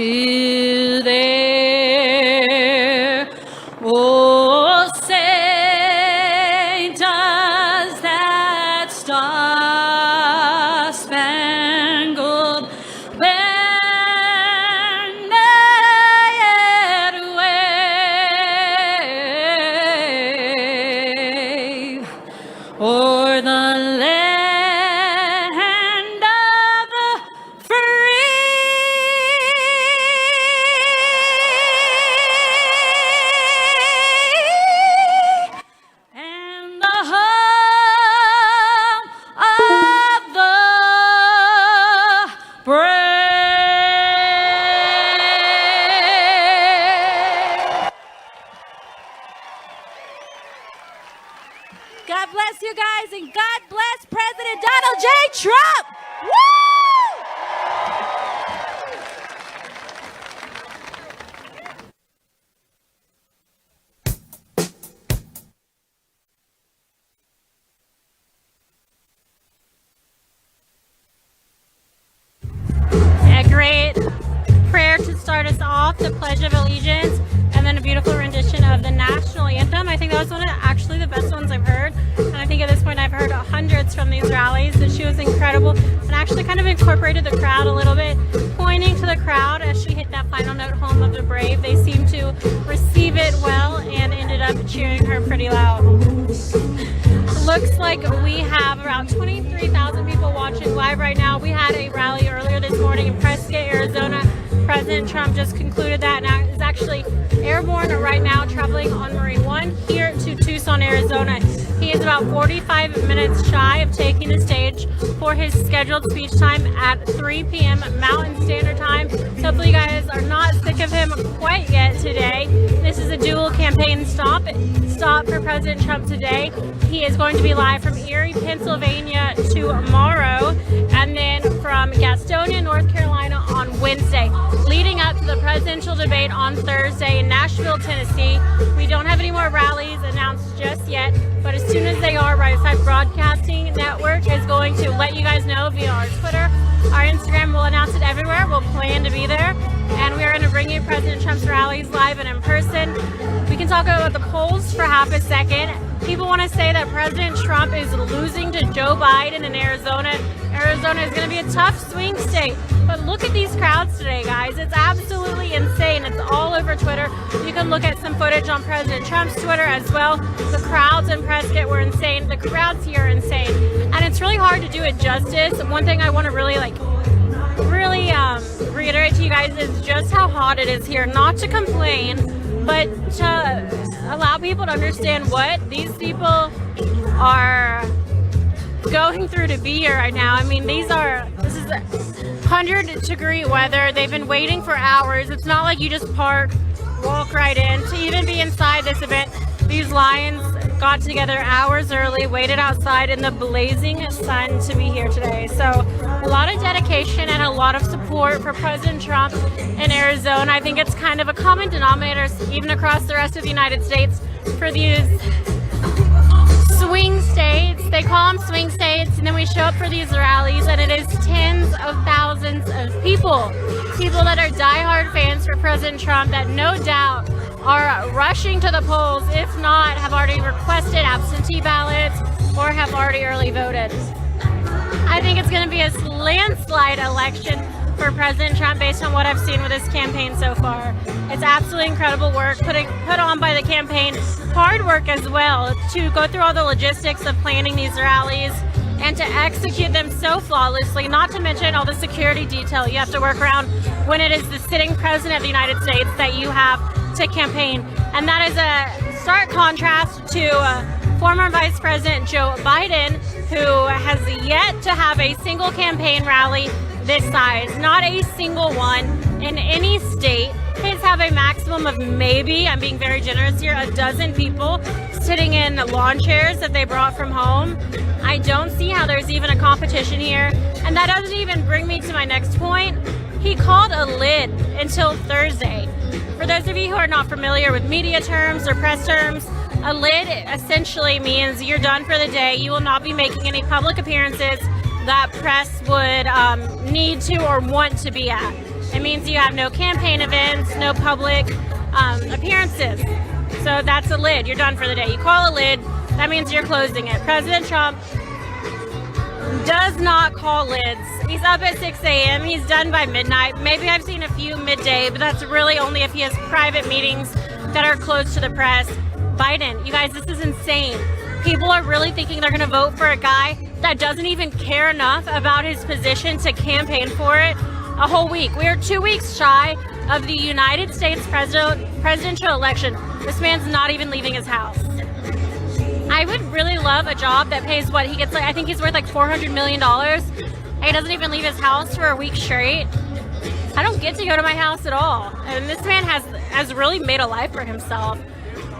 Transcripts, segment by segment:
still there. Oh, say does that star-spangled banner yet wave o'er the land of the free? And the home of the brave. God bless you guys, and God bless President Donald J. Trump. Woo! A great prayer to start us off, the Pledge of Allegiance, and then a beautiful rendition of the national anthem. I think that was one of actually the best ones I've heard, and I think at this point I've heard hundreds from these rallies, and she was incredible and actually kind of incorporated the crowd a little bit, pointing to the crowd as she hit that final note, home of the brave. They seemed to receive it well and ended up cheering her pretty loud. Looks like we have around 23,000 people watching live right now. We had a rally earlier this morning in Prescott, Arizona. President Trump just concluded that and is actually airborne right now, traveling on Marine One here to Tucson, Arizona. He is about 45 minutes shy of taking the stage for his scheduled speech time at 3 p.m. Mountain Standard Time. So hopefully you guys are not sick of him quite yet today. This is a dual campaign stop for President Trump today. He is going to be live from Erie, Pennsylvania tomorrow, and then from Gastonia, North Carolina on Wednesday, leading up to the presidential debate on Thursday in Nashville, Tennessee. We don't have any more rallies announced just yet, but as soon as they are, Right Side Broadcasting Network is going to let you guys know via our Twitter. Our Instagram will announce it everywhere. We'll plan to be there, and we are going to bring you President Trump's rallies live and in person. We can talk about the polls for half a second. People want to say that President Trump is losing to Joe Biden in Arizona. Arizona is going to be a tough swing state. But look at these crowds today, guys. It's absolutely insane. It's all over Twitter. You can look at some footage on President Trump's Twitter as well. The crowds in Prescott were insane. The crowds here are insane. And it's really hard to do it justice. One thing I want to really reiterate to you guys is just how hot it is here. Not to complain, but to allow people to understand what these people are going through to be here right now. I mean, this is 100-degree weather. They've been waiting for hours. It's not like you just park, walk right in. To even be inside this event, these lions got together hours early, waited outside in the blazing sun to be here today. So a lot of dedication and a lot of support for President Trump in Arizona. I think it's kind of a common denominator even across the rest of the United States for these swing states. They call them swing states, and then we show up for these rallies and it is tens of thousands of people that are diehard fans for President Trump that no doubt are rushing to the polls, if not have already requested absentee ballots or have already early voted. I think it's going to be a landslide election for President Trump based on what I've seen with his campaign so far. It's absolutely incredible work put on by the campaign. Hard work as well to go through all the logistics of planning these rallies and to execute them so flawlessly, not to mention all the security detail you have to work around when it is the sitting president of the United States that you have to campaign. And that is a stark contrast to former Vice President Joe Biden, who has yet to have a single campaign rally this size, not a single one in any state. His have a maximum of maybe, I'm being very generous here, a dozen people sitting in lawn chairs that they brought from home. I don't see how there's even a competition here. And that doesn't even bring me to my next point. He called a lid until Thursday. For those of you who are not familiar with media terms or press terms, a lid essentially means you're done for the day. You will not be making any public appearances that press would need to or want to be at. It means you have no campaign events, no public appearances. So that's a lid. You're done for the day. You call a lid, that means you're closing it. President Trump does not call lids. He's up at 6 a.m. He's done by midnight. Maybe I've seen a few midday, but that's really only if he has private meetings that are closed to the press. Biden, you guys, this is insane. People are really thinking they're going to vote for a guy that doesn't even care enough about his position to campaign for it a whole week. We are 2 weeks shy of the United States presidential election. This man's not even leaving his house. I would really love a job that pays what he gets. Like, I think he's worth like $400 million. He doesn't even leave his house for a week straight. I don't get to go to my house at all. And this man has really made a life for himself.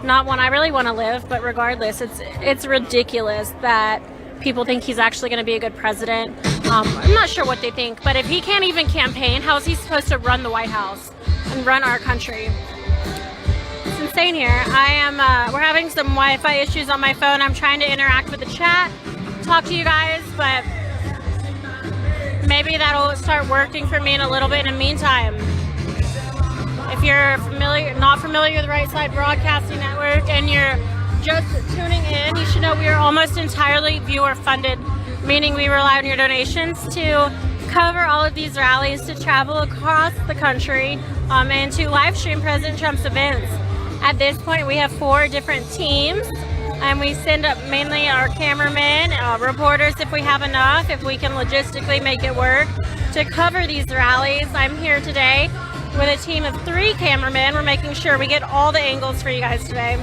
Not one I really want to live, but regardless, it's ridiculous that people think he's actually going to be a good president. I'm not sure what they think, but if he can't even campaign, how is he supposed to run the White House and run our country? It's insane here. We're having some Wi-Fi issues on my phone. I'm trying to interact with the chat, talk to you guys, but maybe that'll start working for me in a little bit. In the meantime, if you're not familiar with Right Side Broadcasting Network and you're just tuning in, you should know we are almost entirely viewer funded, meaning we rely on your donations to cover all of these rallies, to travel across the country, and to live stream President Trump's events. At this point, we have 4 different teams, and we send up mainly our cameramen, reporters if we have enough, if we can logistically make it work, to cover these rallies. I'm here today with a team of 3 cameramen. We're making sure we get all the angles for you guys today.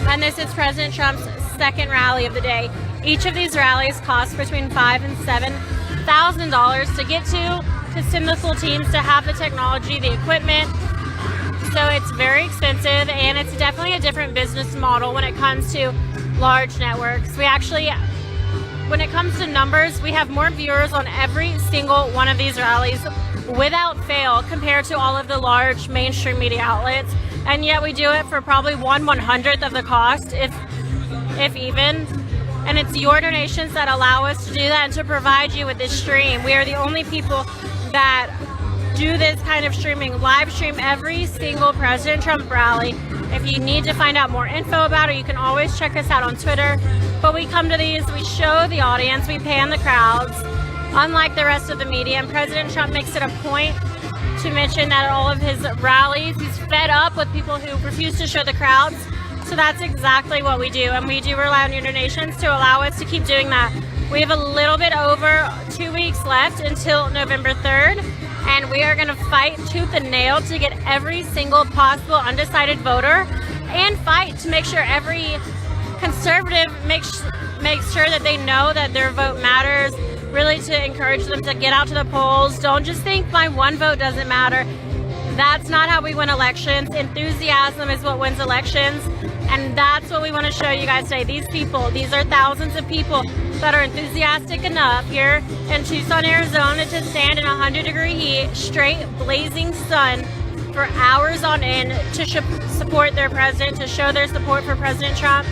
And this is President Trump's second rally of the day. Each of these rallies costs between $5,000 and $7,000 to get to send the full teams, to have the technology, the equipment. So it's very expensive, and it's definitely a different business model when it comes to large networks. We actually, when it comes to numbers, we have more viewers on every single one of these rallies without fail compared to all of the large mainstream media outlets. And yet we do it for probably 1/100th of the cost, if even. And it's your donations that allow us to do that and to provide you with this stream. We are the only people that do this kind of streaming, live stream every single President Trump rally. If you need to find out more info about it, you can always check us out on Twitter. But we come to these, we show the audience, we pan the crowds, unlike the rest of the media. And President Trump makes it a point to mention that at all of his rallies, he's fed up with people who refuse to show the crowds. So that's exactly what we do. And we do rely on your donations to allow us to keep doing that. We have a little bit over 2 weeks left until November 3rd. And we are going to fight tooth and nail to get every single possible undecided voter, and fight to make sure every conservative makes sure that they know that their vote matters, really to encourage them to get out to the polls. Don't just think my one vote doesn't matter. That's not how we win elections. Enthusiasm is what wins elections, and that's what we want to show you guys today. These people, these are thousands of people that are enthusiastic enough here in Tucson, Arizona, to stand in 100-degree heat, straight blazing sun for hours on end to support their president, to show their support for President Trump.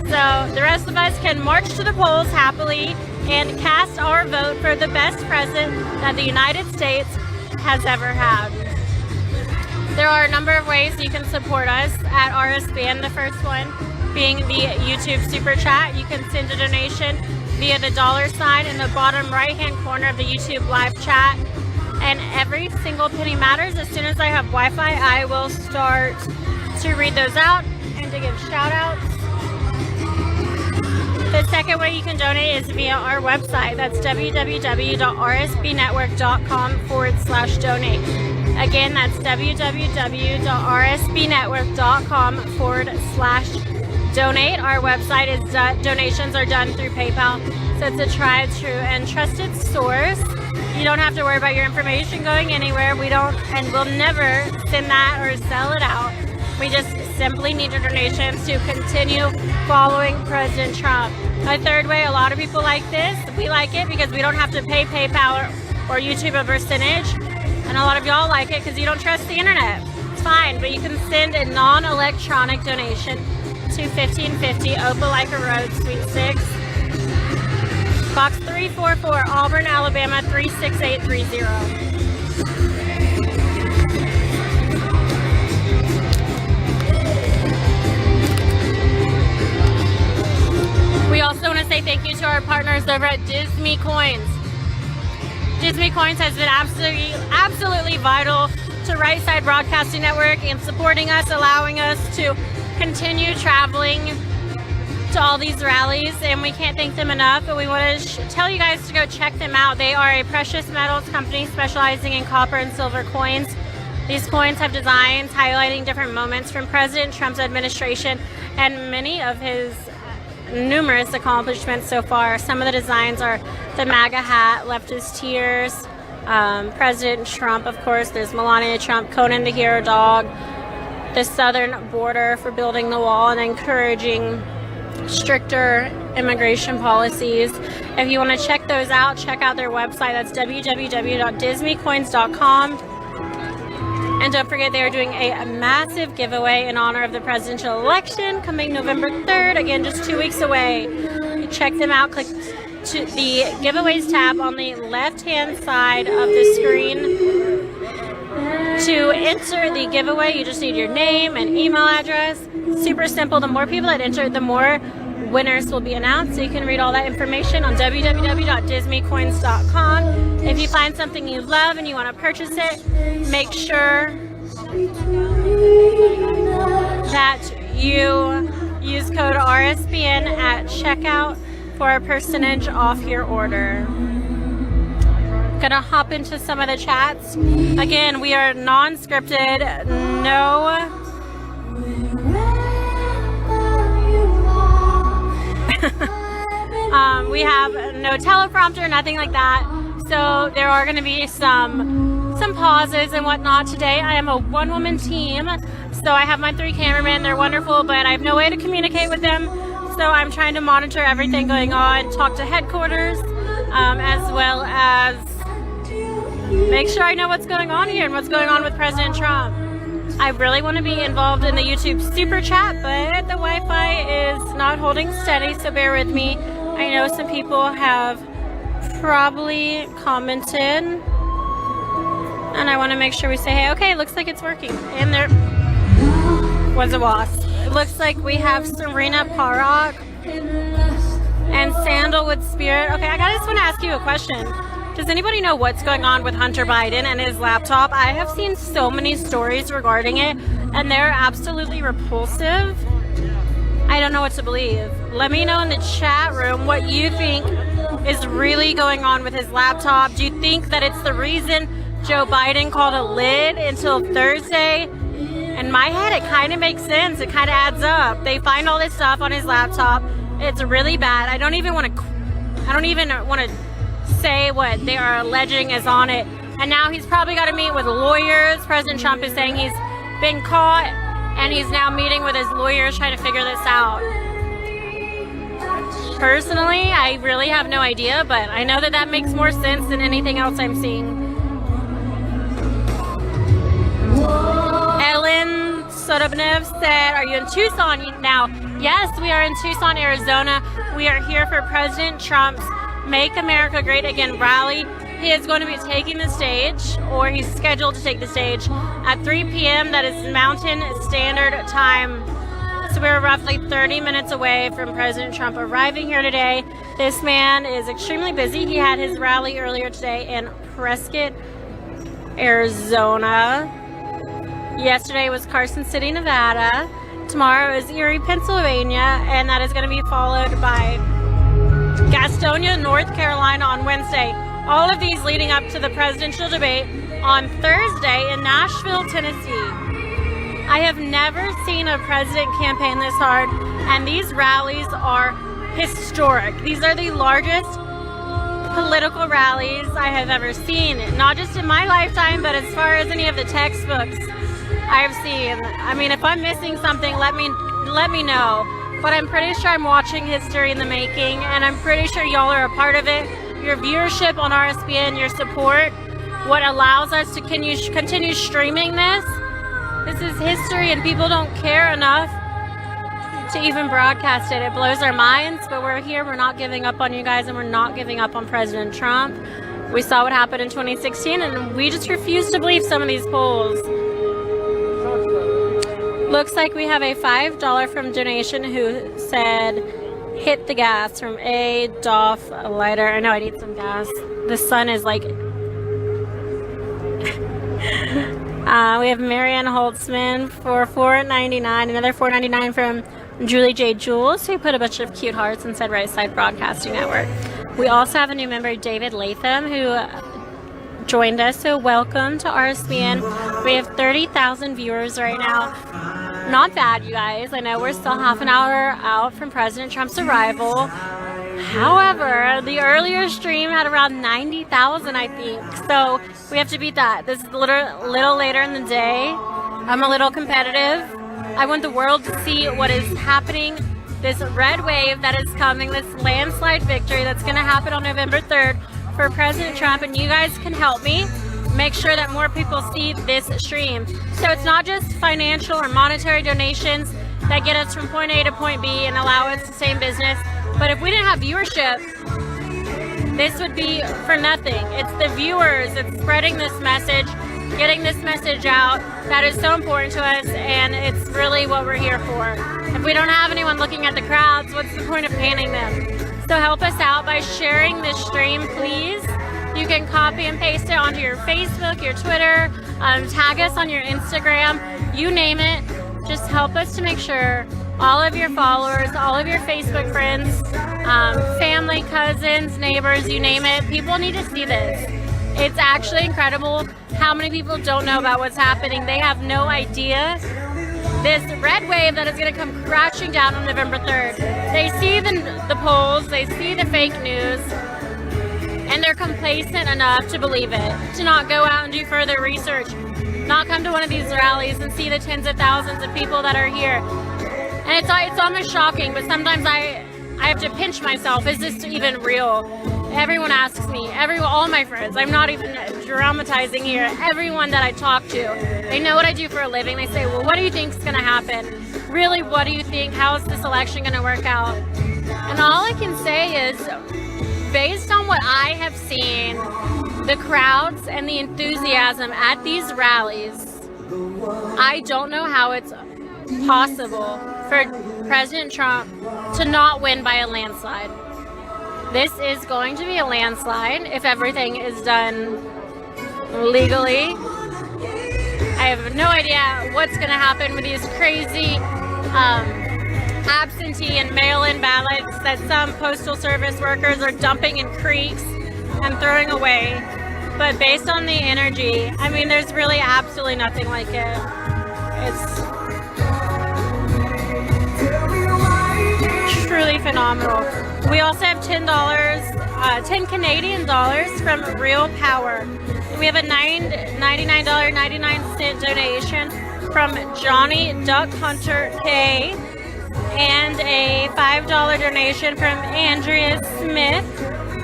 So the rest of us can march to the polls happily and cast our vote for the best president that the United States has ever had. There are a number of ways you can support us at RSBN. The first one being the YouTube Super Chat. You can send a donation via the $sign in the bottom right-hand corner of the YouTube live chat. And every single penny matters. As soon as I have Wi-Fi, I will start to read those out and to give shout-outs. The second way you can donate is via our website. That's www.rsbnetwork.com/donate. Again, that's www.rsbnetwork.com/donate. Our website is donations are done through PayPal. So it's a tried, true, and trusted source. You don't have to worry about your information going anywhere. We don't, and we'll never send that or sell it out. We just simply need your donations to continue following President Trump. A third way, a lot of people like this. We like it because we don't have to pay PayPal or YouTube a percentage. And a lot of y'all like it because you don't trust the internet. It's fine, but you can send a non-electronic donation to 1550 Opelika Road, Suite 6, Box 344, Auburn, Alabama 36830. We also want to say thank you to our partners over at Disney Coins. Disney Coins has been absolutely vital to Right Side Broadcasting Network and supporting us, allowing us to continue traveling to all these rallies, and we can't thank them enough. But we want to tell you guys to go check them out. They are a precious metals company specializing in copper and silver coins. These coins have designs highlighting different moments from President Trump's administration and many of his numerous accomplishments so far. Some of the designs are the MAGA hat, leftist tears, President Trump, of course. There's Melania Trump, Conan the Hero Dog, the southern border for building the wall and encouraging stricter immigration policies. If you want to check those out, check out their website. That's www.disneycoins.com. And don't forget, they are doing a massive giveaway in honor of the presidential election coming November 3rd. Again, just 2 weeks away. Check them out. Click to the giveaways tab on the left-hand side of the screen. To enter the giveaway, you just need your name and email address. Super simple. The more people that enter, the more winners will be announced. So you can read all that information on www.disneycoins.com. If you find something you love and you want to purchase it, make sure that you use code RSBN at checkout for a percentage off your order. Gonna hop into some of the chats. Again, we are non-scripted, no we have no teleprompter, nothing like that. So there are going to be some pauses and whatnot today. I am a one-woman team, so I have my 3 cameramen. They're wonderful, but I have no way to communicate with them. So I'm trying to monitor everything going on, talk to headquarters, as well as make sure I know what's going on here and what's going on with President Trump. I really want to be involved in the YouTube super chat, but the Wi-Fi is not holding steady, so bear with me. I know some people have probably commented, and I want to make sure we say, hey, okay, looks like it's working. And there was a wasp. It looks like we have Serena Parok and Sandalwood Spirit. Okay, I just want to ask you a question. Does anybody know what's going on with Hunter Biden and his laptop? I have seen so many stories regarding it, and they're absolutely repulsive. I don't know what to believe. Let me know in the chat room what you think is really going on with his laptop. Do you think that it's the reason Joe Biden called a lid until Thursday? In my head, it kind of makes sense. It kind of adds up. They find all this stuff on his laptop. It's really bad. I don't even want to say what they are alleging is on it. And now he's probably got to meet with lawyers. President Trump is saying he's been caught, and he's now meeting with his lawyers trying to figure this out. Personally, I really have no idea, but I know that that makes more sense than anything else I'm seeing. Ellen Sotobnev said, are you in Tucson now? Yes, we are in Tucson, Arizona. We are here for President Trump's Make America Great Again rally. He is going to be taking the stage, or he's scheduled to take the stage at 3 p.m. That is Mountain Standard Time. So we're roughly 30 minutes away from President Trump arriving here today. This man is extremely busy. He had his rally earlier today in Prescott, Arizona. Yesterday was Carson City, Nevada. Tomorrow is Erie, Pennsylvania, and that is going to be followed by Gastonia, North Carolina on Wednesday. All of these leading up to the presidential debate on Thursday in Nashville, Tennessee. I have never seen a president campaign this hard, and these rallies are historic. These are the largest political rallies I have ever seen, not just in my lifetime, but as far as any of the textbooks I've seen. I mean, if I'm missing something, let me know. But I'm pretty sure I'm watching history in the making, and I'm pretty sure y'all are a part of it. Your viewership on RSBN, your support, what allows us to continue streaming this. This is history, and people don't care enough to even broadcast it. It blows our minds, but we're here. We're not giving up on you guys, and we're not giving up on President Trump. We saw what happened in 2016, and we just refuse to believe some of these polls. Looks like we have a $5 from donation who said, hit the gas, from A. Doff Lighter. I know I need some gas. The sun is like... we have Marianne Holtzman for $4.99. Another $4.99 from Julie J. Jules, who put a bunch of cute hearts and said Right Side Broadcasting Network. We also have a new member, David Latham, who joined us. So welcome to RSBN. We have 30,000 viewers right now. Not bad, you guys. I know we're still half an hour out from President Trump's arrival. However, the earlier stream had around 90,000, I think. So we have to beat that. This is a little later in the day. I'm a little competitive. I want the world to see what is happening. This red wave that is coming, this landslide victory that's going to happen on November 3rd for President Trump. And you guys can help me make sure that more people see this stream. So it's not just financial or monetary donations that get us from point A to point B and allow us to stay in business. But if we didn't have viewership, this would be for nothing. It's the viewers, it's spreading this message, getting this message out that is so important to us, and it's really what we're here for. If we don't have anyone looking at the crowds, what's the point of panning them? So help us out by sharing this stream, please. You can copy and paste it onto your Facebook, your Twitter, tag us on your Instagram, you name it. Just help us to make sure all of your followers, all of your Facebook friends, family, cousins, neighbors, you name it, people need to see this. It's actually incredible how many people don't know about what's happening. They have no idea. This red wave that is going to come crashing down on November 3rd. They see the polls, they see the fake news, and they're complacent enough to believe it, to not go out and do further research, not come to one of these rallies and see the tens of thousands of people that are here. And it's almost shocking, but sometimes I have to pinch myself. Is this even real? Everyone asks me, all my friends, I'm not even dramatizing here, everyone that I talk to, they know what I do for a living. They say, well, what do you think is going to happen? Really, what do you think? How is this election going to work out? And all I can say is, based on what I have seen, the crowds and the enthusiasm at these rallies, I don't know how it's possible for President Trump to not win by a landslide. This is going to be a landslide if everything is done legally. I have no idea what's going to happen with these crazy absentee and mail-in ballots that some postal service workers are dumping in creeks and throwing away. But based on the energy, I mean, there's really absolutely nothing like it. It's truly phenomenal. We also have $10, 10 Canadian dollars from Real Power. We have a $99.99 donation from Johnny Duck Hunter K, and a $5 donation from Andrea Smith,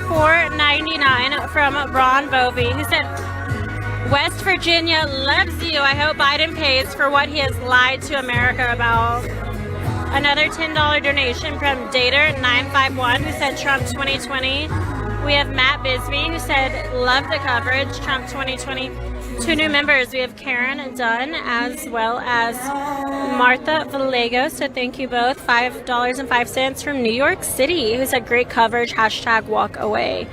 $4.99 from Ron Bovey, who said, West Virginia loves you. I hope Biden pays for what he has lied to America about. Another $10 donation from Dater951, who said Trump 2020. We have Matt Bisbee, who said love the coverage, Trump 2020. Two new members. We have Karen Dunn as well as Martha Vallego. So thank you both. $5.05 from New York City, who said great coverage, hashtag walk away.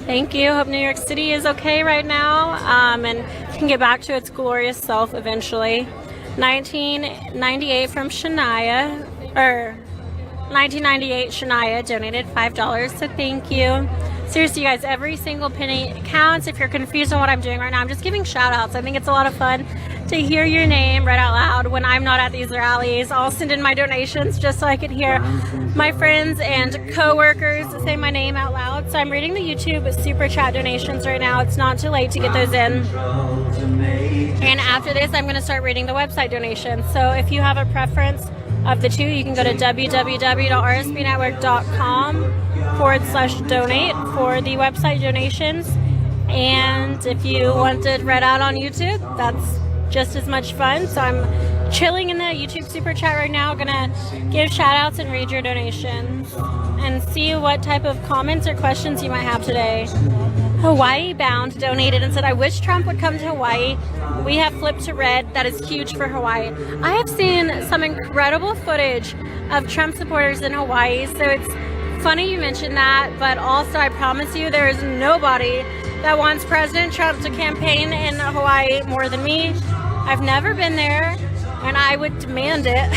Thank you. Hope New York City is okay right now and can get back to its glorious self eventually. 1998 from Shania, or 1998 Shania donated $5, so thank you. Seriously, you guys, every single penny counts. If you're confused on what I'm doing right now, I'm just giving shout outs. I think it's a lot of fun to hear your name read out loud when I'm not at these rallies. I'll send in my donations just so I can hear my friends and co-workers say my name out loud. So I'm reading the YouTube super chat donations right now. It's not too late to get those in. And after this, I'm going to start reading the website donations. So if you have a preference of the two, you can go to www.rsbnetwork.com/donate for the website donations. And if you want it read out on YouTube, that's just as much fun. So I'm chilling in the YouTube super chat right now, gonna give shout outs and read your donations and see what type of comments or questions you might have today. Hawaii Bound donated and said, I wish Trump would come to Hawaii. We have flipped to red. That is huge for Hawaii. I have seen some incredible footage of Trump supporters in Hawaii, so it's funny you mentioned that, but also I promise you there is nobody that wants President Trump to campaign in Hawaii more than me. I've never been there, and I would demand it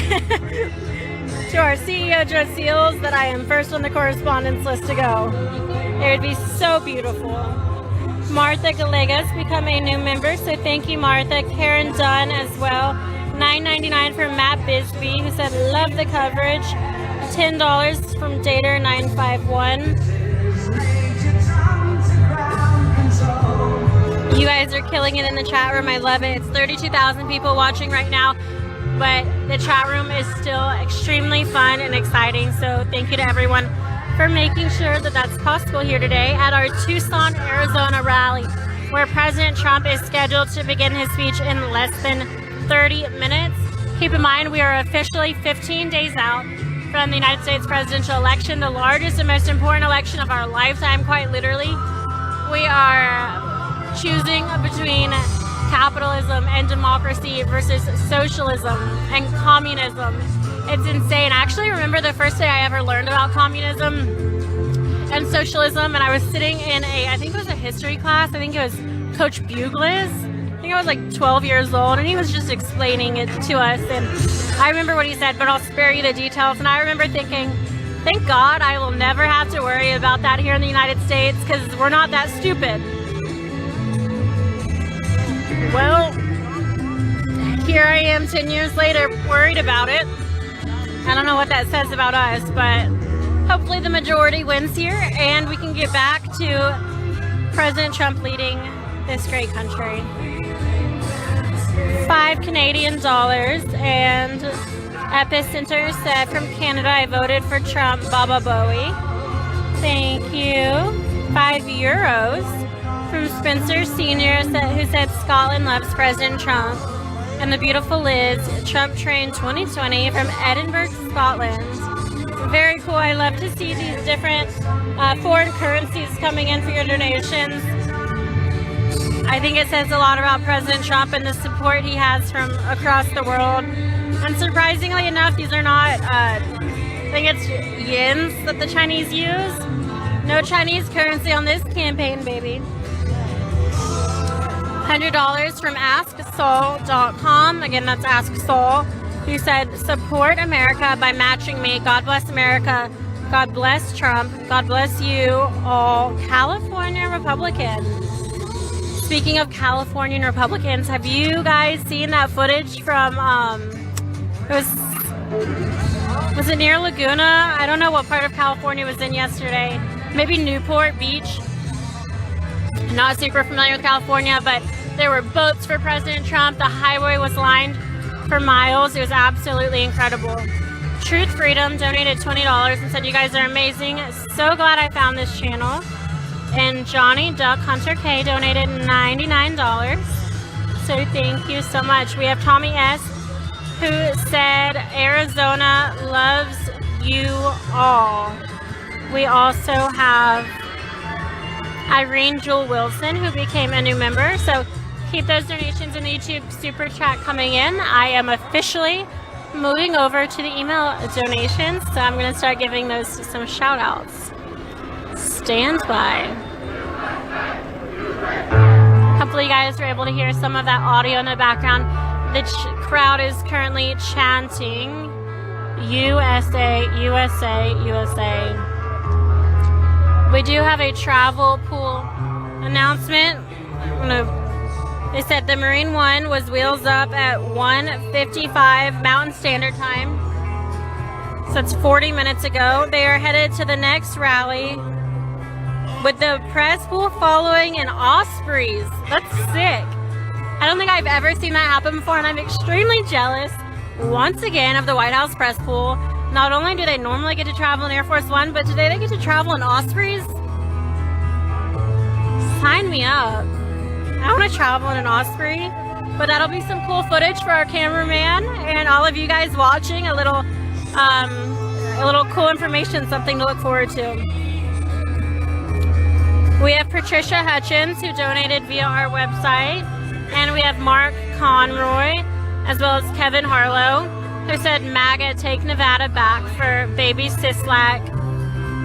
to our CEO, Joe Seals, that I am first on the correspondence list to go. It would be so beautiful. Martha Galegas become a new member, so thank you, Martha. Karen Dunn as well. $9.99 from Matt Bisbee, who said, love the coverage. $10 from Dater951. You guys are killing it in the chat room. I love it. It's 32,000 people watching right now, but the chat room is still extremely fun and exciting. So thank you to everyone for making sure that that's possible here today at our Tucson, Arizona rally, where President Trump is scheduled to begin his speech in less than 30 minutes. Keep in mind, we are officially 15 days out from the United States presidential election, the largest and most important election of our lifetime, quite literally. We are choosing between capitalism and democracy versus socialism and communism. It's insane. I actually remember the first day I ever learned about communism and socialism, and I was sitting in I think it was a history class. I think it was Coach Bugles. I think I was like 12 years old, and he was just explaining it to us, and I remember what he said, but I'll spare you the details. And I remember thinking, thank God I will never have to worry about that here in the United States, because we're not that stupid. Well, here I am 10 years later worried about it. I don't know what that says about us, but hopefully the majority wins here and we can get back to President Trump leading this great country. $5 Canadian, and Epicenter said from Canada, I voted for Trump, Baba Bowie. Thank you. €5 from Spencer Senior, who said Scotland loves President Trump. And the beautiful Liz, Trump Train 2020 from Edinburgh, Scotland. Very cool. I love to see these different foreign currencies coming in for your donations. I think it says a lot about President Trump and the support he has from across the world. And surprisingly enough, these are not, I think it's yens that the Chinese use. No Chinese currency on this campaign, baby. $100 from AskSoul.com. Again, that's Ask Soul, who said, support America by matching me. God bless America. God bless Trump. God bless you all, California Republicans. Speaking of Californian Republicans, have you guys seen that footage from, was it near Laguna? I don't know what part of California it was in yesterday. Maybe Newport Beach. Not super familiar with California, but there were boats for President Trump. The highway was lined for miles. It was absolutely incredible. Truth Freedom donated $20 and said, you guys are amazing. So glad I found this channel. And Johnny Duck Hunter K donated $99. So thank you so much. We have Tommy S, who said, Arizona loves you all. We also have Irene Jewel Wilson, who became a new member. So keep those donations in the YouTube Super Chat coming in. I am officially moving over to the email donations, so I'm going to start giving those some shout outs. Stand by. Hopefully you guys were able to hear some of that audio in the background. The crowd is currently chanting USA, USA, USA. We do have a travel pool announcement. They said the Marine One was wheels up at 1:55 Mountain Standard Time. So it's 40 minutes ago. They are headed to the next rally with the press pool following in Ospreys. That's sick. I don't think I've ever seen that happen before, and I'm extremely jealous once again of the White House press pool. Not only do they normally get to travel in Air Force One, but today they get to travel in Ospreys. Sign me up. I want to travel in an Osprey, but that'll be some cool footage for our cameraman and all of you guys watching. A little cool information, something to look forward to. We have Patricia Hutchins, who donated via our website. And we have Mark Conroy, as well as Kevin Harlow, who said, MAGA, take Nevada back for baby Sislak.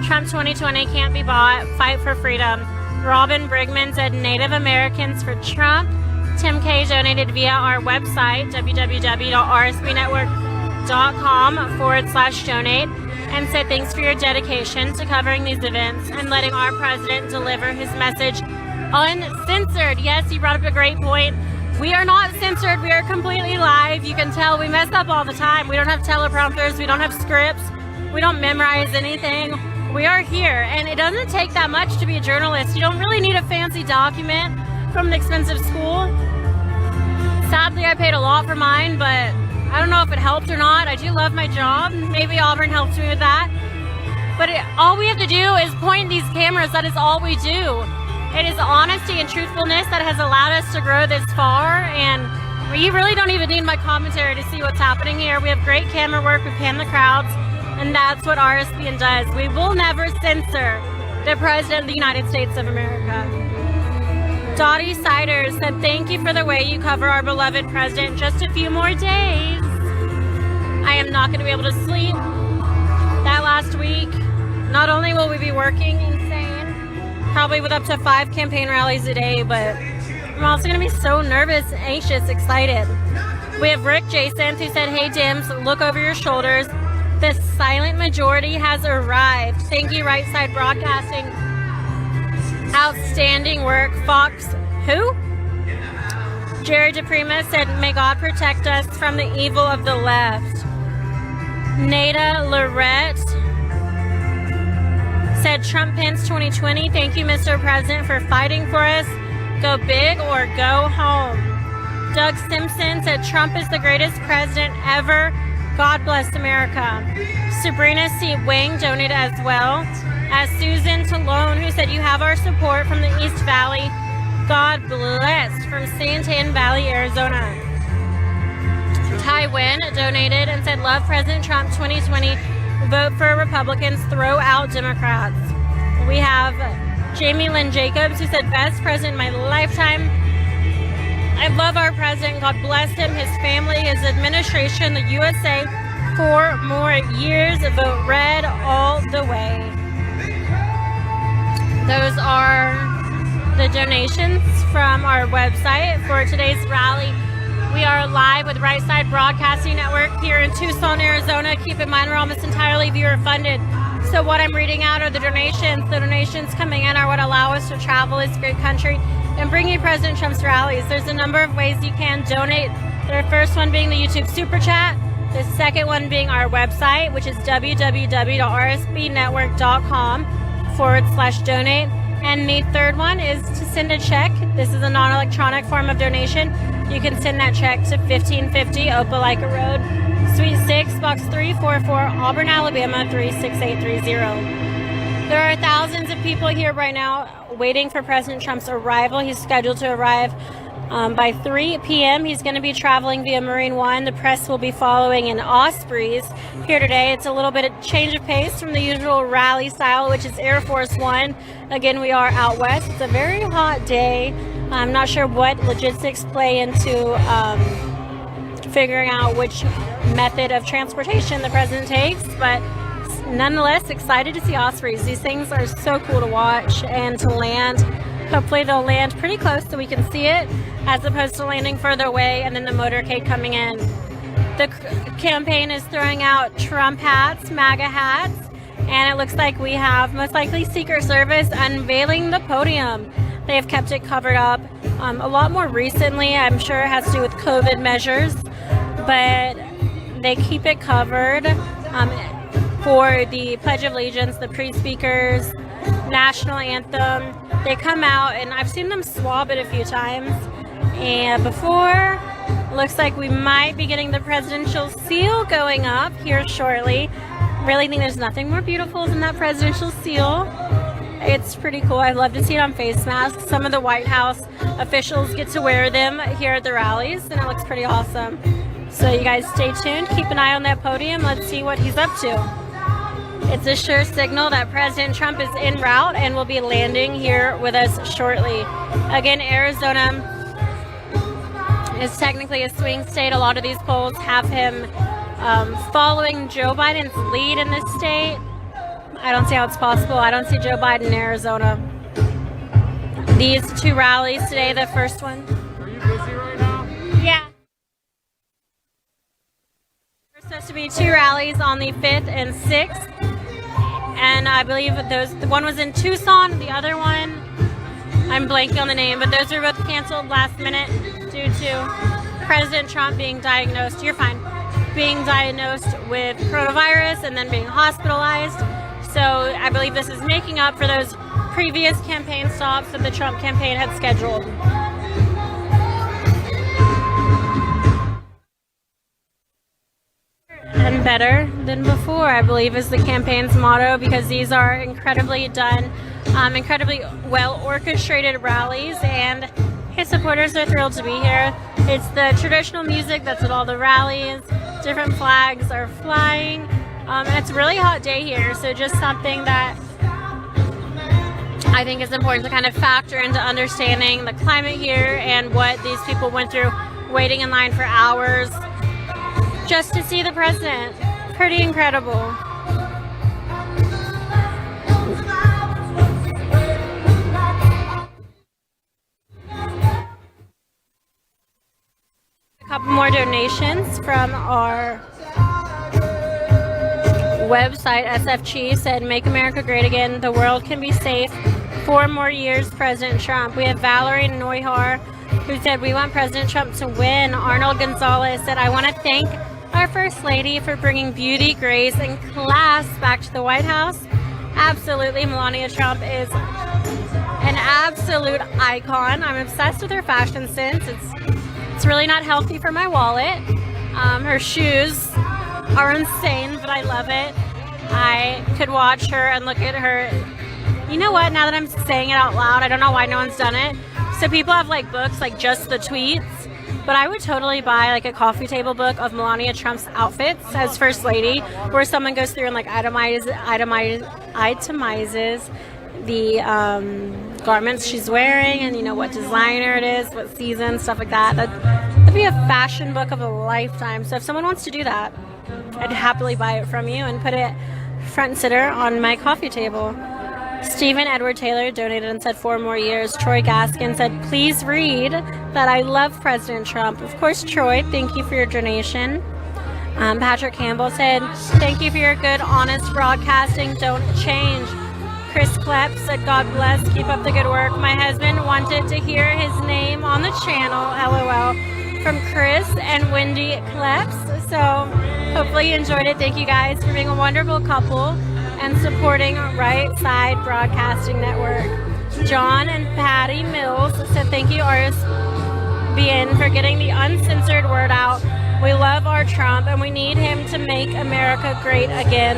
Trump 2020 can't be bought. Fight for freedom. Robin Brigman said, Native Americans for Trump. Tim K donated via our website, www.rsbnetwork.com/donate, and said, thanks for your dedication to covering these events and letting our president deliver his message uncensored. Yes, you brought up a great point. We are not censored. We are completely live. You can tell we mess up all the time. We don't have teleprompters. We don't have scripts. We don't memorize anything. We are here, and it doesn't take that much to be a journalist. You don't really need a fancy document from an expensive school. Sadly, I paid a lot for mine, but I don't know if it helped or not. I do love my job. Maybe Auburn helped me with that. But all we have to do is point these cameras. That is all we do. It is honesty and truthfulness that has allowed us to grow this far, and we really don't even need my commentary to see what's happening here. We have great camera work, we pan the crowds, and that's what RSBN does. We will never censor the President of the United States of America. Dottie Siders said, thank you for the way you cover our beloved president. Just a few more days. I am not going to be able to sleep. That last week, not only will we be working insane, probably with up to 5 campaign rallies a day, but I'm also going to be so nervous, anxious, excited. We have Rick Jason, who said, hey Dims, look over your shoulders. The silent majority has arrived. Thank you, Right Side Broadcasting. Outstanding work. Fox, who? Jerry DePrima said, may God protect us from the evil of the left. Nada Lorette said, Trump Pence 2020. Thank you, Mr. President, for fighting for us. Go big or go home. Doug Simpson said, Trump is the greatest president ever. God bless America. Sabrina C. Wing donated as well. As Susan Talone, who said, you have our support from the East Valley. God bless, from Santan Valley, Arizona. Ty Wynn donated and said, love President Trump 2020. Vote for Republicans, throw out Democrats. We have Jamie Lynn Jacobs, who said, best president in my lifetime. I love our president. God bless him, his family, his administration, the USA. 4 more years. Vote red all the way. Those are the donations from our website for today's rally. We are live with Right Side Broadcasting Network here in Tucson, Arizona. Keep in mind, we're almost entirely viewer funded. So what I'm reading out are the donations. The donations coming in are what allow us to travel this great country and bring you President Trump's rallies. There's a number of ways you can donate. The first one being the YouTube Super Chat. The second one being our website, which is www.rsbnetwork.com/donate. And the third one is to send a check. This is a non-electronic form of donation. You can send that check to 1550 Opelika Road, Suite 6, Box 344, Auburn, Alabama 36830. There are thousands of people here right now waiting for President Trump's arrival. He's scheduled to arrive by 3 p.m. He's going to be traveling via Marine One. The press will be following in Ospreys here today. It's a little bit of change of pace from the usual rally style, which is Air Force One. Again, we are out west. It's a very hot day. I'm not sure what logistics play into figuring out which method of transportation the president takes, but nonetheless, excited to see Ospreys. These things are so cool to watch and to land. Hopefully they'll land pretty close so we can see it, as opposed to landing further away and then the motorcade coming in. The campaign is throwing out Trump hats, MAGA hats, and it looks like we have most likely Secret Service unveiling the podium. They have kept it covered up a lot more recently. I'm sure it has to do with COVID measures, but they keep it covered for the Pledge of Allegiance, the pre-speakers, national anthem. They come out, and I've seen them swab it a few times. And before, looks like we might be getting the presidential seal going up here shortly. Really think there's nothing more beautiful than that presidential seal. It's pretty cool. I'd love to see it on face masks. Some of the White House officials get to wear them here at the rallies, and it looks pretty awesome. So you guys stay tuned. Keep an eye on that podium. Let's see what he's up to. It's a sure signal that President Trump is en route and will be landing here with us shortly. Again, Arizona is technically a swing state. A lot of these polls have him following Joe Biden's lead in this state. I don't see how it's possible. I don't see Joe Biden in Arizona. These two rallies today, the first one. Are you busy right now? Yeah. There's supposed to be two rallies on the 5th and 6th. And I believe the one was in Tucson, the other one, I'm blanking on the name, but those were both canceled last minute due to President Trump being diagnosed, you're fine, being diagnosed with coronavirus and then being hospitalized. So I believe this is making up for those previous campaign stops that the Trump campaign had scheduled. And better than before, I believe, is the campaign's motto, because these are incredibly incredibly well orchestrated rallies, and his supporters are thrilled to be here. It's the traditional music that's at all the rallies. Different flags are flying, and it's a really hot day here, so just something that I think is important to kind of factor into understanding the climate here and what these people went through waiting in line for hours just to see the president. Pretty incredible. A couple more donations from our website. SFG said, "Make America great again. The world can be safe. 4 more years, President Trump." We have Valerie Neuhar, who said, "We want President Trump to win." Arnold Gonzalez said, "I want to thank our First Lady for bringing beauty, grace, and class back to the White House." Absolutely, Melania Trump is an absolute icon. I'm obsessed with her fashion sense. It's really not healthy for my wallet. Her shoes are insane, but I love it. I could watch her and look at her. You know what? Now that I'm saying it out loud, I don't know why no one's done it. So people have like books, like just the tweets. But I would totally buy like a coffee table book of Melania Trump's outfits as First Lady, where someone goes through and like itemizes the garments she's wearing, and you know what designer it is, what season, stuff like that. That'd be a fashion book of a lifetime. So if someone wants to do that, I'd happily buy it from you and put it front and center on my coffee table. Stephen Edward Taylor donated and said 4 more years. Troy Gaskin said, "Please read that I love President Trump." Of course, Troy, thank you for your donation. Patrick Campbell said, "Thank you for your good, honest broadcasting. Don't change." Chris Klepp said, "God bless. Keep up the good work. My husband wanted to hear his name on the channel. LOL." From Chris and Wendy Klepps. So hopefully you enjoyed it. Thank you guys for being a wonderful couple and supporting Right Side Broadcasting Network. John and Patty Mills said, "Thank you, RSBN, for getting the uncensored word out. We love our Trump and we need him to make America great again.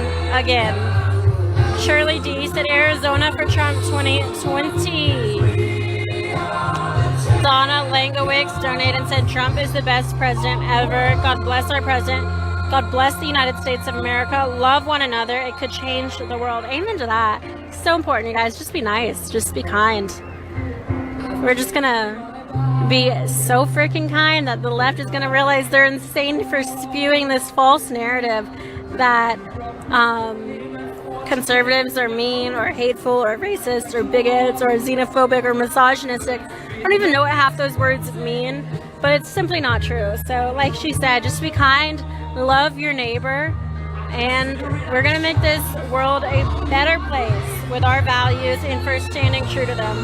Shirley D said, "Arizona for Trump 2020. Donna Langowicz donated and said, "Trump is the best president ever. God bless our president. God bless the United States of America. Love one another. It could change the world." Amen to that. So important, you guys. Just be nice. Just be kind. We're just gonna be so freaking kind that the left is gonna realize they're insane for spewing this false narrative that conservatives are mean or hateful or racist or bigots or xenophobic or misogynistic. I don't even know what half those words mean, but it's simply not true. So like she said, just be kind, love your neighbor, and we're gonna make this world a better place with our values and for standing true to them.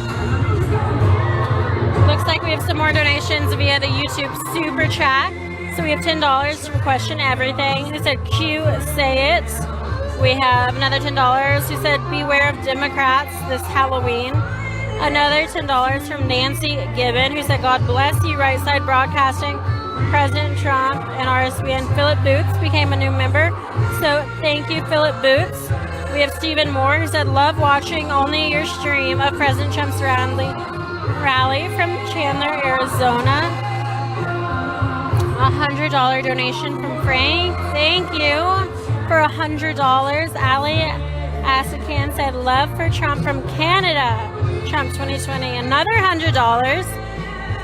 Looks like we have some more donations via the YouTube Super Chat. So we have $10 from Question Everything, who said, "Q, say it." We have another $10 who said, "Beware of Democrats this Halloween." Another $10 from Nancy Gibbon, who said, "God bless you, Right Side Broadcasting, President Trump," and RSBN. Philip Boots became a new member, so thank you, Philip Boots. We have Stephen Moore, who said, "Love watching only your stream of President Trump's rally from Chandler, Arizona." $100 donation from Frank. Thank you. for $100. Ali Asakan said, love for Trump from Canada, Trump 2020. Another $100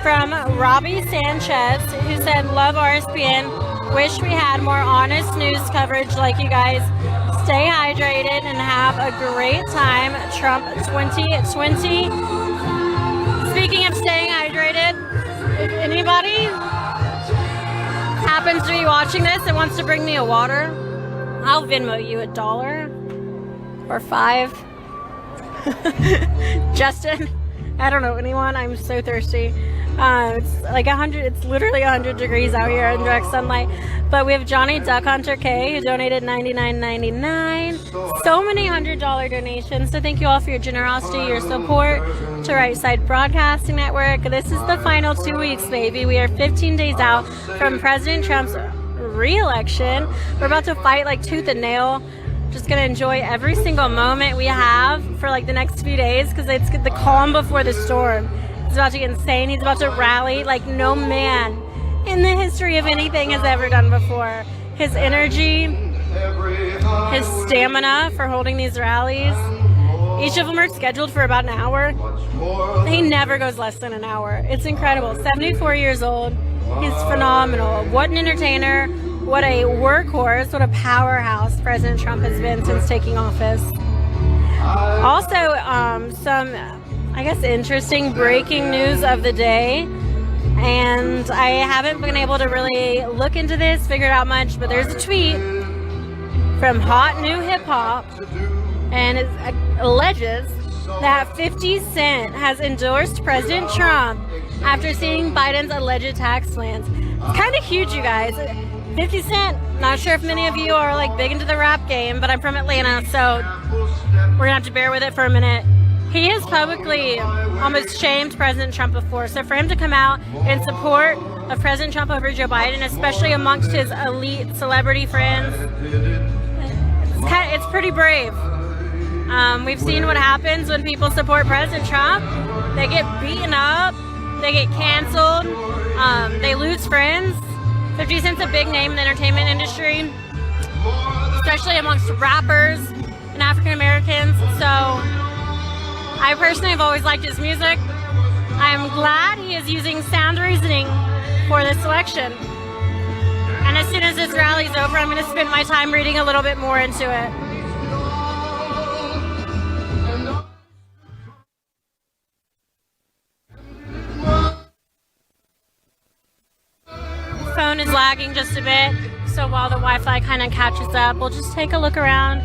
from Robbie Sanchez, who said, love RSPN. Wish we had more honest news coverage like you guys. Stay hydrated and have a great time. Trump 2020. Speaking of staying hydrated, if anybody happens to be watching this and wants to bring me a water, I'll Venmo you $1 or $5. Justin, I don't know anyone. I'm so thirsty. It's like 100. It's literally 100 degrees out here in direct sunlight. But we have Johnny Duck Hunter K, who donated $99.99. So many $100 donations. So thank you all for your generosity, your support to Right Side Broadcasting Network. This is the final 2 weeks, baby. We are 15 days out from President Trump's re-election. We're about to fight like tooth and nail. Just gonna enjoy every single moment we have for like the next few days, because it's the calm before the storm. He's about to get insane. He's about to rally like no man in the history of anything has ever done before. His energy, his stamina for holding these rallies. Each of them are scheduled for about an hour. He never goes less than an hour. It's incredible. 74 years old. He's phenomenal. What an entertainer. What a workhorse. What a powerhouse President Trump has been since taking office. Also, some, I guess, interesting breaking news of the day. And I haven't been able to really look into this, figure it out much, but there's a tweet from Hot New Hip Hop, and it alleges that 50 Cent has endorsed President Trump after seeing Biden's alleged tax plans. It's kind of huge, you guys. 50 Cent, not sure if many of you are like big into the rap game, but I'm from Atlanta, so we're gonna have to bear with it for a minute. He has publicly almost shamed President Trump before, so for him to come out in support of President Trump over Joe Biden, especially amongst his elite celebrity friends, it's pretty brave. We've seen what happens when people support President Trump. They get beaten up, they get canceled, they lose friends. 50 Cent's a big name in the entertainment industry, especially amongst rappers and African Americans. So I personally have always liked his music. I am glad he is using sound reasoning for this election. And as soon as this rally is over, I'm going to spend my time reading a little bit more into it. Phone is lagging just a bit, so while the Wi-Fi kind of catches up, we'll just take a look around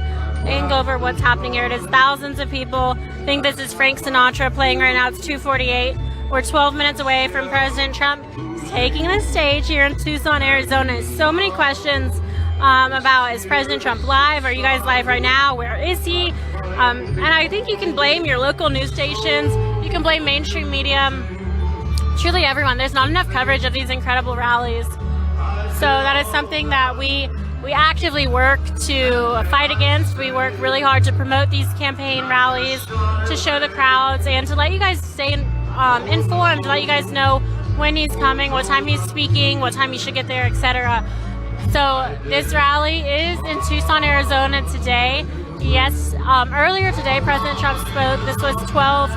and go over what's happening here. It is thousands of people. I think this is Frank Sinatra playing right now. It's 2:48. We're 12 minutes away from President Trump taking the stage here in Tucson, Arizona. So many questions about, is President Trump live? Are you guys live right now? Where is he? And I think you can blame your local news stations. You can blame mainstream media. Truly everyone. There's not enough coverage of these incredible rallies. So that is something that we actively work to fight against. We work really hard to promote these campaign rallies, to show the crowds, and to let you guys stay informed, to let you guys know when he's coming, what time he's speaking, what time you should get there, etc. So this rally is in Tucson, Arizona today. Yes, earlier today, President Trump spoke. This was 12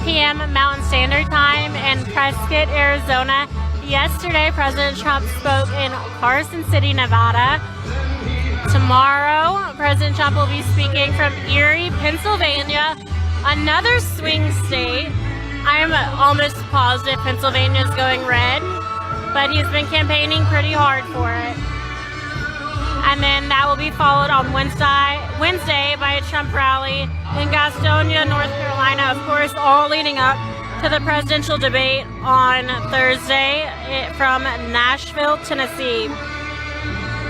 p.m. Mountain Standard Time in Prescott, Arizona. Yesterday, President Trump spoke in Carson City, Nevada. Tomorrow, President Trump will be speaking from Erie, Pennsylvania, another swing state. I am almost positive Pennsylvania is going red, but he's been campaigning pretty hard for it. And then that will be followed on Wednesday by a Trump rally in Gastonia, North Carolina, of course, all leading up to the presidential debate on Thursday from Nashville, Tennessee.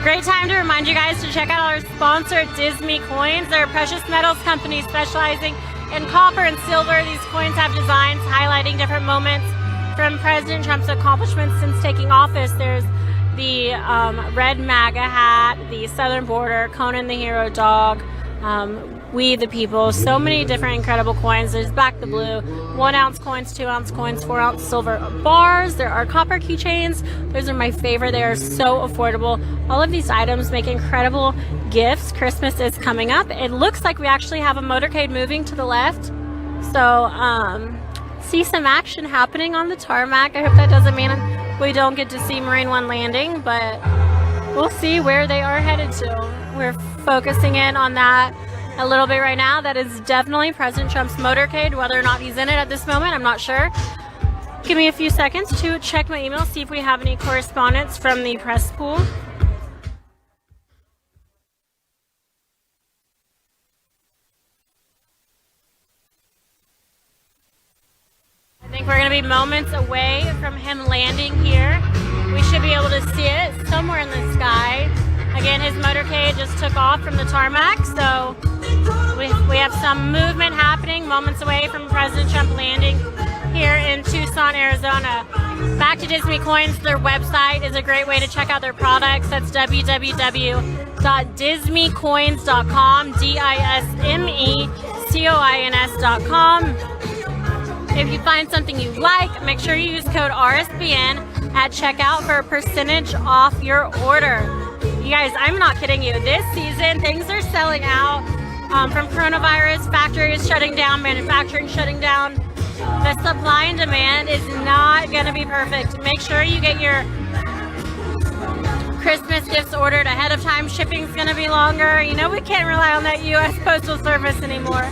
Great time to remind you guys to check out our sponsor, Disney Coins. They're a precious metals company specializing in copper and silver. These coins have designs highlighting different moments from President Trump's accomplishments since taking office. There's the red MAGA hat, the Southern Border, Conan the Hero dog, We the People, so many different incredible coins. There's Back the Blue, 1 ounce coins, 2 ounce coins, 4 ounce silver bars. There are copper keychains. Those are my favorite. They are so affordable. All of these items make incredible gifts Christmas is coming up. It looks like we actually have a motorcade moving to the left. So, see some action happening on the tarmac. I hope that doesn't mean we don't get to see Marine One landing, but we'll see where they are headed to. We're focusing in on that a little bit right now. That is definitely President Trump's motorcade. Whether or not he's in it at this moment, I'm not sure. Give me a few seconds to check my email, see if we have any correspondence from the press pool. I think we're going to be moments away from him landing here. We should be able to see it somewhere in the sky. Again, his motorcade just took off from the tarmac, so we have some movement happening moments away from President Trump landing here in Tucson, Arizona. Back to Disney Coins, their website is a great way to check out their products. That's www.dismeycoins.com, DISMECOINS.com. If you find something you like, make sure you use code RSBN at checkout for a percentage off your order. You guys, I'm not kidding you. This season, things are selling out from coronavirus, factories shutting down, manufacturing shutting down. The supply and demand is not going to be perfect. Make sure you get your Christmas gifts ordered ahead of time. Shipping's going to be longer. You know, we can't rely on that U.S. Postal Service anymore.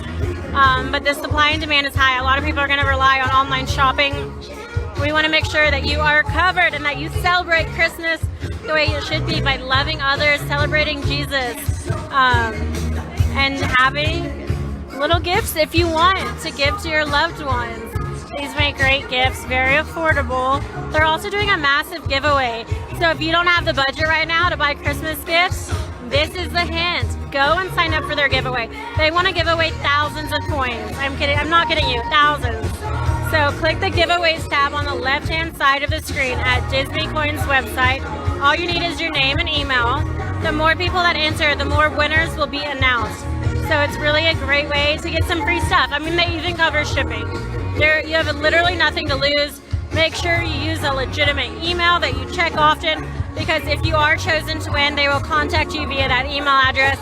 But the supply and demand is high. A lot of people are going to rely on online shopping. We want to make sure that you are covered and that you celebrate Christmas the way it should be, by loving others, celebrating Jesus, and having little gifts if you want to give to your loved ones. These make great gifts, very affordable. They're also doing a massive giveaway. So if you don't have the budget right now to buy Christmas gifts, this is the hint. Go and sign up for their giveaway. They want to give away thousands of coins. I'm kidding. I'm not kidding you. Thousands. So click the giveaways tab on the left-hand side of the screen at Disney Coins website. All you need is your name and email. The more people that enter, the more winners will be announced. So it's really a great way to get some free stuff. I mean, they even cover shipping. You have literally nothing to lose. Make sure you use a legitimate email that you check often, because if you are chosen to win, they will contact you via that email address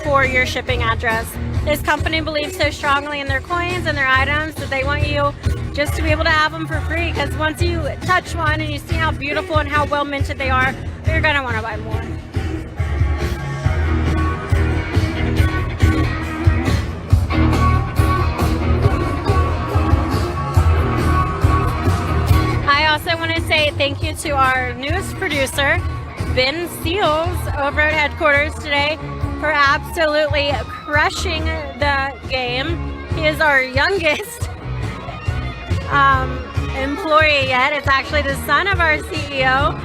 for your shipping address. This company believes so strongly in their coins and their items that they want you just to be able to have them for free, because once you touch one and you see how beautiful and how well minted they are, you're going to want to buy more. I also want to say thank you to our newest producer, Ben Seals, over at headquarters today, for absolutely crushing the game. He is our youngest employee yet. It's actually the son of our CEO.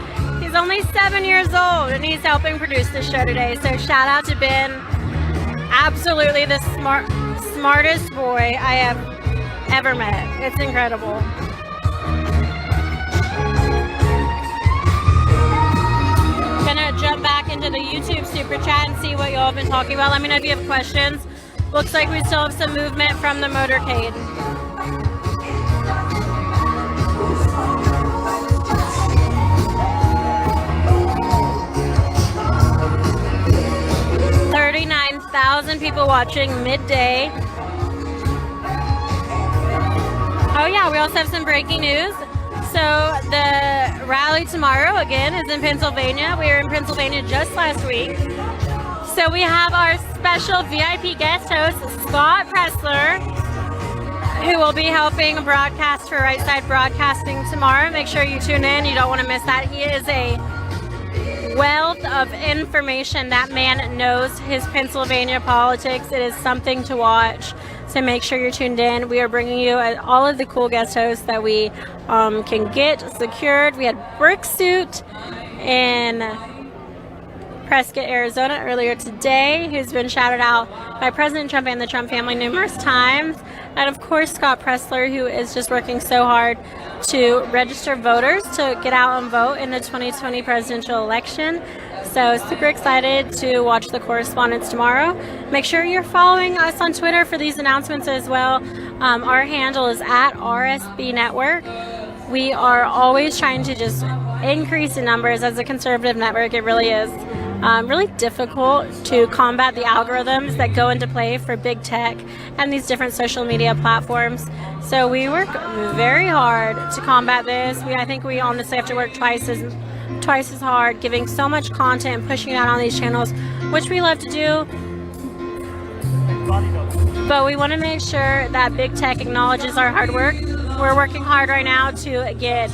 He's only 7 years old and he's helping produce the show today. So shout out to Ben. Absolutely the smartest boy I have ever met. It's incredible. Gonna jump back into the YouTube super chat and see what y'all have been talking about. Let me know if you have questions. Looks like we still have some movement from the motorcade. $39,000 people watching midday. Oh yeah, we also have some breaking news. So the rally tomorrow again is in Pennsylvania. We were in Pennsylvania just last week. So we have our special VIP guest host, Scott Pressler, who will be helping broadcast for Right Side Broadcasting tomorrow. Make sure you tune in. You don't want to miss that. He is a wealth of information. That man knows his Pennsylvania politics. It is something to watch. So make sure you're tuned in. We are bringing you all of the cool guest hosts that we can get secured. We had Brick Suit in Prescott, Arizona earlier today, who's been shouted out by President Trump and the Trump family numerous times. And of course, Scott Pressler, who is just working so hard to register voters to get out and vote in the 2020 presidential election. So super excited to watch the correspondence tomorrow. Make sure you're following us on Twitter for these announcements as well. Our handle is at RSB Network. We are always trying to just increase in numbers as a conservative network. It really is. really difficult to combat the algorithms that go into play for big tech and these different social media platforms. So we work very hard to combat this. I think we honestly have to work twice as hard, giving so much content and pushing it out on these channels, which we love to do. But we want to make sure that big tech acknowledges our hard work. We're working hard right now to get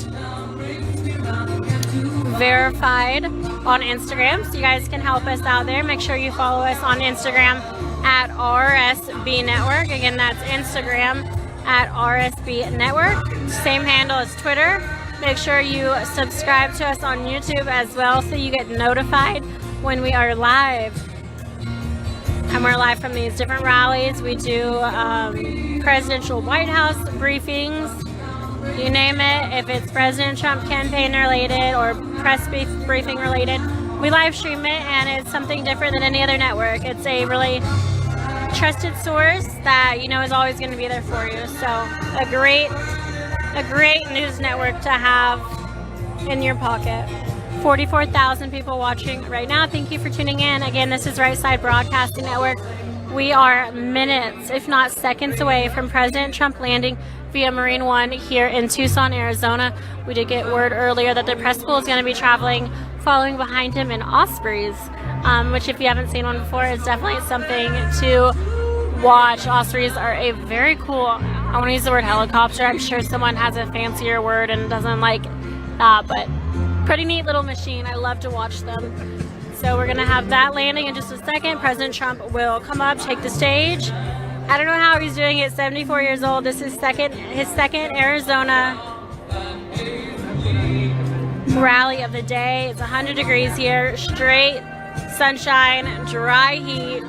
verified on Instagram, so you guys can help us out there. Make sure you follow us on Instagram at RSB Network. Again, that's Instagram at RSB Network. Same handle as Twitter. Make sure you subscribe to us on YouTube as well, so you get notified when we are live. And we're live from these different rallies. We do presidential White House briefings, you name it. If it's President Trump campaign related or press briefing related, we live stream it, and it's something different than any other network. It's a really trusted source that you know is always going to be there for you. So a great news network to have in your pocket. 44,000 people watching right now. Thank you for tuning in. Again, this is Right Side Broadcasting Network. We are minutes, if not seconds, away from President Trump landing via Marine One here in Tucson, Arizona. We did get word earlier that the press pool is going to be traveling, following behind him in Ospreys, which if you haven't seen one before, is definitely something to watch. Ospreys are a very cool, I want to use the word helicopter. I'm sure someone has a fancier word and doesn't like that, but pretty neat little machine. I love to watch them. So we're going to have that landing in just a second. President Trump will come up, take the stage. I don't know how he's doing it. 74 years old. This is his second Arizona rally of the day. It's 100 degrees here. Straight sunshine, dry heat.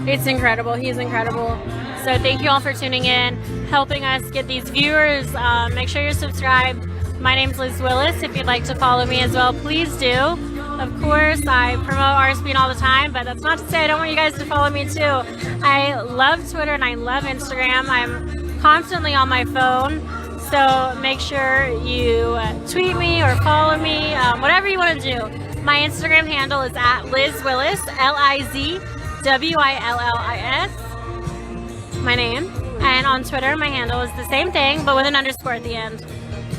It's incredible. He's incredible. So thank you all for tuning in, helping us get these viewers. Make sure you're subscribed. My name's Liz Willis. If you'd like to follow me as well, please do. Of course, I promote RSB all the time, but that's not to say I don't want you guys to follow me too. I love Twitter and I love Instagram. I'm constantly on my phone, so make sure you tweet me or follow me, whatever you want to do. My Instagram handle is at Liz Willis, LIZWILLIS, my name. And on Twitter, my handle is the same thing, but with an underscore at the end.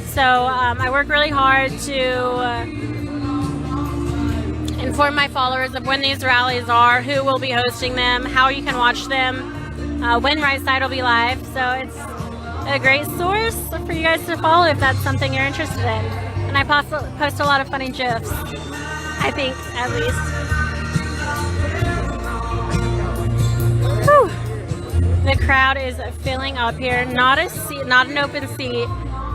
So I work really hard to inform my followers of when these rallies are, who will be hosting them, how you can watch them, when Right Side will be live. So it's a great source for you guys to follow if that's something you're interested in. And I post a lot of funny GIFs, I think, at least. Whew. The crowd is filling up here. Not an open seat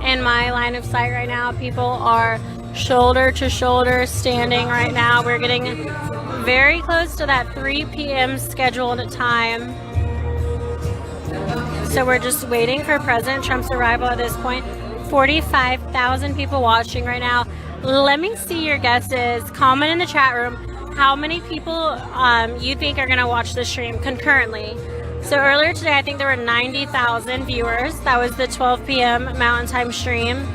in my line of sight right now. People are shoulder to shoulder standing right now. We're getting very close to that 3 p.m. scheduled time. So we're just waiting for President Trump's arrival at this point. 45,000 people watching right now. Let me see your guesses. Comment in the chat room how many people you think are going to watch the stream concurrently. So earlier today, I think there were 90,000 viewers. That was the 12 p.m. Mountain Time stream.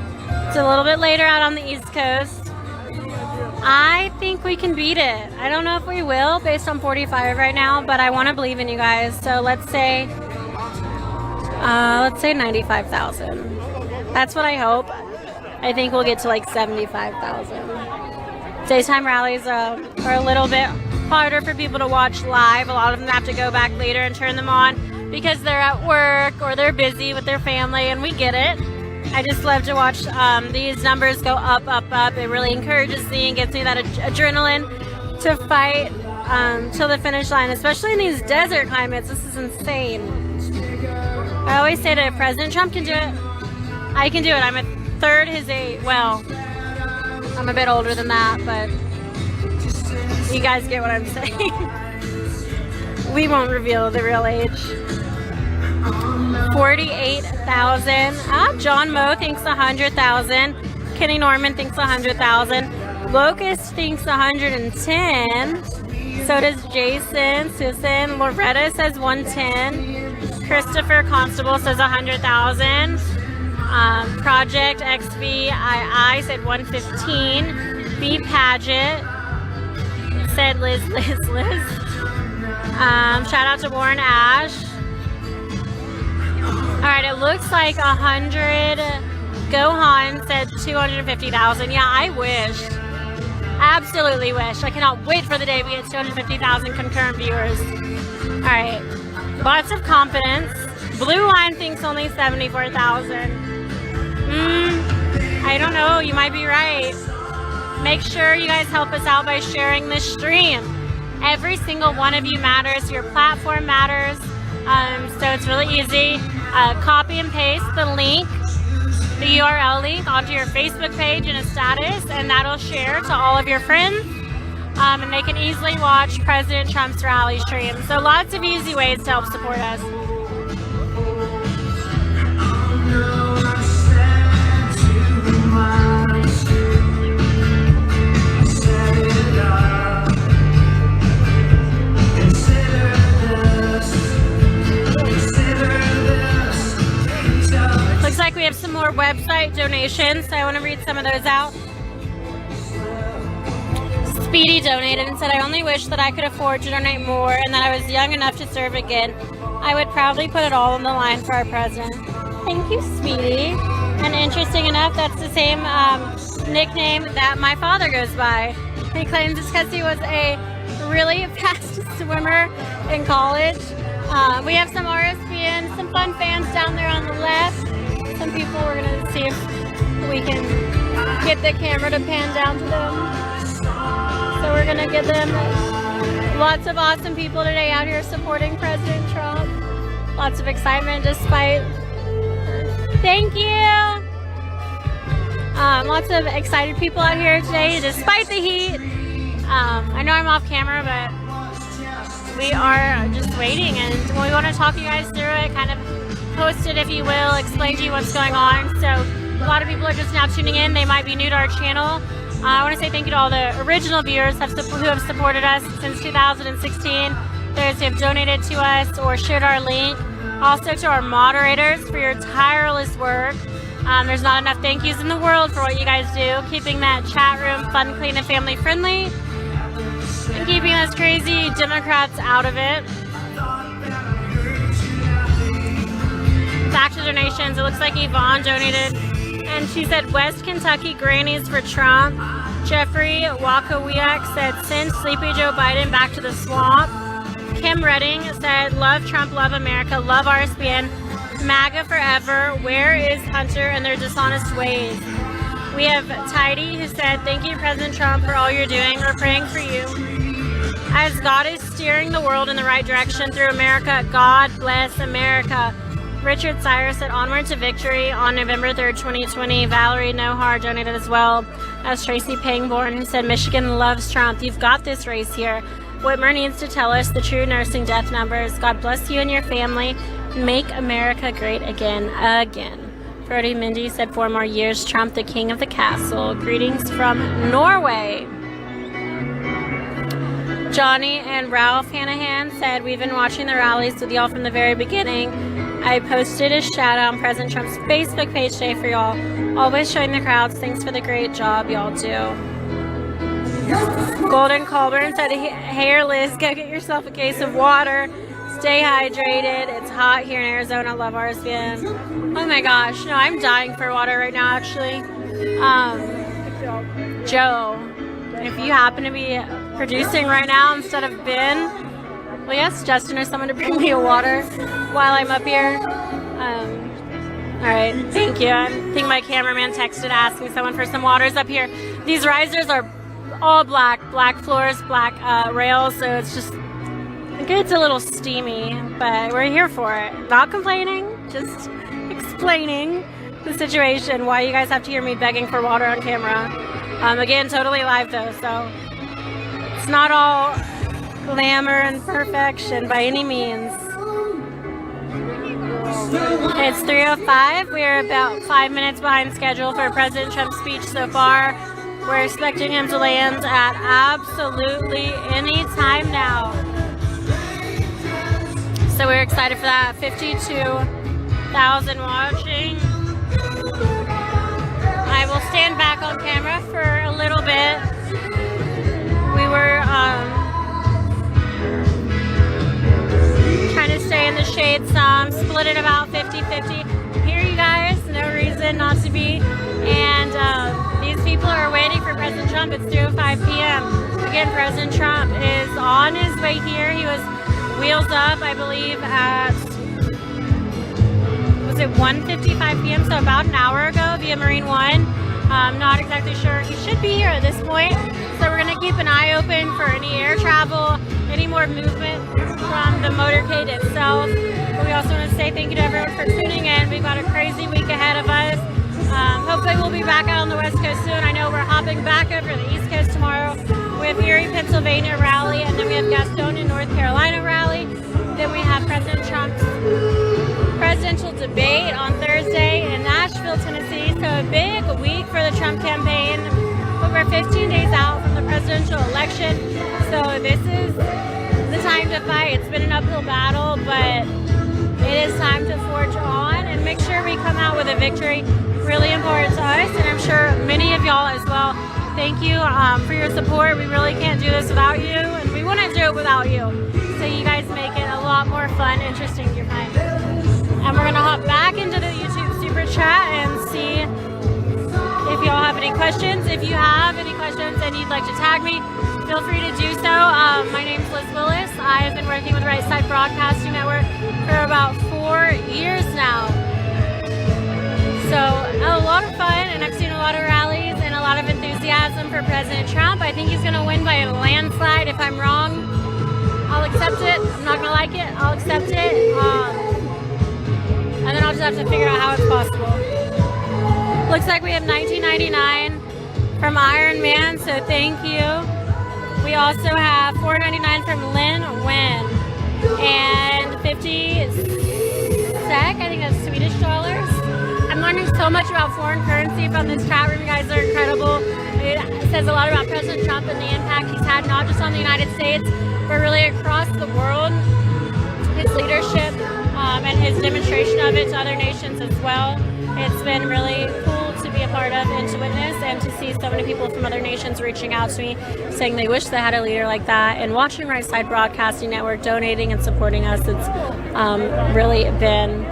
It's a little bit later out on the East Coast. I think we can beat it. I don't know if we will based on 45 right now, but I want to believe in you guys. So let's say 95,000. That's what I hope. I think we'll get to like 75,000. Daytime rallies are a little bit harder for people to watch live. A lot of them have to go back later and turn them on because they're at work or they're busy with their family, and we get it. I just love to watch these numbers go up, up, up. It really encourages me and gets me that adrenaline to fight till the finish line, especially in these desert climates. This is insane. I always say that if President Trump can do it, I can do it. I'm a third his age. Well, I'm a bit older than that, but you guys get what I'm saying. We won't reveal the real age. 48,000. John Moe thinks 100,000. Kenny Norman thinks 100,000. Locust thinks 110. So does Jason. Susan. Loretta says 110. Christopher Constable says 100,000. Project XVII said 115. B Paget said Liz. Shout out to Warren Ash. Alright, it looks like 100. Gohan said 250,000. Yeah, I wish. Absolutely wish. I cannot wait for the day we get 250,000 concurrent viewers. Alright. Lots of confidence. Blue Line thinks only 74,000. I don't know. You might be right. Make sure you guys help us out by sharing this stream. Every single one of you matters. Your platform matters. So it's really easy. Copy and paste the link, the URL link, onto your Facebook page in a status, and that'll share to all of your friends. And they can easily watch President Trump's rally stream. So lots of easy ways to help support us. Looks like we have some more website donations, so I want to read some of those out. Speedy donated and said, I only wish that I could afford to donate more and that I was young enough to serve again. I would probably put it all on the line for our president. Thank you, Speedy. And interesting enough, that's the same nickname that my father goes by. He claims it's because he was a really fast swimmer in college. We have some RSPN, some fun fans down there on the left. Some people, we're going to see if we can get the camera to pan down to them. So we're going to get them lots of awesome people today out here supporting President Trump. Lots of excitement despite... Thank you! Lots of excited people out here today despite the heat. I know I'm off camera, but we are just waiting and we want to talk you guys through it, kind of post it if you will, explain to you what's going on. So a lot of people are just now tuning in. They might be new to our channel. I want to say thank you to all the original viewers who have supported us since 2016. Those who have donated to us or shared our link. Also to our moderators for your tireless work. There's not enough thank yous in the world for what you guys do. Keeping that chat room fun, clean, and family friendly. And keeping us crazy Democrats out of it. Back to donations. It looks like Yvonne donated. And she said, West Kentucky grannies for Trump. Jeffrey Wakawiak said, send sleepy Joe Biden back to the swamp. Kim Redding said, love Trump, love America, love RSBN, MAGA forever. Where is Hunter and their dishonest ways? We have Tidy who said, thank you, President Trump, for all you're doing. We're praying for you. As God is steering the world in the right direction through America, God bless America. Richard Cyrus said, onward to victory on November 3rd, 2020. Valerie Nohar donated as well. As Tracy Pangborn who said, Michigan loves Trump. You've got this race here. Whitmer needs to tell us the true nursing death numbers. God bless you and your family. Make America great again. Brody Mindy said 4 more years. Trump, the king of the castle. Greetings from Norway. Johnny and Ralph Hanahan said, we've been watching the rallies with y'all from the very beginning. I posted a shout out on President Trump's Facebook page today for y'all. Always showing the crowds. Thanks for the great job y'all do. Golden Colburn said, hey Liz, go get yourself a case of water. Stay hydrated. It's hot here in Arizona. Love RSBN. Oh my gosh. No, I'm dying for water right now, actually. Joe, if you happen to be producing right now instead of Ben, well, yes, Justin or someone to bring me a water while I'm up here. All right, thank you. I think my cameraman texted asking someone for some waters up here. These risers are all black floors, black rails, so it's just, it gets a little steamy, but we're here for it. Not complaining, just explaining the situation, why you guys have to hear me begging for water on camera. Again, totally live though, so it's not all glamour and perfection by any means. It's 3:05. We're about 5 minutes behind schedule for President Trump's speech so far. We're expecting him to land at absolutely any time now. So we're excited for that. 52,000 watching. I will stand back on camera for a little bit. We were It's split at about 50-50. Here, you guys, no reason not to be. And these people are waiting for President Trump. It's 3:05 p.m. Again, President Trump is on his way here. He was wheels up, I believe, at, was it 1:55 p.m.? So about an hour ago via Marine One. I'm not exactly sure. He should be here at this point. So we're going to keep an eye open for any air travel, any more movement from the motorcade itself. But we also want to say thank you to everyone for tuning in. We've got a crazy week ahead of us. Hopefully we'll be back out on the West Coast soon. I know we're hopping back over to the East Coast tomorrow. We have Erie, Pennsylvania rally, and then we have Gastonia, North Carolina rally. Then we have President Trump's presidential debate on Thursday in Nashville, Tennessee. So a big week for the Trump campaign. But we're 15 days out from the presidential election. So this is the time to fight. It's been an uphill battle, but it is time to forge on and make sure we come out with a victory. Really important to us, and I'm sure many of y'all as well. Thank you for your support. We really can't do this without you, and we wouldn't do it without you. So you guys make it a lot more fun, interesting to your time. And we're gonna hop back into the YouTube Super Chat and see if y'all have any questions. If you have any questions and you'd like to tag me, feel free to do so. My name's Liz Willis. I have been working with Right Side Broadcasting Network for about 4 years now. So a lot of fun, and I've seen a lot of rallies and a lot of enthusiasm for President Trump. I think he's going to win by a landslide. If I'm wrong, I'll accept it. I'm not going to like it. I'll accept it. And then I'll just have to figure out how it's possible. Looks like we have 1999 from Iron Man, so thank you. We also have $4.99 from Lynn Wynn and 50 SEK, I think that's Swedish dollars. I'm learning so much about foreign currency from this chat room. You guys are incredible. It says a lot about President Trump and the impact he's had not just on the United States, but really across the world. His leadership and his demonstration of it to other nations as well. It's been really cool to be a part of and to witness, and to see so many people from other nations reaching out to me saying they wish they had a leader like that, and watching Right Side Broadcasting Network donating and supporting us. It's really been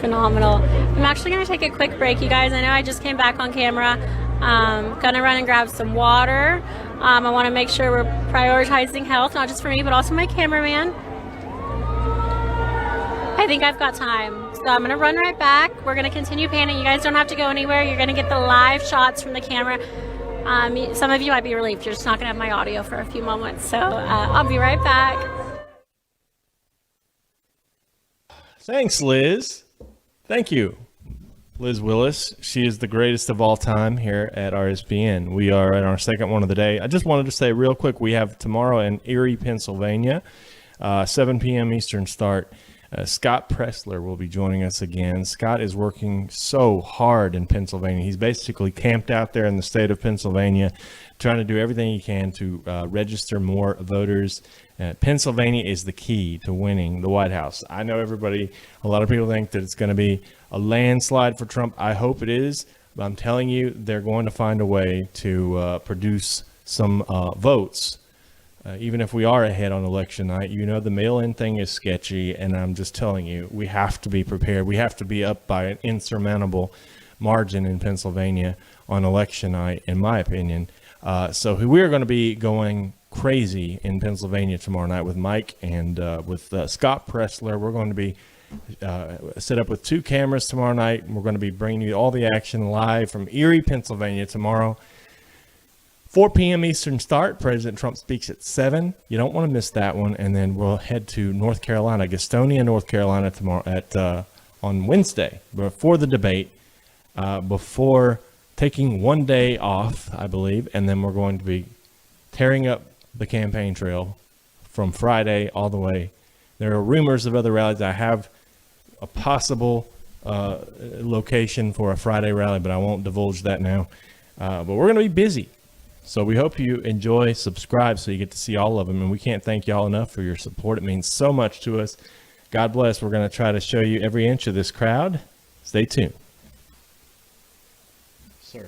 phenomenal. I'm actually going to take a quick break, you guys. I know I just came back on camera. Gonna run and grab some water. I want to make sure we're prioritizing health, not just for me, but also my cameraman. I think I've got time. So I'm gonna run right back. We're gonna continue panning. You guys don't have to go anywhere. You're gonna get the live shots from the camera. Some of you might be relieved. You're just not gonna have my audio for a few moments. So I'll be right back. Thanks, Liz. Thank you, Liz Willis. She is the greatest of all time here at RSBN. We are in our second one of the day. I just wanted to say real quick, we have tomorrow in Erie, Pennsylvania, 7 p.m. Eastern start. Scott Pressler will be joining us again. Scott is working so hard in Pennsylvania. He's basically camped out there in the state of Pennsylvania, trying to do everything he can to register more voters. Pennsylvania is the key to winning the White House. I know a lot of people think that it's going to be a landslide for Trump. I hope it is, but I'm telling you, they're going to find a way to produce some votes. Even if we are ahead on election night, the mail-in thing is sketchy, and I'm just telling you, we have to be prepared. We have to be up by an insurmountable margin in Pennsylvania on election night, in my opinion. So we're going to be going crazy in Pennsylvania tomorrow night with Mike and with Scott Pressler. We're going to be set up with 2 cameras tomorrow night. We're going to be bringing you all the action live from Erie, Pennsylvania tomorrow. 4 p.m. Eastern start. President Trump speaks at 7. You don't want to miss that one. And then we'll head to North Carolina, Gastonia, North Carolina tomorrow on Wednesday before the debate, before taking one day off, I believe. And then we're going to be tearing up the campaign trail from Friday all the way. There are rumors of other rallies. I have a possible location for a Friday rally, but I won't divulge that now. But we're going to be busy. So we hope you enjoy, subscribe so you get to see all of them. And we can't thank y'all enough for your support. It means so much to us. God bless. We're going to try to show you every inch of this crowd. Stay tuned. Sir.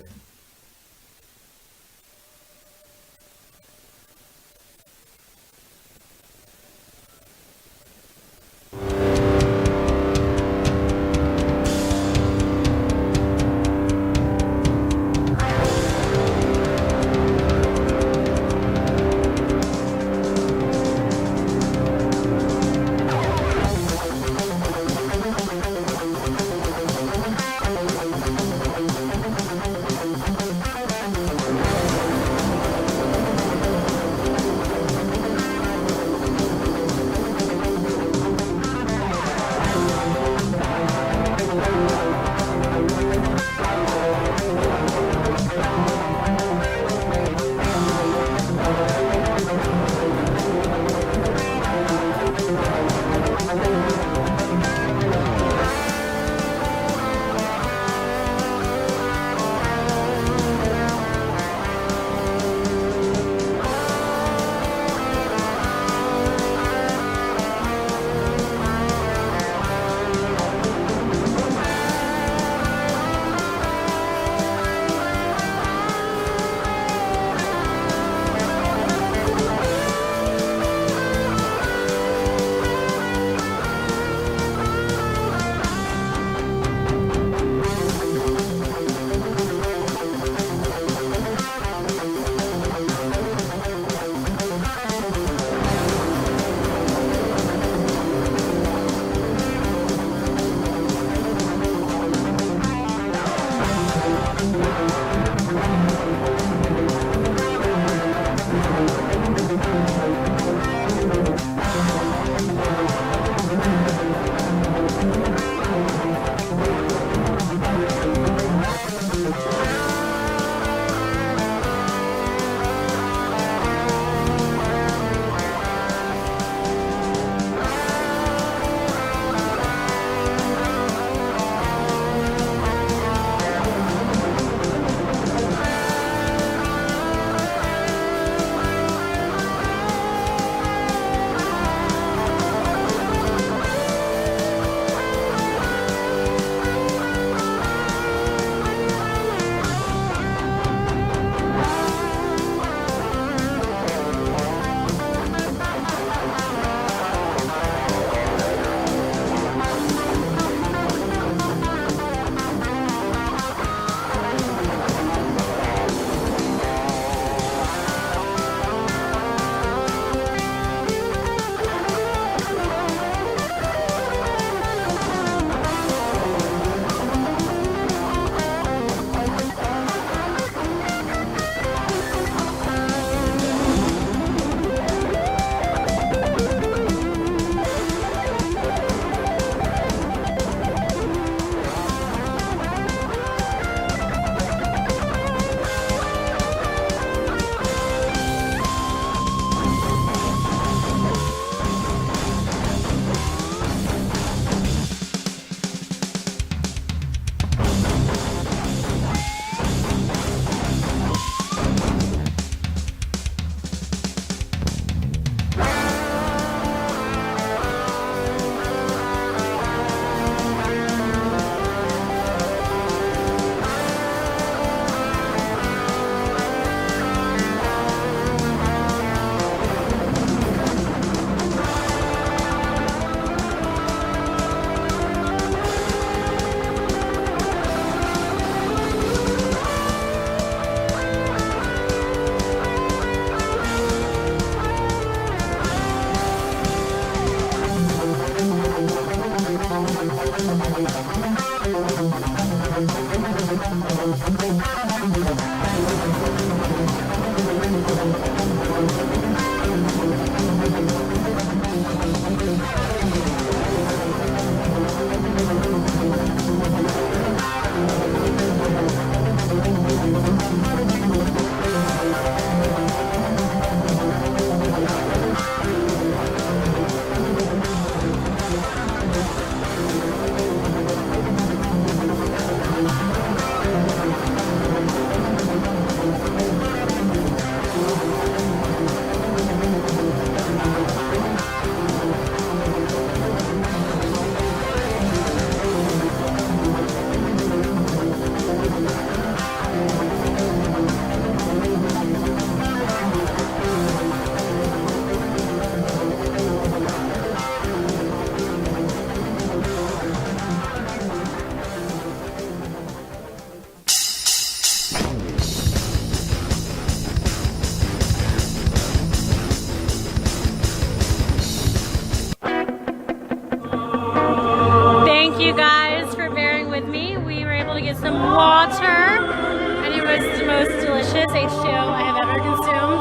water, and it was the most delicious H2O I have ever consumed.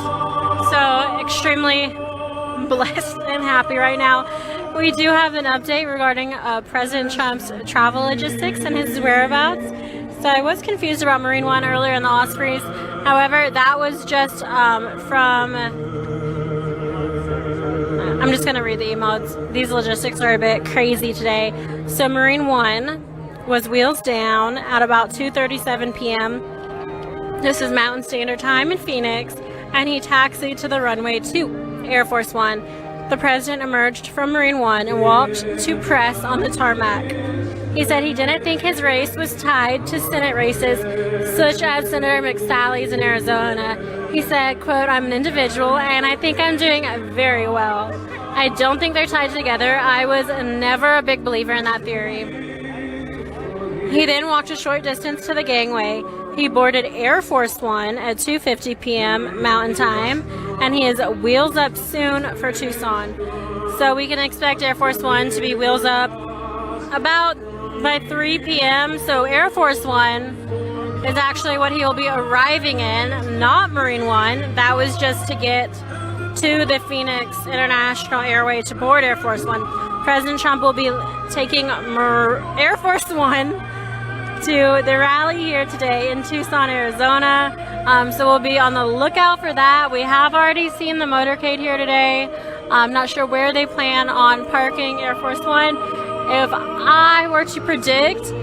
So extremely blessed and happy right now. We do have an update regarding President Trump's travel logistics and his whereabouts. So I was confused about Marine One earlier in the Ospreys. However, that was just from... I'm just going to read the emails. These logistics are a bit crazy today. So Marine One was wheels down at about 2:37 p.m. This is Mountain Standard Time in Phoenix, and he taxied to the runway 2, Air Force One. The president emerged from Marine One and walked to press on the tarmac. He said he didn't think his race was tied to Senate races, such as Senator McSally's in Arizona. He said, quote, "I'm an individual and I think I'm doing very well. I don't think they're tied together. I was never a big believer in that theory." He then walked a short distance to the gangway. He boarded Air Force One at 2:50 p.m. Mountain Time, and he is wheels up soon for Tucson. So we can expect Air Force One to be wheels up about by 3 p.m. So Air Force One is actually what he will be arriving in, not Marine One. That was just to get to the Phoenix International Airway to board Air Force One. President Trump will be taking Air Force One to the rally here today in Tucson, Arizona. So we'll be on the lookout for that. We have already seen the motorcade here today. I'm not sure where they plan on parking Air Force One. If I were to predict,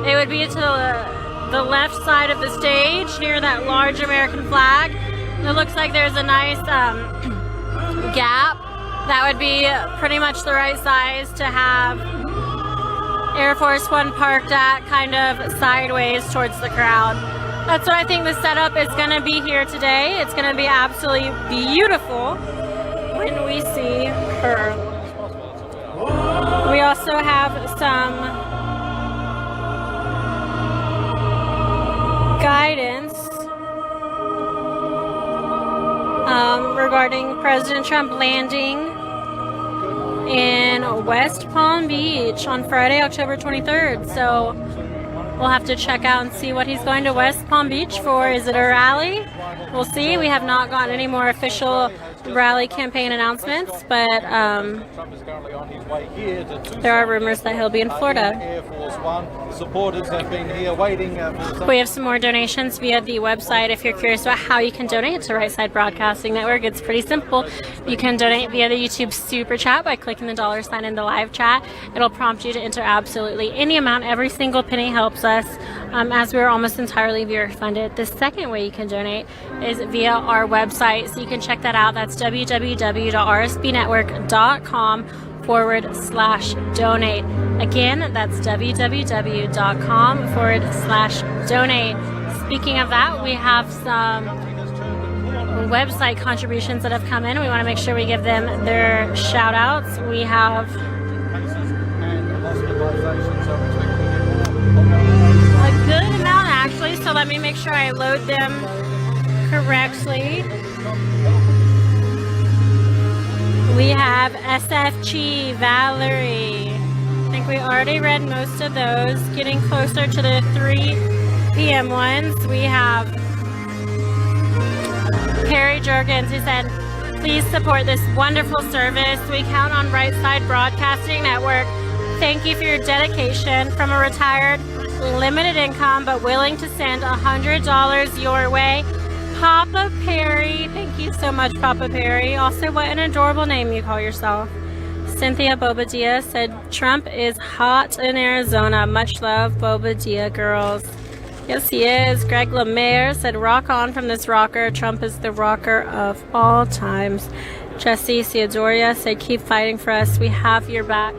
it would be to the left side of the stage near that large American flag. It looks like there's a nice gap. That would be pretty much the right size to have Air Force One parked at, kind of sideways towards the crowd. That's what I think the setup is going to be here today. It's going to be absolutely beautiful when we see her. We also have some guidance regarding President Trump landing in West Palm Beach on Friday, October 23rd. So we'll have to check out and see what he's going to West Palm Beach for. Is it a rally? We'll see. We have not gotten any more official rally campaign announcements, but there are rumors that he'll be in Florida. Supporters have been here waiting. We have some more donations via the website. If you're curious about how you can donate to Right Side Broadcasting Network, it's pretty simple. You can donate via the YouTube Super Chat by clicking the $ in the live chat. It'll prompt you to enter absolutely any amount. Every single penny helps us, as we're almost entirely viewer funded. The second way you can donate is via our website, so you can check that out. That's www.rsbnetwork.com/donate. Again, that's www.com/donate. Speaking of that, we have some website contributions that have come in. We want to make sure we give them their shout outs. We have a good amount actually, so let me make sure I load them correctly. We have SFG, Valerie. I think we already read most of those. Getting closer to the 3 p.m. ones. We have Perry Jurgens, who said, "Please support this wonderful service. We count on Right Side Broadcasting Network. Thank you for your dedication. From a retired, limited income, but willing to send $100 your way. Papa Perry." Thank you so much, Papa Perry. Also, what an adorable name you call yourself. Cynthia Bobadilla said, "Trump is hot in Arizona. Much love, Bobadilla girls." Yes, he is. Greg Lemaire said, "Rock on from this rocker. Trump is the rocker of all times." Jesse Theodoria said, "Keep fighting for us. We have your back,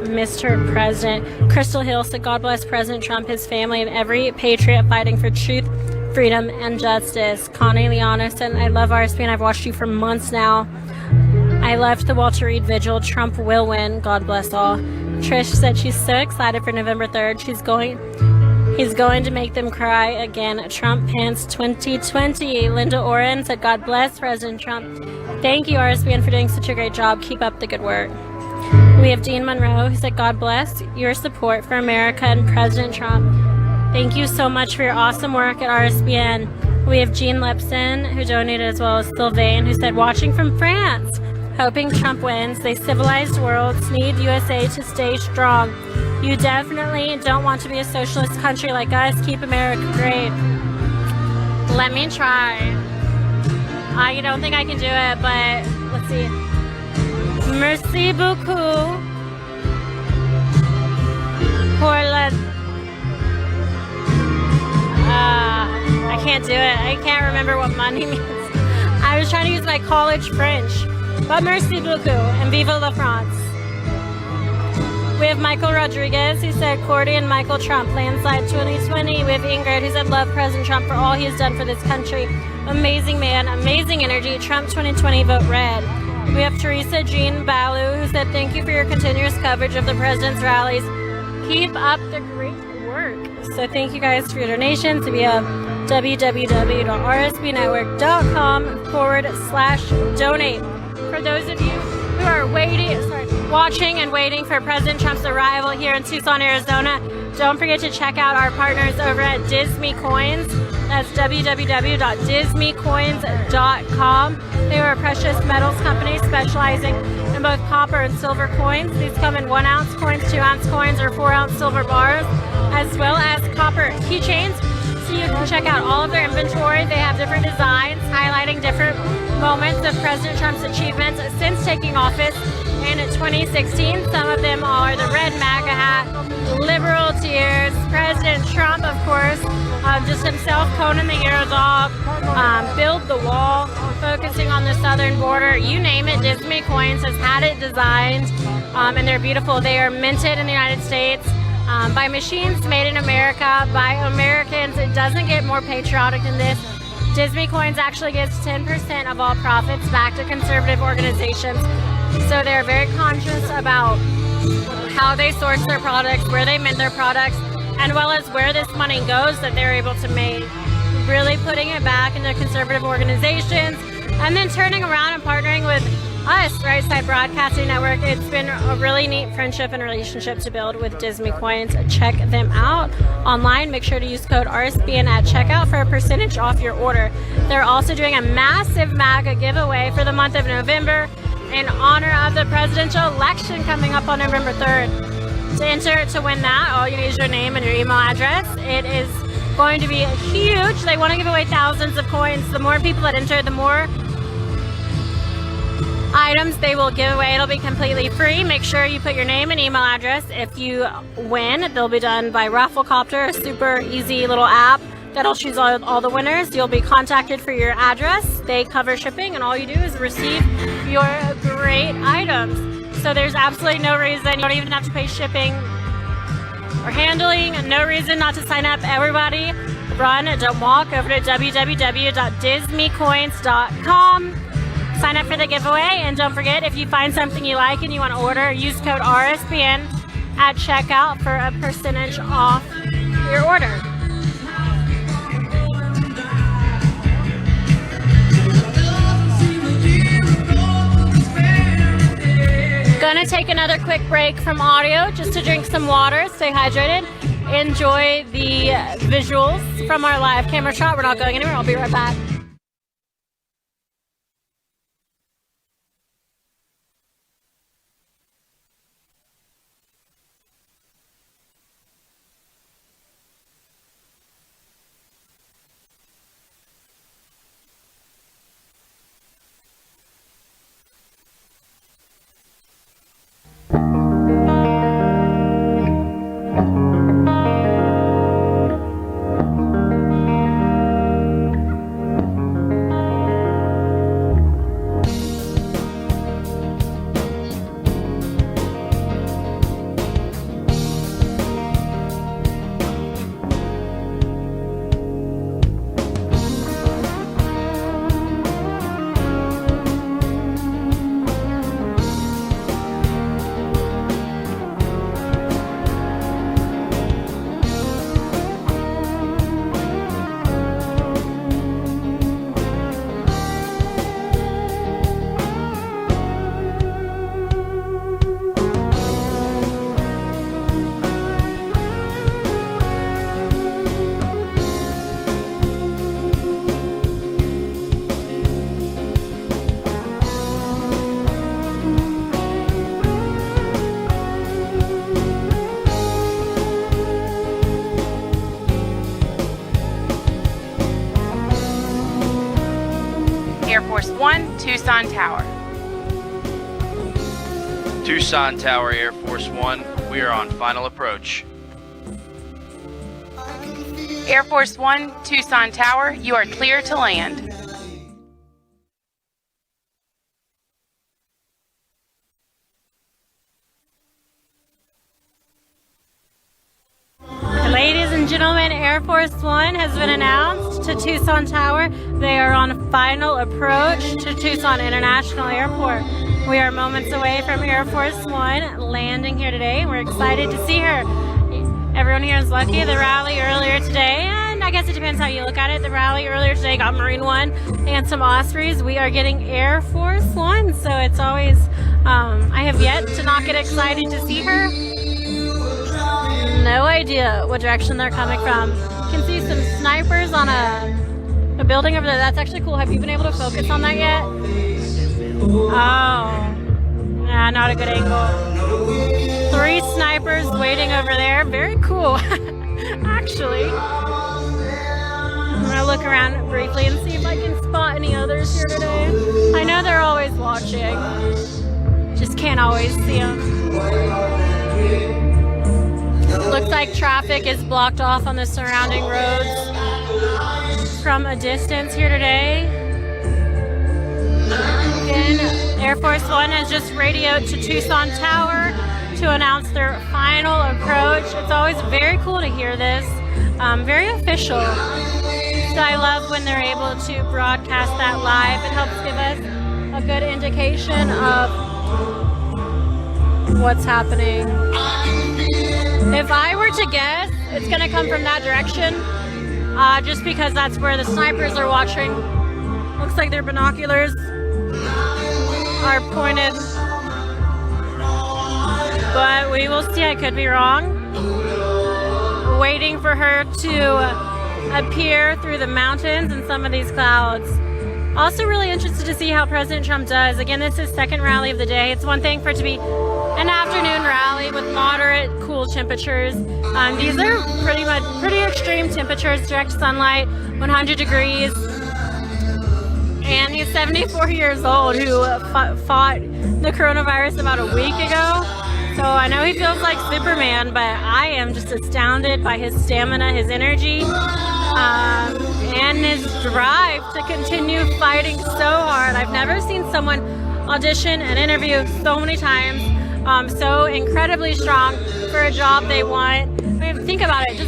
Mr. President." Crystal Hill said, "God bless President Trump, his family, and every patriot fighting for truth, freedom, and justice." Connie Liana said, "I love RSP and I've watched you for months now. I left the Walter Reed Vigil. Trump will win. God bless all." Trish said she's so excited for November 3rd. He's going to make them cry again. Trump Pence 2020. Linda Oren said, "God bless President Trump. Thank you, RSBN, for doing such a great job. Keep up the good work." We have Dean Monroe, who said, "God bless your support for America and President Trump." Thank you so much for your awesome work at RSBN. We have Jean Lepson, who donated, as well as Sylvain, who said, watching from France, hoping Trump wins. They civilized worlds need USA to stay strong. You definitely don't want to be a socialist country like us. Keep America great. Let me try. I don't think I can do it, but let's see. Merci beaucoup pour la... I can't do it. I can't remember what money means. I was trying to use my college French. But merci beaucoup and vive la France. We have Michael Rodriguez, who said, Cordy and Michael Trump, landslide 2020. We have Ingrid, who said, love President Trump for all he has done for this country. Amazing man, amazing energy. Trump 2020, vote red. We have Teresa Jean Balu, who said, thank you for your continuous coverage of the president's rallies. Keep up the great work. So thank you guys for your donations via www.rsbnetwork.com/donate. For those of you who are watching and waiting for President Trump's arrival here in Tucson, Arizona, don't forget to check out our partners over at Disney Coins. That's www.disneycoins.com. They are a precious metals company specializing in both copper and silver coins. These come in 1 ounce coins, 2 ounce coins, or 4 ounce silver bars, as well as copper keychains. So you can check out all of their inventory. They have different designs highlighting different moments of President Trump's achievements since taking office in 2016. Some of them are the red MAGA hat, liberal tears, President Trump, of course, just himself, Conan the Hero Dog, build the wall, focusing on the southern border, you name it. Disney Coins has had it designed, and they're beautiful. They are minted in the United States by machines made in America, by Americans. It doesn't get more patriotic than this. Disney Coins actually gives 10% of all profits back to conservative organizations. So they're very conscious about how they source their products, where they mint their products, and well as where this money goes that they're able to make. Really putting it back into conservative organizations and then turning around and partnering with us, Right Side Broadcasting Network. It's been a really neat friendship and relationship to build with Disney Coins. Check them out online. Make sure to use code RSBN at checkout for a percentage off your order. They're also doing a massive MAGA giveaway for the month of November in honor of the presidential election coming up on November 3rd. To enter to win that, all you need is your name and your email address. It is going to be huge. They want to give away thousands of coins. The more people that enter, the more items they will give away. It'll be completely free. Make sure you put your name and email address. If you win, they'll be done by Rafflecopter, a super easy little app that'll choose all the winners. You'll be contacted for your address. They cover shipping, and all you do is receive your great items. So there's absolutely no reason. You don't even have to pay shipping or handling. No reason not to sign up. Everybody, run, don't walk. Over to www.disneycoins.com. Sign up for the giveaway, and don't forget, if you find something you like and you want to order, use code RSBN at checkout for a percentage off your order. Gonna take another quick break from audio just to drink some water, stay hydrated, enjoy the visuals from our live camera shot. We're not going anywhere. I'll be right back. Tucson Tower. Tucson Tower, Air Force One, we are on final approach. Air Force One, Tucson Tower, you are clear to land. Ladies and gentlemen, Air Force One has been announced to Tucson Tower. They are on final approach to Tucson International Airport. We are moments away from Air Force One landing here today. We're excited to see her. Everyone here is lucky. The rally earlier today, and I guess it depends how you look at it. The rally earlier today got Marine One and some Ospreys. We are getting Air Force One, so it's always, I have yet to not get excited to see her. No idea what direction they're coming from. You can see some snipers on a building over there. That's actually cool. Have you been able to focus on that yet? Oh, nah, not a good angle. 3 snipers waiting over there. Very cool, actually. I'm gonna look around briefly and see if I can spot any others here today. I know they're always watching. Just can't always see them. Looks like traffic is blocked off on the surrounding roads from a distance here today. Again, Air Force One has just radioed to Tucson Tower to announce their final approach. It's always very cool to hear this. Very official. So I love when they're able to broadcast that live. It helps give us a good indication of what's happening. If I were to guess, it's going to come from that direction, just because that's where the snipers are watching. Looks like their binoculars are pointed, but we will see. I could be wrong. Waiting for her to appear through the mountains and some of these clouds. Also really interested to see how President Trump does. Again, this is second rally of the day. It's one thing for it to be an afternoon rally with moderate, cool temperatures. These are pretty extreme temperatures, direct sunlight, 100 degrees. And he's 74 years old, who fought the coronavirus about a week ago. So I know he feels like Superman, but I am just astounded by his stamina, his energy, and his drive to continue fighting so hard. I've never seen someone audition and interview so many times, so incredibly strong for a job they want. I mean, think about it.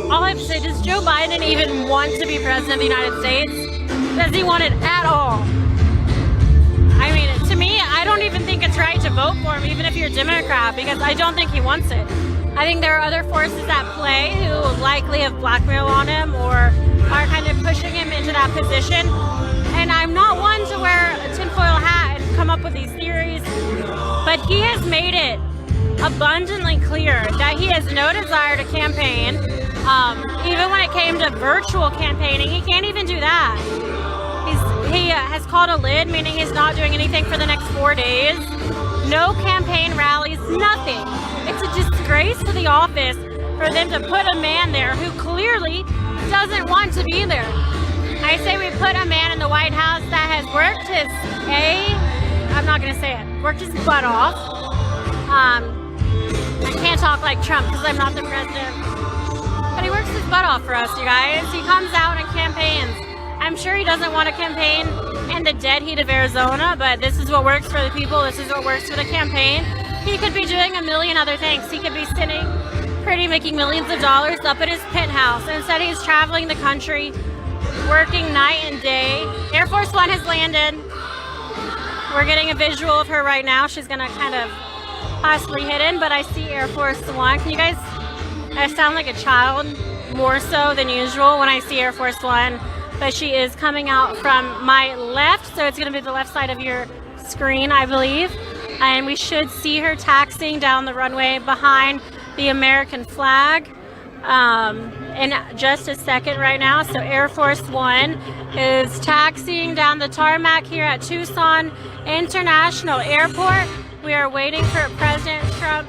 All I have to say, does Joe Biden even want to be president of the United States? Does he want it at all? I mean, to me, I don't even think it's right to vote for him, even if you're a Democrat, because I don't think he wants it. I think there are other forces at play who likely have blackmail on him or are kind of pushing him into that position. And I'm not one to wear a tinfoil hat and come up with these theories, but he has made it abundantly clear that he has no desire to campaign. Even when it came to virtual campaigning, he can't even do that. He has called a lid, meaning he's not doing anything for the next 4 days. No campaign rallies, nothing. It's a disgrace to the office for them to put a man there who clearly doesn't want to be there. I say we put a man in the White House that has worked I'm not going to say it, worked his butt off. I can't talk like Trump because I'm not the president. But he works his butt off for us, you guys. He comes out and campaigns. I'm sure he doesn't want to campaign in the dead heat of Arizona, but this is what works for the people. This is what works for the campaign. He could be doing a million other things. He could be sitting pretty, making millions of dollars up at his penthouse. Instead, he's traveling the country, working night and day. Air Force One has landed. We're getting a visual of her right now. She's going to kind of possibly hidden, but I see Air Force One. Can you guys, I sound like a child more so than usual when I see Air Force One. But she is coming out from my left, so it's going to be the left side of your screen, I believe. And we should see her taxiing down the runway behind the American flag in just a second right now. So Air Force One is taxiing down the tarmac here at Tucson International Airport. We are waiting for President Trump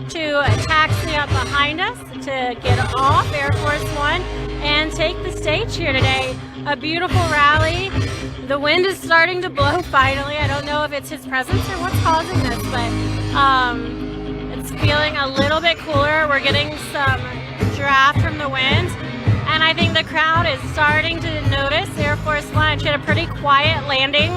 to taxi up behind us to get off Air Force One and take the stage here today. A beautiful rally, The wind is starting to blow finally. I don't know if it's his presence or what's causing this, but it's feeling a little bit cooler. We're getting some draft from the wind, and I think the crowd is starting to notice Air Force One. She had a pretty quiet landing.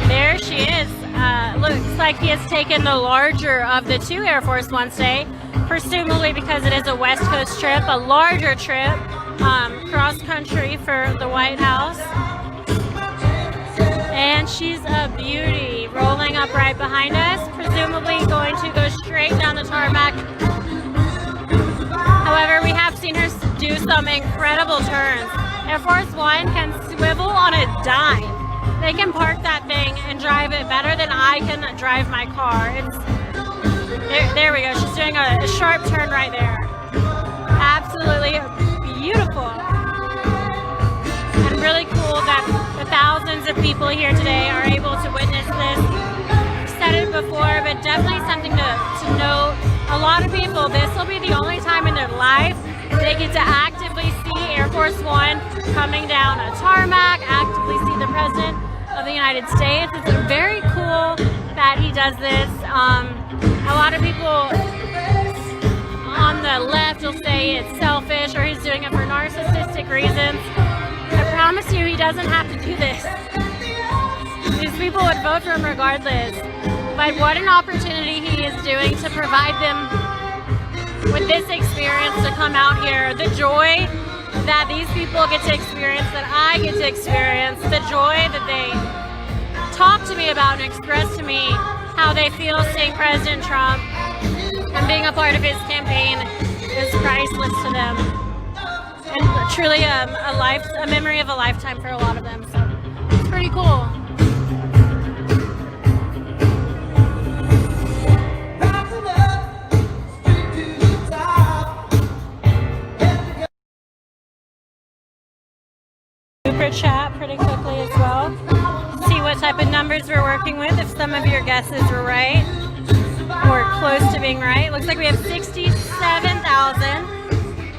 There she is. Looks like he has taken the larger of the two Air Force One today, presumably because it is a West Coast trip, a larger trip, cross country for the White House. And she's a beauty, rolling up right behind us, presumably going to go straight down the tarmac. However, we have seen her do some incredible turns. Air Force One can swivel on a dime. They can park that thing and drive it better than I can drive my car. There we go. She's doing a sharp turn right there. Absolutely beautiful. And really cool that the thousands of people here today are able to witness this. I've said it before, but definitely something to note. A lot of people, this will be the only time in their life they get to actively see Air Force One coming down a tarmac, actively see the President of the United States. It's very cool that he does this. A lot of people on the left will say it's selfish or he's doing it for narcissistic reasons. I promise you he doesn't have to do this. These people would vote for him regardless. But what an opportunity he is doing to provide them with this experience to come out here. The joy that these people get to experience, that I get to experience, the joy that they talk to me about and express to me how they feel seeing President Trump and being a part of his campaign is priceless to them. And truly a memory of a lifetime for a lot of them. So it's pretty cool. Super chat pretty quickly as well. See what type of numbers we're working with, if some of your guesses were right or close to being right. Looks like we have 67,000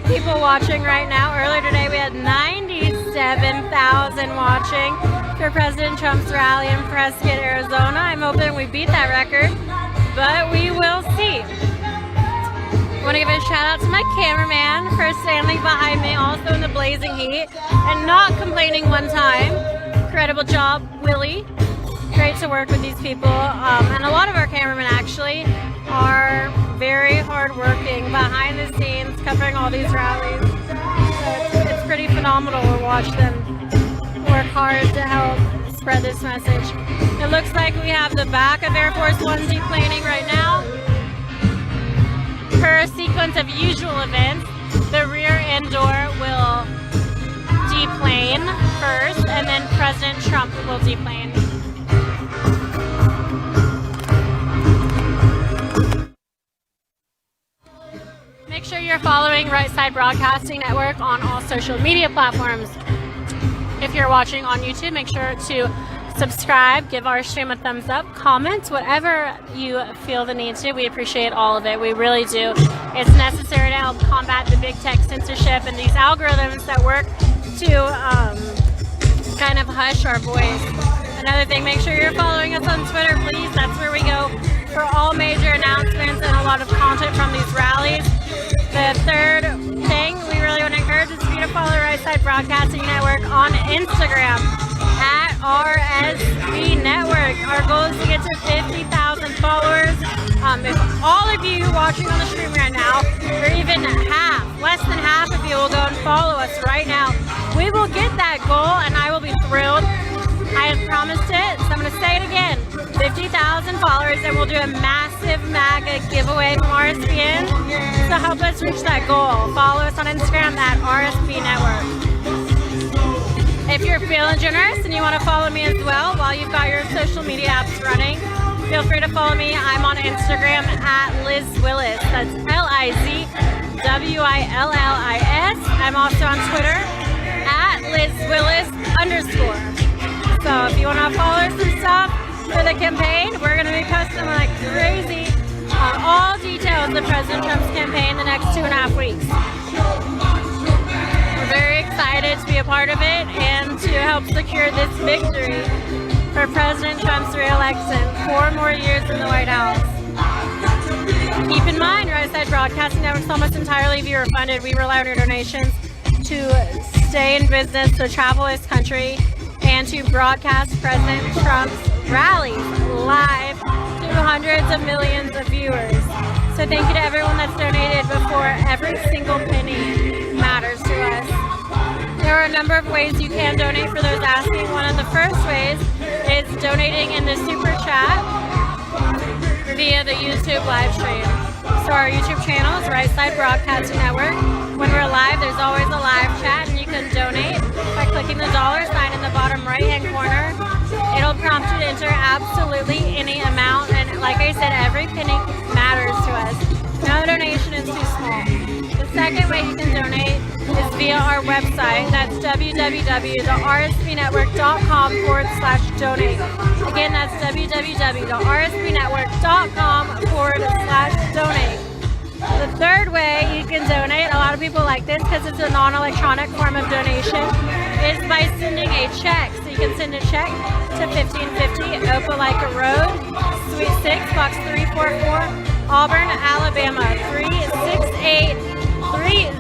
people watching right now. Earlier today we had 97,000 watching for President Trump's rally in Prescott, Arizona. I'm hoping we beat that record, but we will see. I want to give a shout out to my cameraman for standing behind me also in the blazing heat and not complaining one time. Incredible job, Willie. Great to work with these people. And a lot of our cameramen actually are very hardworking behind the scenes covering all these rallies. So it's pretty phenomenal to watch them work hard to help spread this message. It looks like we have the back of Air Force One deplaning right now. Per a sequence of usual events, the rear end door will deplane first, and then President Trump will deplane. Make sure you're following Right Side Broadcasting Network on all social media platforms. If you're watching on YouTube, make sure to subscribe, give our stream a thumbs up, comment, whatever you feel the need to. We appreciate all of it. We really do. It's necessary to help combat the big tech censorship and these algorithms that work to kind of hush our voice. Another thing, make sure you're following us on Twitter, please. That's where we go for all major announcements and a lot of content from these rallies. The third thing we really want to encourage is for you to follow Right Side Broadcasting Network on Instagram at RSB Network. Our goal is to get to 50,000 followers. If all of you watching on the stream right now, or even half, less than half of you will go and follow us right now, we will get that goal and I will be thrilled. I have promised it, so I'm going to say it again. 50,000 followers, and we'll do a massive MAGA giveaway from RSBN. So help us reach that goal. Follow us on Instagram at RSB Network. If you're feeling generous and you want to follow me as well while you've got your social media apps running, feel free to follow me. I'm on Instagram at Liz Willis. That's LizWillis. I'm also on Twitter at LizWillis_. So if you want to follow some stuff for the campaign, we're going to be posting like crazy on all details of President Trump's campaign the next 2.5 weeks. We're very excited to be a part of it and to help secure this victory for President Trump's re-election. 4 more years in the White House. Keep in mind, Right Side Broadcasting Network is almost entirely viewer funded. We rely on your donations to stay in business, to travel this country, and to broadcast President Trump's rallies live to hundreds of millions of viewers. So thank you to everyone that's donated before. Every single penny matters to us. There are a number of ways you can donate for those asking. One of the first ways is donating in the super chat via the YouTube live stream. So our YouTube channel is Right Side Broadcasting Network. When we're live, there's always a live chat, and you can donate by clicking the $sign in the bottom right-hand corner. It'll prompt you to enter absolutely any amount, and like I said, every penny matters to us. No donation is too small. The second way you can donate is via our website. That's www.rspnetwork.com/donate. Again, that's www.rspnetwork.com/donate. The third way you can donate, a lot of people like this because it's a non-electronic form of donation, is by sending a check. So you can send a check to 1550 Opelika Road, Suite 6, Box 344, Auburn, Alabama, 36830.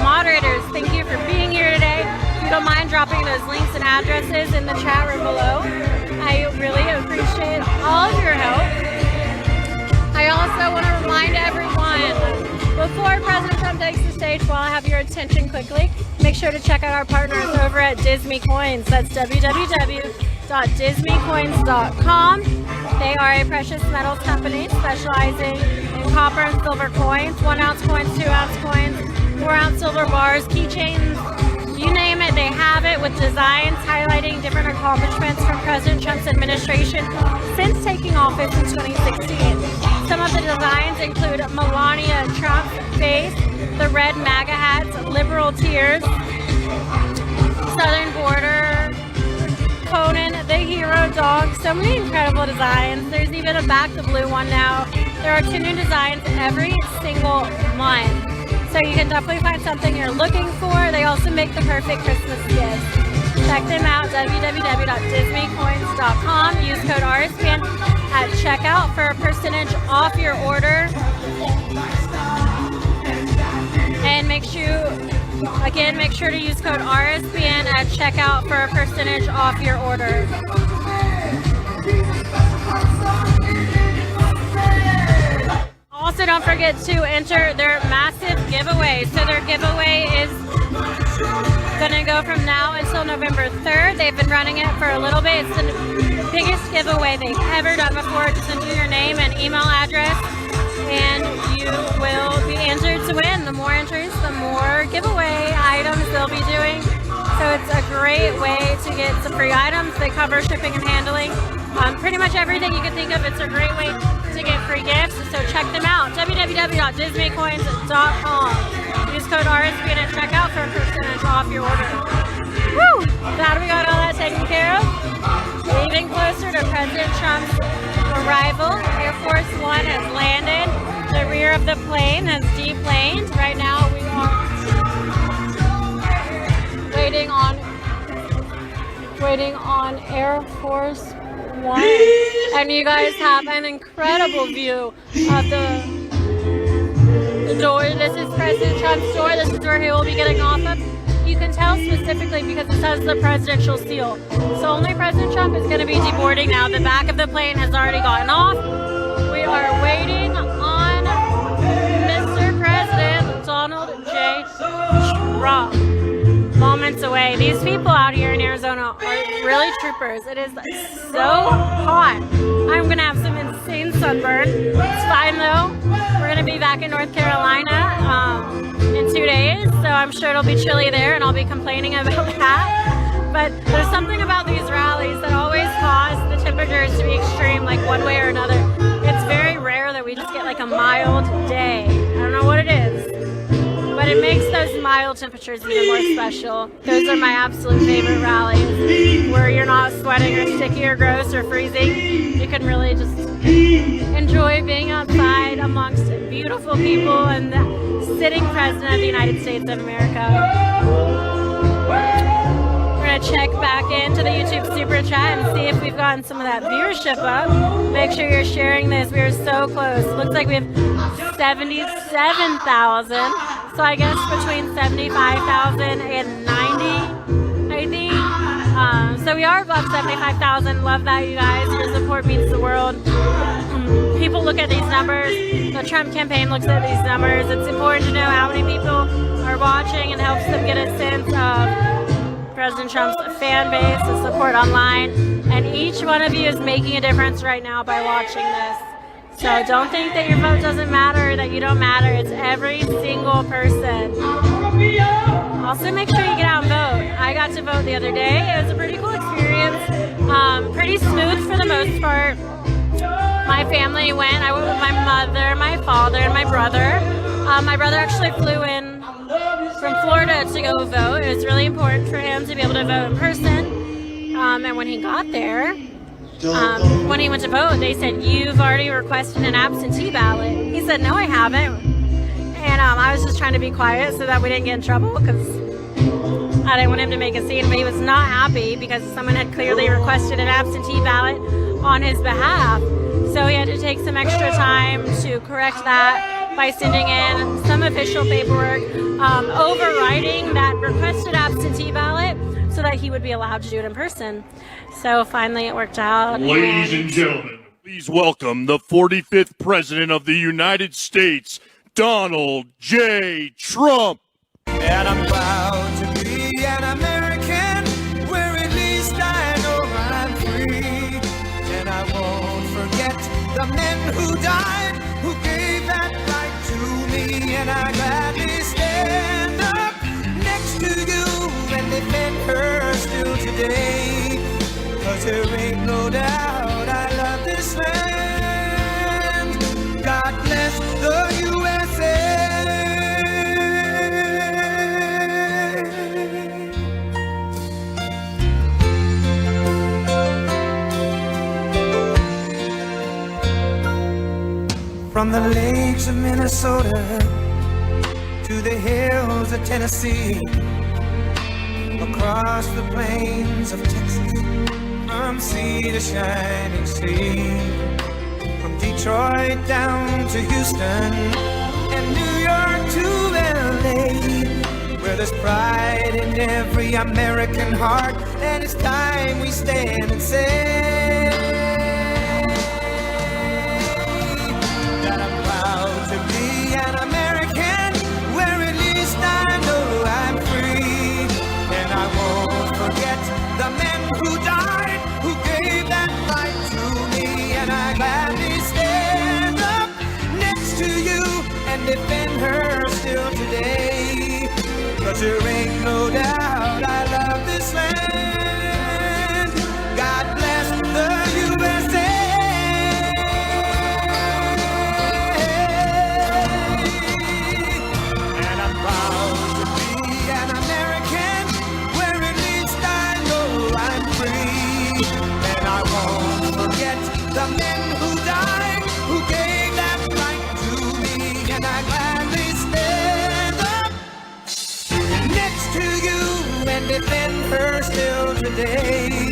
Moderators, thank you for being here today. If you don't mind dropping those links and addresses in the chat room below, I really appreciate all of your help. I also want to remind everyone, before President Trump takes the stage, while I have your attention quickly, make sure to check out our partners over at Disney Coins. That's www.disneycoins.com. They are a precious metals company specializing in copper and silver coins, 1-ounce coins, 2-ounce coins, 4-ounce silver bars, keychains, you name it, they have it, with designs highlighting different accomplishments from President Trump's administration since taking office in 2016. Some of the designs include Melania Trump's face, the red MAGA hats, liberal tears, southern border, Conan the hero dog, so many incredible designs. There's even a back the blue one now. There are 2 new designs every single month. So you can definitely find something you're looking for. They also make the perfect Christmas gift. Check them out, www.disneycoins.com. Use code RSPN at checkout for a percentage off your order. And make sure to use code RSPN at checkout for a percentage off your order. Also, don't forget to enter their massive giveaway. So their giveaway is going to go from now until November 3rd. They've been running it for a little bit. It's the biggest giveaway they've ever done before. Just enter your name and email address, and you will be entered to win. The more entries, the more giveaway items they'll be doing. So it's a great way to get some free items. They cover shipping and handling. Pretty much everything you can think of. It's a great way to get free gifts. So check them out. www.disneycoins.com. Use code RSPN at checkout for a percentage off your order. Woo! Glad we got all that taken care of. Even closer to President Trump's arrival. Air Force One has landed. The rear of the plane has deplaned. Right now we are waiting on Air Force One. And you guys have an incredible view of the door. This is President Trump's door. This is where he will be getting off of. You can tell specifically because it says the presidential seal. So only President Trump is going to be deboarding now. The back of the plane has already gotten off. We are waiting on Mr. President Donald J. Trump. Moments away. These people out here in Arizona are really troopers. It is so hot. I'm gonna have some insane sunburn. It's fine though. We're gonna be back in North Carolina in 2 days, so I'm sure it'll be chilly there, and I'll be complaining about that. But there's something about these rallies that always cause the temperatures to be extreme, like one way or another. It's very rare that we just get like a mild day. I don't know what it is, but it makes those mild temperatures even more special. Those are my absolute favorite rallies, where you're not sweating or sticky or gross or freezing. You can really just enjoy being outside amongst beautiful people and the sitting President of the United States of America. We're going to check back into the YouTube Super Chat and see if we've gotten some of that viewership up. Make sure you're sharing this. We are so close. It looks like we have 77,000. So I guess between 75,000 and 90, I think. So we are above 75,000. Love that, you guys. Your support means the world. People look at these numbers. The Trump campaign looks at these numbers. It's important to know how many people are watching and helps them get a sense of President Trump's fan base, the support online. And each one of you is making a difference right now by watching this. So don't think that your vote doesn't matter, that you don't matter. It's every single person. Also, make sure you get out and vote. I got to vote the other day. It was a pretty cool experience. Pretty smooth for the most part. My family went. I went with my mother, my father, and my brother. My brother actually flew in from Florida to go vote. It was really important for him to be able to vote in person. And when he got there, when he went to vote, they said, "You've already requested an absentee ballot." He said, "No, I haven't." And I was just trying to be quiet so that we didn't get in trouble because I didn't want him to make a scene. But he was not happy because someone had clearly requested an absentee ballot on his behalf. So he had to take some extra time to correct that by sending in some official paperwork overriding that requested absentee ballot so that he would be allowed to do it in person. So finally it worked out. Ladies and gentlemen, please welcome the 45th President of the United States, Donald J. Trump. And I'm proud to be an American, where at least I know I'm free. And I won't forget the men who died, who gave that right to me. And I gladly stand up next to you and defend her still today. 'Cause there ain't no doubt I love this land. God bless the USA. From the lakes of Minnesota to the hills of Tennessee, across the plains of Texas, from sea to shining sea, from Detroit down to Houston and New York to LA, where there's pride in every American heart, and it's time we stand and say that I'm proud to be an American, where at least I know I'm free. And I won't forget the men who died, who gave that right to me. And I gladly stand up next to you and defend her still today. 'Cause there ain't no doubt I love this land. God bless the USA. And I'm proud to be an American, where at least I know I'm free. And I won't forget the men who died, who gave that right to me. And I gladly stand up next to you and defend her still today.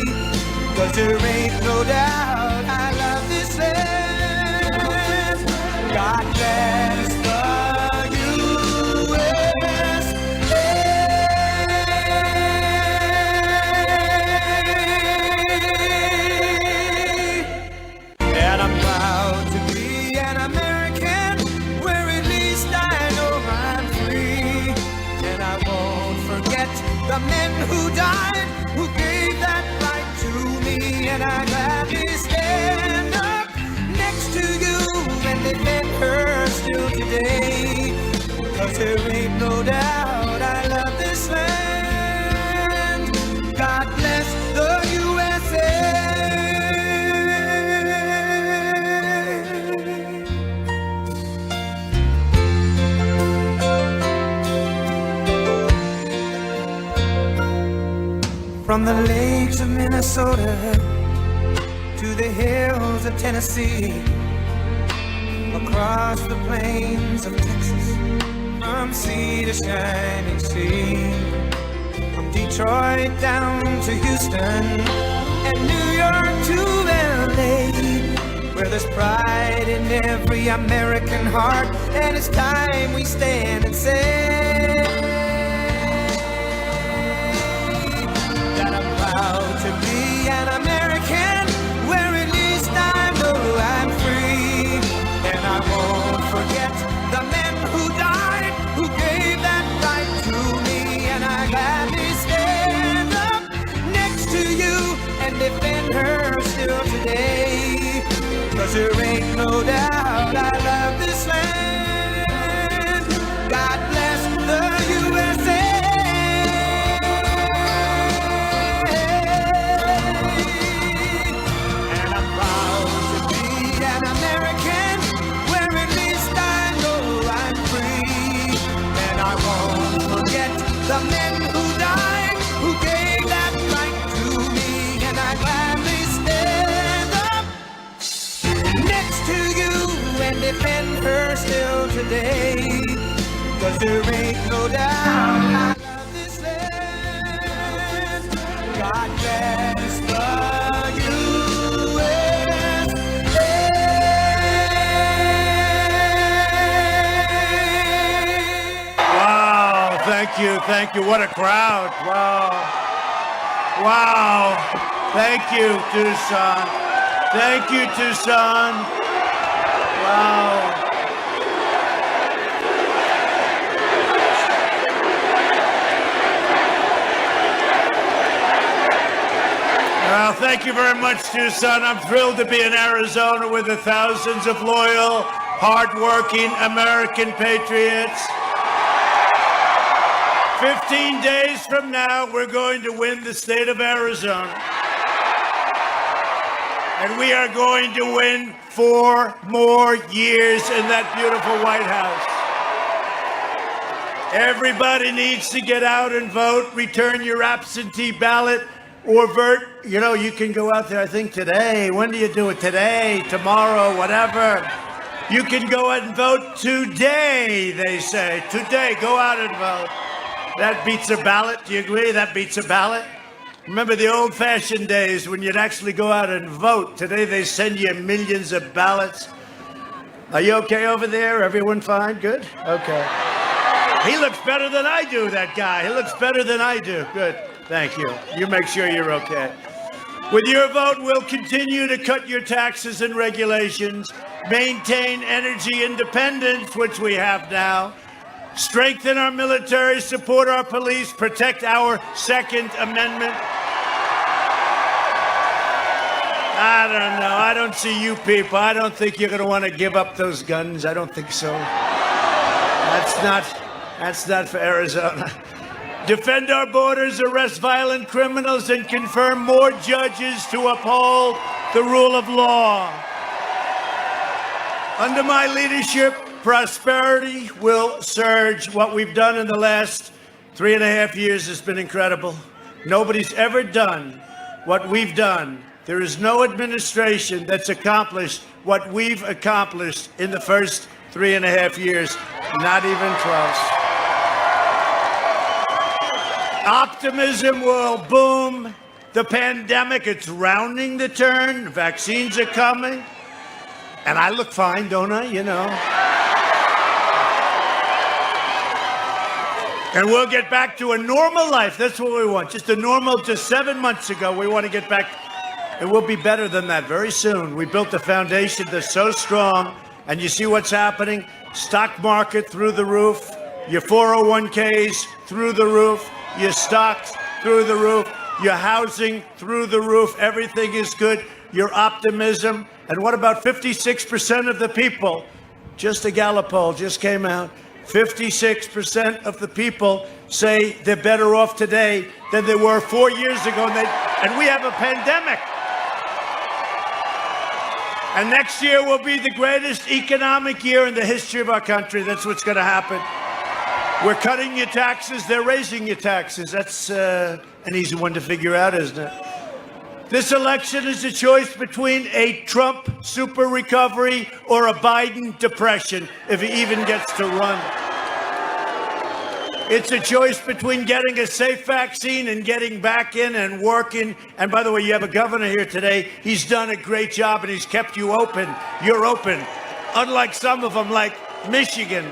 'Cause there ain't no doubt I love this land. God bless the USA. And I'm proud to be an American, where at least I know I'm free. And I won't forget the men who died, who gave that right to me. And I gladly stand up next to you and defend her still today. 'Cause there ain't no doubt I love this land. God bless the USA. From the lakes of Minnesota to the hills of Tennessee, across the plains of Texas, from from sea to shining sea, from Detroit down to Houston, and New York to LA, where there's pride in every American heart, and it's time we stand and say that I'm proud to be an American, where at least I know I'm free, and I won't forget the men who died, who gave that right to me, and I gladly stand up next to you and defend her still today, 'cause there ain't no doubt I love this land. God bless the USA. And I'm proud to be an American, where at least I know I'm free, and I won't forget the men who died, who gave that right to me, and I gladly stand up next to you and defend her still today, 'cause there ain't no doubt I love this land. God bless the USA. Wow, thank you. What a crowd. Wow. Thank you, Tucson. Thank you, Tucson. Wow. Well, thank you very much, Tucson. I'm thrilled to be in Arizona with the thousands of loyal, hardworking American patriots. 15 days from now, we're going to win the state of Arizona. And we are going to win 4 more years in that beautiful White House. Everybody needs to get out and vote. Return your absentee ballot or vote. You know, you can go out there, I think today. When do you do it? Today, tomorrow, whatever. You can go out and vote today, they say. Today, go out and vote. That beats a ballot. Do you agree? That beats a ballot. Remember the old-fashioned days when you'd actually go out and vote. Today they send you millions of ballots. Are you okay over there? Everyone fine? Good? Okay. He looks better than I do, that guy. He looks better than I do. Good. Thank you. You make sure you're okay. With your vote, we'll continue to cut your taxes and regulations, maintain energy independence, which we have now, strengthen our military, support our police, protect our Second Amendment. I don't know. I don't see you people. I don't think you're going to want to give up those guns. I don't think so. That's not for Arizona. Defend our borders, arrest violent criminals, and confirm more judges to uphold the rule of law. Under my leadership, prosperity will surge. What we've done in the last 3.5 years has been incredible. Nobody's ever done what we've done. There is no administration that's accomplished what we've accomplished in the first 3.5 years. Not even close. Optimism will boom. The pandemic, it's rounding the turn. Vaccines are coming. And I look fine, don't I? You know. And we'll get back to a normal life. That's what we want. Just 7 months ago, we want to get back. And we'll be better than that very soon. We built a foundation that's so strong. And you see what's happening? Stock market through the roof. Your 401ks through the roof. Your stocks through the roof. Your housing through the roof. Everything is good. Your optimism. And what about 56% of the people? Just a Gallup poll just came out. 56% of the people say they're better off today than they were 4 years ago. And we have a pandemic. And next year will be the greatest economic year in the history of our country. That's what's going to happen. We're cutting your taxes. They're raising your taxes. That's an easy one to figure out, isn't it? This election is a choice between a Trump super recovery or a Biden depression, if he even gets to run. It's a choice between getting a safe vaccine and getting back in and working. And by the way, you have a governor here today. He's done a great job and he's kept you open. You're open. Unlike some of them, like Michigan.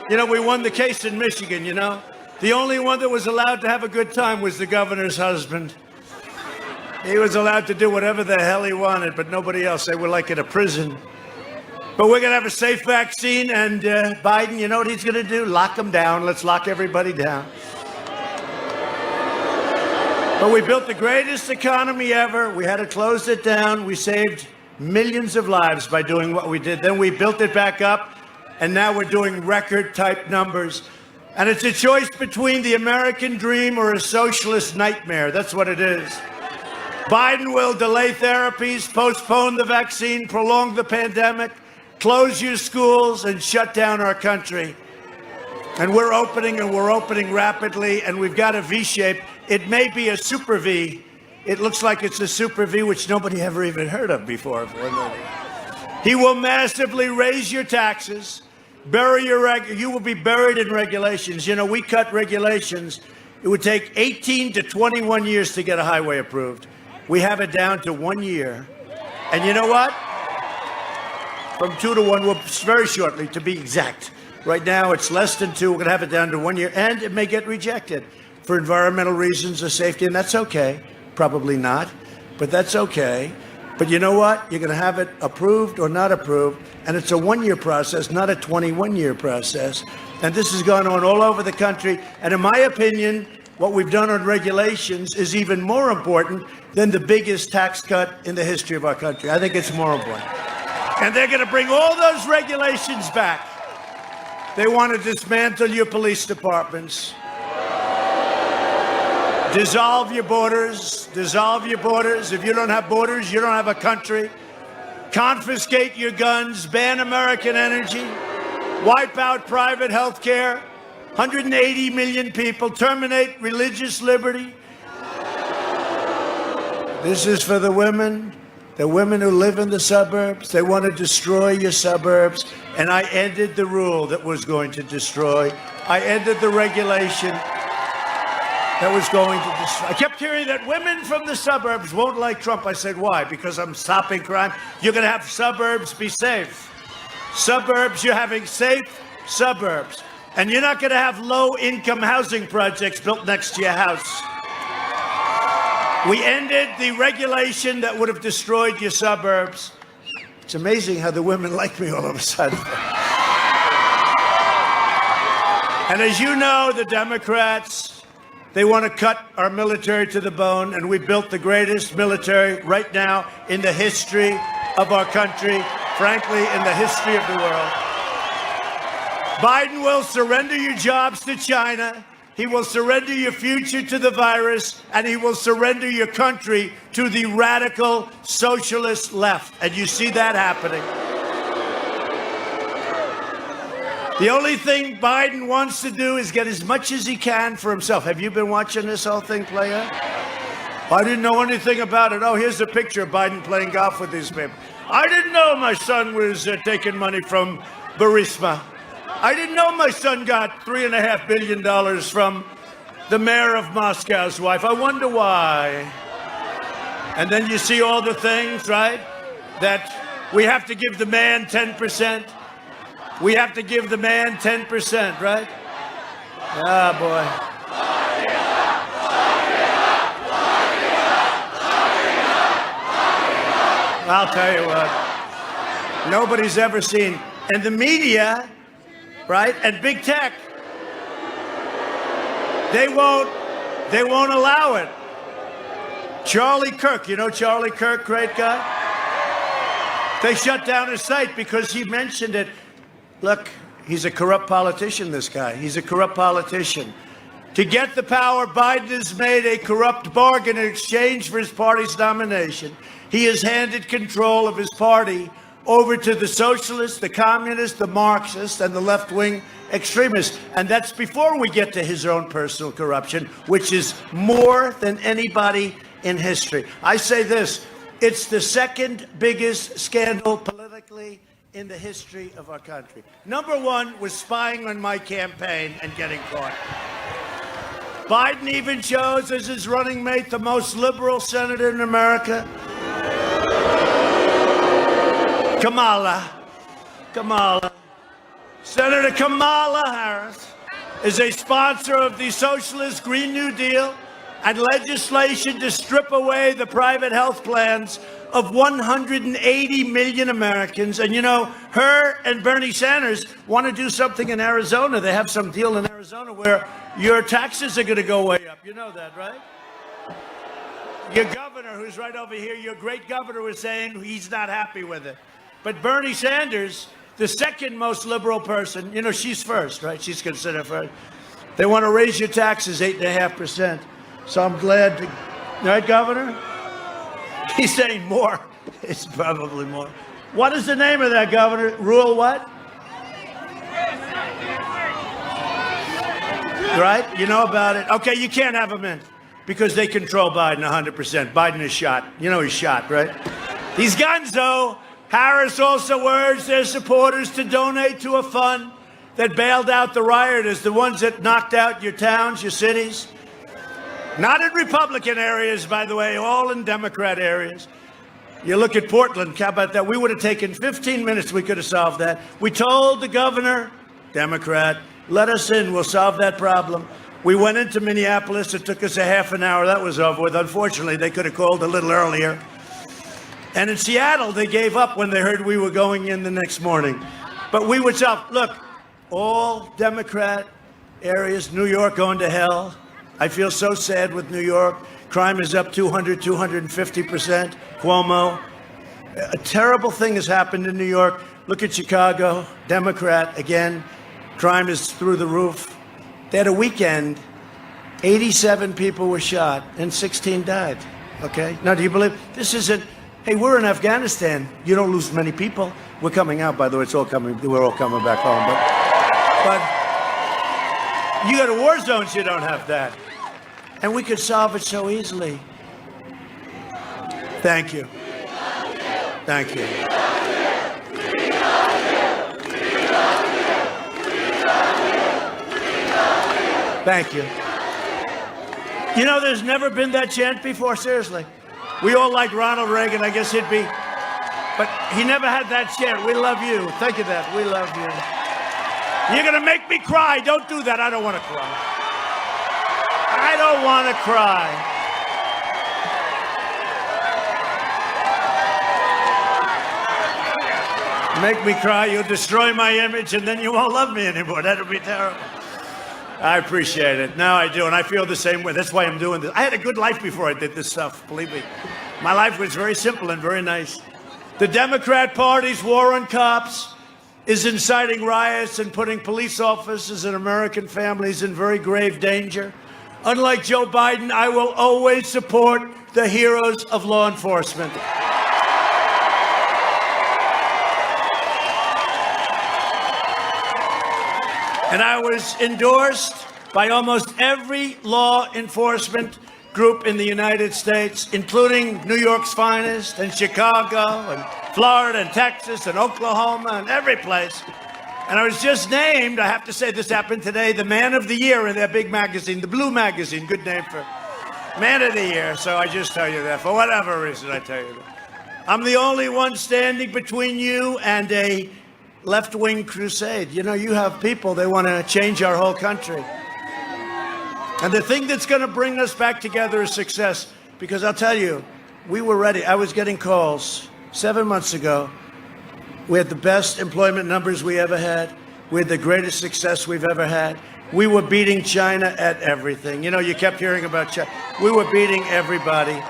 You know, we won the case in Michigan, you know. The only one that was allowed to have a good time was the governor's husband. He was allowed to do whatever the hell he wanted, but nobody else. They were like in a prison. But we're going to have a safe vaccine, and Biden, you know what he's going to do? Lock them down. Let's lock everybody down. But we built the greatest economy ever. We had to close it down. We saved millions of lives by doing what we did. Then we built it back up, and now we're doing record-type numbers. And it's a choice between the American dream or a socialist nightmare. That's what it is. Biden will delay therapies, postpone the vaccine, prolong the pandemic, close your schools, and shut down our country. And we're opening rapidly, and we've got a V shape. It may be a super V. It looks like it's a super V, which nobody ever even heard of before. He will massively raise your taxes, you will be buried in regulations. You know, we cut regulations. It would take 18 to 21 years to get a highway approved. We have it down to 1 year. And you know what? From 2 to 1, well, very shortly, to be exact. Right now, it's less than 2. We're going to have it down to 1 year, and it may get rejected for environmental reasons or safety, and that's okay. Probably not, but that's okay. But you know what? You're going to have it approved or not approved, and it's a 1-year process, not a 21-year process. And this has gone on all over the country. And in my opinion, what we've done on regulations is even more important than the biggest tax cut in the history of our country. I think it's more important. And they're going to bring all those regulations back. They want to dismantle your police departments. Dissolve your borders. Dissolve your borders. If you don't have borders, you don't have a country. Confiscate your guns. Ban American energy. Wipe out private health care. 180 million people. Terminate religious liberty. This is for the women who live in the suburbs. They want to destroy your suburbs. And I ended the rule that was going to destroy. I ended the regulation that was going to destroy. I kept hearing that women from the suburbs won't like Trump. I said, why? Because I'm stopping crime. You're going to have suburbs be safe. Suburbs, you're having safe suburbs. And you're not going to have low-income housing projects built next to your house. We ended the regulation that would have destroyed your suburbs. It's amazing how the women like me all of a sudden. And as you know, the Democrats, they want to cut our military to the bone, and we built the greatest military right now in the history of our country, frankly, in the history of the world. Biden will surrender your jobs to China. He will surrender your future to the virus, and he will surrender your country to the radical socialist left. And you see that happening. The only thing Biden wants to do is get as much as he can for himself. Have you been watching this whole thing play out? I didn't know anything about it. Oh, here's a picture of Biden playing golf with these people. I didn't know my son was taking money from Burisma. I didn't know my son got $3.5 billion from the mayor of Moscow's wife. I wonder why. And then you see all the things, right? That we have to give the man 10%. We have to give the man 10%, right? Ah, boy. I'll tell you what. Nobody's ever seen. And the media, right, and big tech, they won't allow it. Charlie Kirk, you know Charlie Kirk, great guy? They shut down his site because he mentioned it. Look, he's a corrupt politician, this guy. He's a corrupt politician. To get the power, Biden has made a corrupt bargain in exchange for his party's nomination. He has handed control of his party over to the socialists, the communists, the Marxists, and the left-wing extremists. And that's before we get to his own personal corruption, which is more than anybody in history. I say this, it's the second biggest scandal politically in the history of our country. Number one was spying on my campaign and getting caught. Biden even chose as his running mate the most liberal senator in America, Kamala. Senator Kamala Harris is a sponsor of the socialist Green New Deal and legislation to strip away the private health plans of 180 million Americans. And you know, her and Bernie Sanders want to do something in Arizona. They have some deal in Arizona where your taxes are going to go way up. You know that, right? Your governor, who's right over here, your great governor, was saying he's not happy with it. But Bernie Sanders, the second most liberal person, you know, she's first, right? She's considered first. They want to raise your taxes 8.5%. So I'm glad to, right, Governor? He's saying more. It's probably more. What is the name of that, Governor? Rule what? Right? You know about it. Okay, you can't have him in because they control Biden 100%. Biden is shot. You know he's shot, right? He's gonzo. Harris also urged their supporters to donate to a fund that bailed out the rioters, the ones that knocked out your towns, your cities. Not in Republican areas, by the way, all in Democrat areas. You look at Portland, how about that? We would have taken 15 minutes, we could have solved that. We told the governor, Democrat, let us in, we'll solve that problem. We went into Minneapolis, it took us a half an hour, that was over with. Unfortunately, they could have called a little earlier. And in Seattle, they gave up when they heard we were going in the next morning. But we would solve, look, all Democrat areas, New York going to hell. I feel so sad with New York. Crime is up 250%. Cuomo. A terrible thing has happened in New York. Look at Chicago. Democrat, again. Crime is through the roof. They had a weekend. 87 people were shot and 16 died. Okay? Now, do you believe? This isn't, hey, we're in Afghanistan. You don't lose many people. We're coming out, by the way. It's all coming. We're all coming back home. But you go to war zones, you don't have that. And we could solve it so easily. Thank you. Thank you. Thank you. You know, there's never been that chant before, seriously. We all like Ronald Reagan, I guess he'd be. But he never had that chant. We love you. Think of that. We love you. You're going to make me cry. Don't do that. I don't want to cry. I don't want to cry. Make me cry, you'll destroy my image, and then you won't love me anymore. That'll be terrible. I appreciate it. Now I do, and I feel the same way. That's why I'm doing this. I had a good life before I did this stuff, believe me. My life was very simple and very nice. The Democrat Party's war on cops is inciting riots and putting police officers and American families in very grave danger. Unlike Joe Biden, I will always support the heroes of law enforcement. And I was endorsed by almost every law enforcement group in the United States, including New York's finest, and Chicago, and Florida, and Texas, and Oklahoma, and every place. And I was just named, I have to say this happened today, the Man of the Year in their big magazine, the Blue Magazine, good name for Man of the Year. So I just tell you that, for whatever reason I tell you that. I'm the only one standing between you and a left-wing crusade. You know, you have people, they want to change our whole country. And the thing that's going to bring us back together is success. Because I'll tell you, we were ready. I was getting calls 7 months ago. We had the best employment numbers we ever had. We had the greatest success we've ever had. We were beating China at everything. You know, you kept hearing about China. We were beating everybody.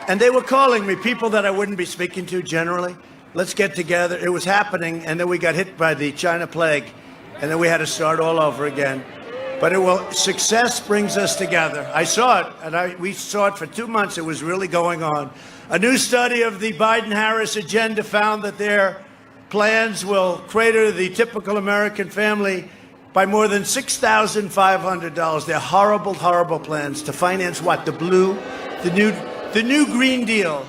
And they were calling me, people that I wouldn't be speaking to generally. Let's get together. It was happening, and then we got hit by the China plague, and then we had to start all over again. But success brings us together. I saw it, and we saw it for 2 months. It was really going on. A new study of the Biden-Harris agenda found that their plans will crater the typical American family by more than $6,500. They're horrible, horrible plans to finance what? The new Green Deal.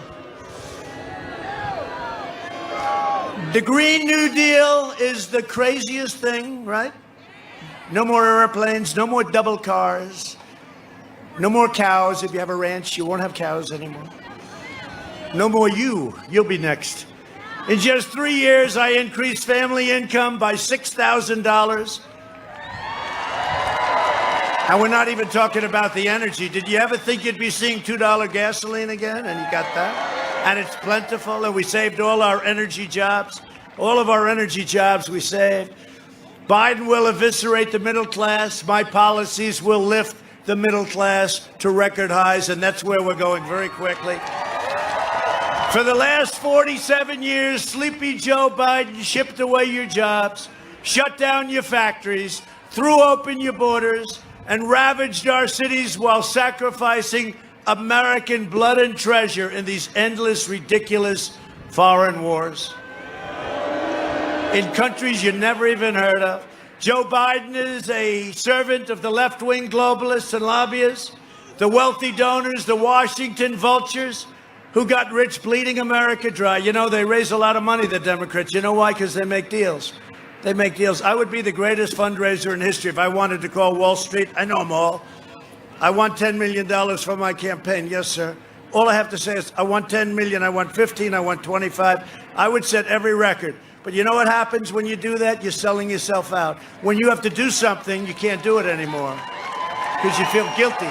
The Green New Deal is the craziest thing, right? No more airplanes, no more double cars, No more cows. If you have a ranch, you won't have cows anymore. No more you. You'll be next. In just 3 years, I increased family income by $6,000. And we're not even talking about the energy. Did you ever think you'd be seeing $2 gasoline again? And you got that? And it's plentiful. And we saved all our energy jobs. All of our energy jobs we saved. Biden will eviscerate the middle class. My policies will lift the middle class to record highs. And that's where we're going very quickly. For the last 47 years, sleepy Joe Biden shipped away your jobs, shut down your factories, threw open your borders, and ravaged our cities while sacrificing American blood and treasure in these endless, ridiculous foreign wars. In countries you never even heard of. Joe Biden is a servant of the left-wing globalists and lobbyists, the wealthy donors, the Washington vultures, who got rich bleeding America dry. You know, they raise a lot of money, the Democrats. You know why? Because they make deals. They make deals. I would be the greatest fundraiser in history if I wanted to call Wall Street. I know them all. I want $10 million for my campaign. Yes, sir. All I have to say is, I want 10 million, I want 15, I want 25. I would set every record. But you know what happens when you do that? You're selling yourself out. When you have to do something, you can't do it anymore because you feel guilty.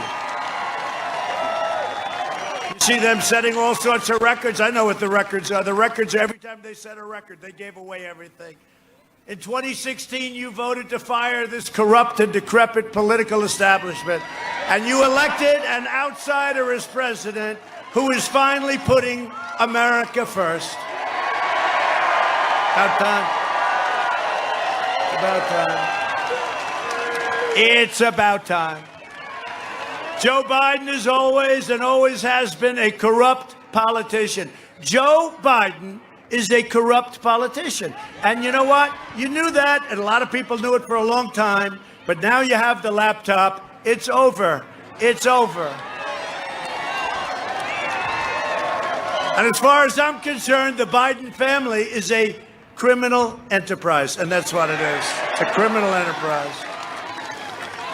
See them setting all sorts of records. I know what the records are. The records are every time they set a record, they gave away everything. In 2016, you voted to fire this corrupt and decrepit political establishment. And you elected an outsider as president who is finally putting America first. About time. About time. It's about time. Joe Biden is always and always has been a corrupt politician. Joe Biden is a corrupt politician. And you know what? You knew that, and a lot of people knew it for a long time, but now you have the laptop. It's over. It's over. And as far as I'm concerned, the Biden family is a criminal enterprise, and that's what it is. It's a criminal enterprise.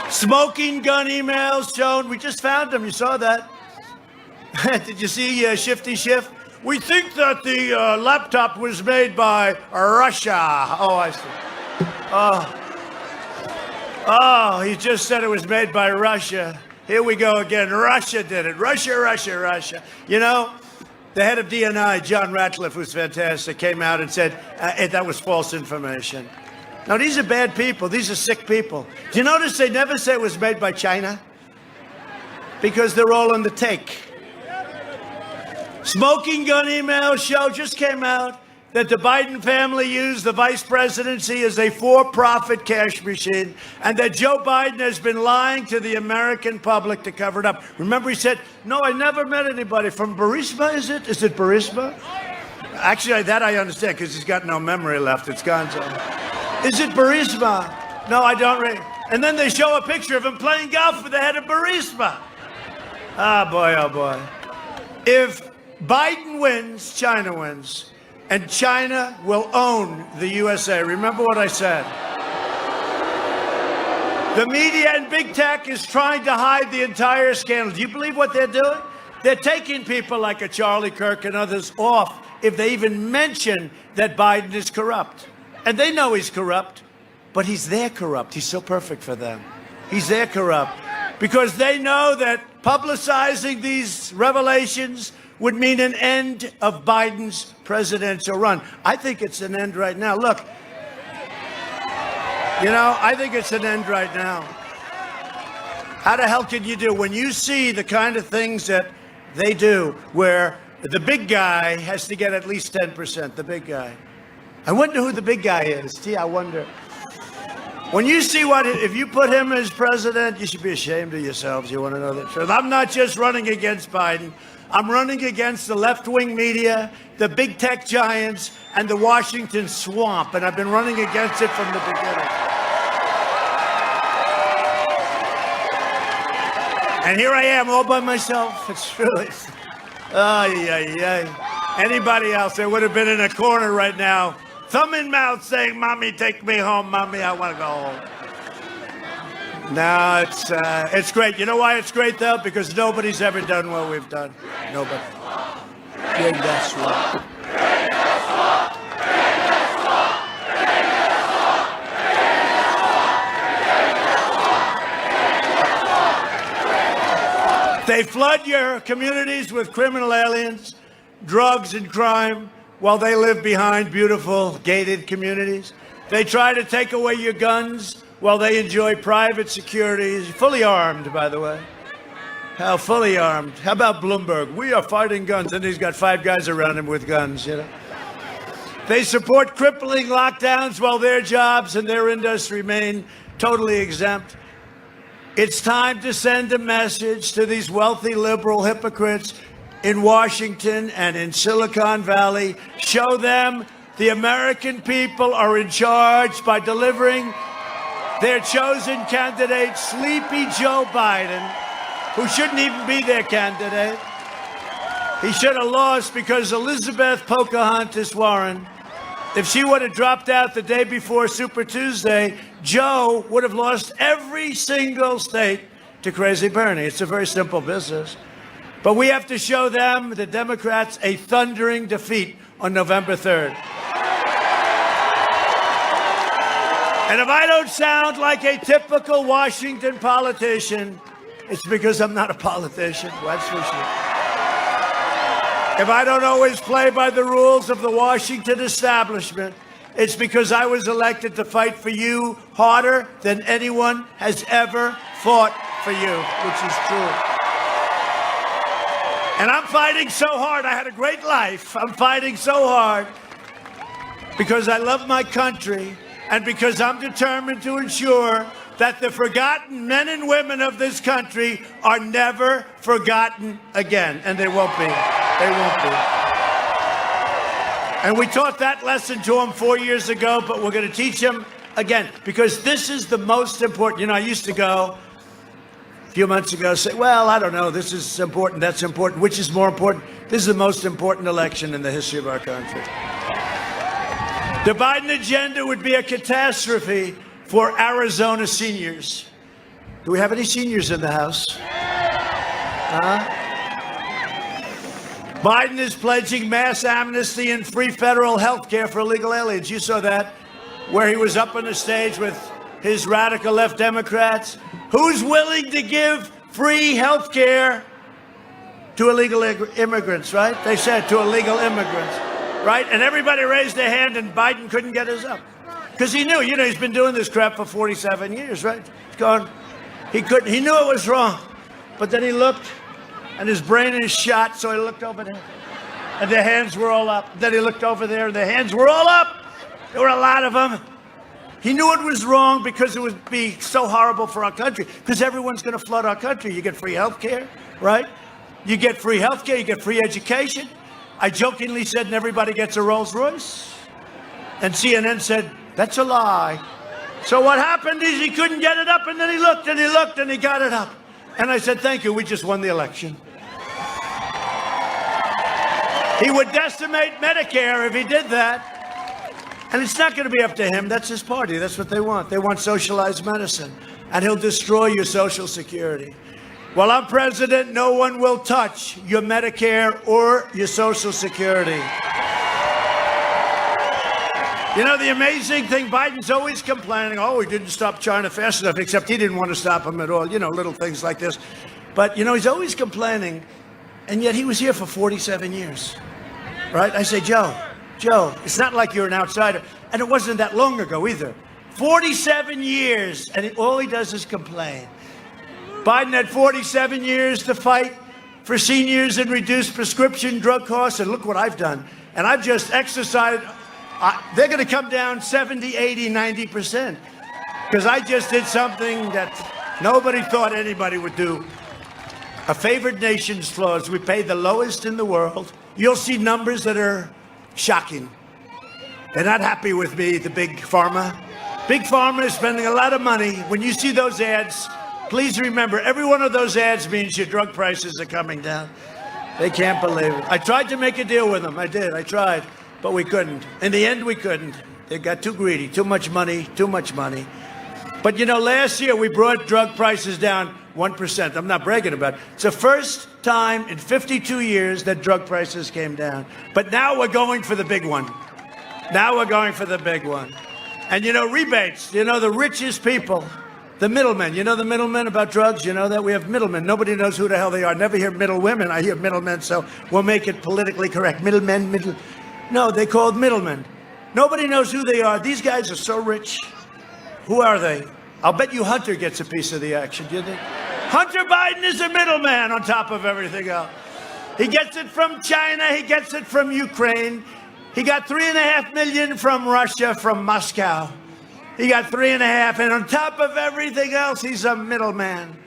Smoking gun emails shown. We just found them. You saw that. Did you see Shifty Schiff? We think that the laptop was made by Russia. Oh, I see. Oh, he just said it was made by Russia. Here we go again. Russia did it. Russia, Russia, Russia. You know, the head of DNI, John Ratcliffe, who's fantastic, came out and said that was false information. Now, these are bad people. These are sick people. Do you notice they never say it was made by China? Because they're all on the take. Smoking gun emails show just came out that the Biden family used the vice presidency as a for-profit cash machine, and that Joe Biden has been lying to the American public to cover it up. Remember, he said, no, I never met anybody from Burisma, is it? Is it Burisma? Actually, that I understand, because he's got no memory left. It's gone. Is it Burisma? No, I don't really. And then they show a picture of him playing golf with the head of Burisma. Ah, boy, oh, boy. If Biden wins, China wins. And China will own the USA. Remember what I said. The media and big tech is trying to hide the entire scandal. Do you believe what they're doing? They're taking people like a Charlie Kirk and others off if they even mention that Biden is corrupt. And they know he's corrupt, but he's their corrupt. He's so perfect for them. He's their corrupt. Because they know that publicizing these revelations would mean an end of Biden's presidential run. I think it's an end right now. Look, you know, I think it's an end right now. How the hell can you do when you see the kind of things that they do where the big guy has to get at least 10%, the big guy. I wonder who the big guy is. Gee, I wonder. When you see if you put him as president, you should be ashamed of yourselves. You want to know the truth. I'm not just running against Biden. I'm running against the left-wing media, the big tech giants, and the Washington swamp. And I've been running against it from the beginning. And here I am all by myself. It's really... Anybody else, they would have been in a corner right now, thumb in mouth saying, Mommy, take me home. Mommy, I want to go home. No, it's great. You know why it's great, though? Because nobody's ever done what we've done. Nobody. Bring that swamp. They flood your communities with criminal aliens, drugs, and crime while they live behind beautiful gated communities. They try to take away your guns while they enjoy private security, fully armed, by the way. How fully armed? How about Bloomberg? We are fighting guns, and he's got 5 guys around him with guns, you know. They support crippling lockdowns while their jobs and their industry remain totally exempt. It's time to send a message to these wealthy liberal hypocrites in Washington and in Silicon Valley. Show them the American people are in charge by delivering their chosen candidate, Sleepy Joe Biden, who shouldn't even be their candidate. He should have lost because Elizabeth Pocahontas Warren, if she would have dropped out the day before Super Tuesday, Joe would have lost every single state to Crazy Bernie. It's a very simple business. But we have to show them, the Democrats, a thundering defeat on November 3rd. And if I don't sound like a typical Washington politician, it's because I'm not a politician, that's for sure. If I don't always play by the rules of the Washington establishment, it's because I was elected to fight for you harder than anyone has ever fought for you, which is true. And I'm fighting so hard. I had a great life. I'm fighting so hard because I love my country and because I'm determined to ensure that the forgotten men and women of this country are never forgotten again. And they won't be. They won't be. And we taught that lesson to them 4 years ago, but we're going to teach them again, because this is the most important. You know, I used to go a few months ago, say, well, I don't know, this is important, that's important. Which is more important? This is the most important election in the history of our country. The Biden agenda would be a catastrophe for Arizona seniors. Do we have any seniors in the House? Biden is pledging mass amnesty and free federal health care for illegal aliens. You saw that, where he was up on the stage with his radical left Democrats. Who's willing to give free health care to illegal immigrants, right? They said to illegal immigrants, right? And everybody raised their hand, and Biden couldn't get his up. Because he knew, he's been doing this crap for 47 years, right? He knew it was wrong. But then he looked, and his brain is shot, so he looked over there. And their hands were all up. Then he looked over there, and their hands were all up. There were a lot of them. He knew it was wrong because it would be so horrible for our country. Because everyone's going to flood our country. You get free health care, right? You get free health care, you get free education. I jokingly said, and everybody gets a Rolls Royce. And CNN said, that's a lie. So what happened is he couldn't get it up, and then he looked, and he looked, and he got it up. And I said, thank you, we just won the election. He would decimate Medicare if he did that. And it's not going to be up to him. That's his party. That's what they want. They want socialized medicine. And he'll destroy your Social Security. While I'm president, no one will touch your Medicare or your Social Security. You know, the amazing thing, Biden's always complaining, oh, he didn't stop China fast enough, except he didn't want to stop him at all. You know, little things like this. But, he's always complaining. And yet he was here for 47 years. Right? I say, Joe, it's not like you're an outsider. And it wasn't that long ago either. 47 years, and all he does is complain. Biden had 47 years to fight for seniors and reduce prescription drug costs, and look what I've done. And I've just exercised. They're going to come down 70, 80, 90%. Because I just did something that nobody thought anybody would do. A favored nations clause. We pay the lowest in the world. You'll see numbers that are shocking. They're not happy with me, the big pharma. Big pharma is spending a lot of money. When you see those ads, please remember, every one of those ads means your drug prices are coming down. They can't believe it. I tried to make a deal with them. I did. I tried. But we couldn't. In the end, we couldn't. They got too greedy. Too much money. Too much money. But you know, last year we brought drug prices down 1%. I'm not bragging about it. It's the first time in 52 years that drug prices came down. But now we're going for the big one. Now we're going for the big one. And you know, rebates, you know, the richest people, the middlemen. You know the middlemen about drugs? You know that we have middlemen. Nobody knows who the hell they are. Never hear middle women. I hear middlemen, so we'll make it politically correct. Middlemen, middle. No, they called middlemen. Nobody knows who they are. These guys are so rich. Who are they? I'll bet you Hunter gets a piece of the action, do you think? Hunter Biden is a middleman on top of everything else. He gets it from China. He gets it from Ukraine. He got 3.5 million from Russia, from Moscow. He got 3.5, and on top of everything else, he's a middleman.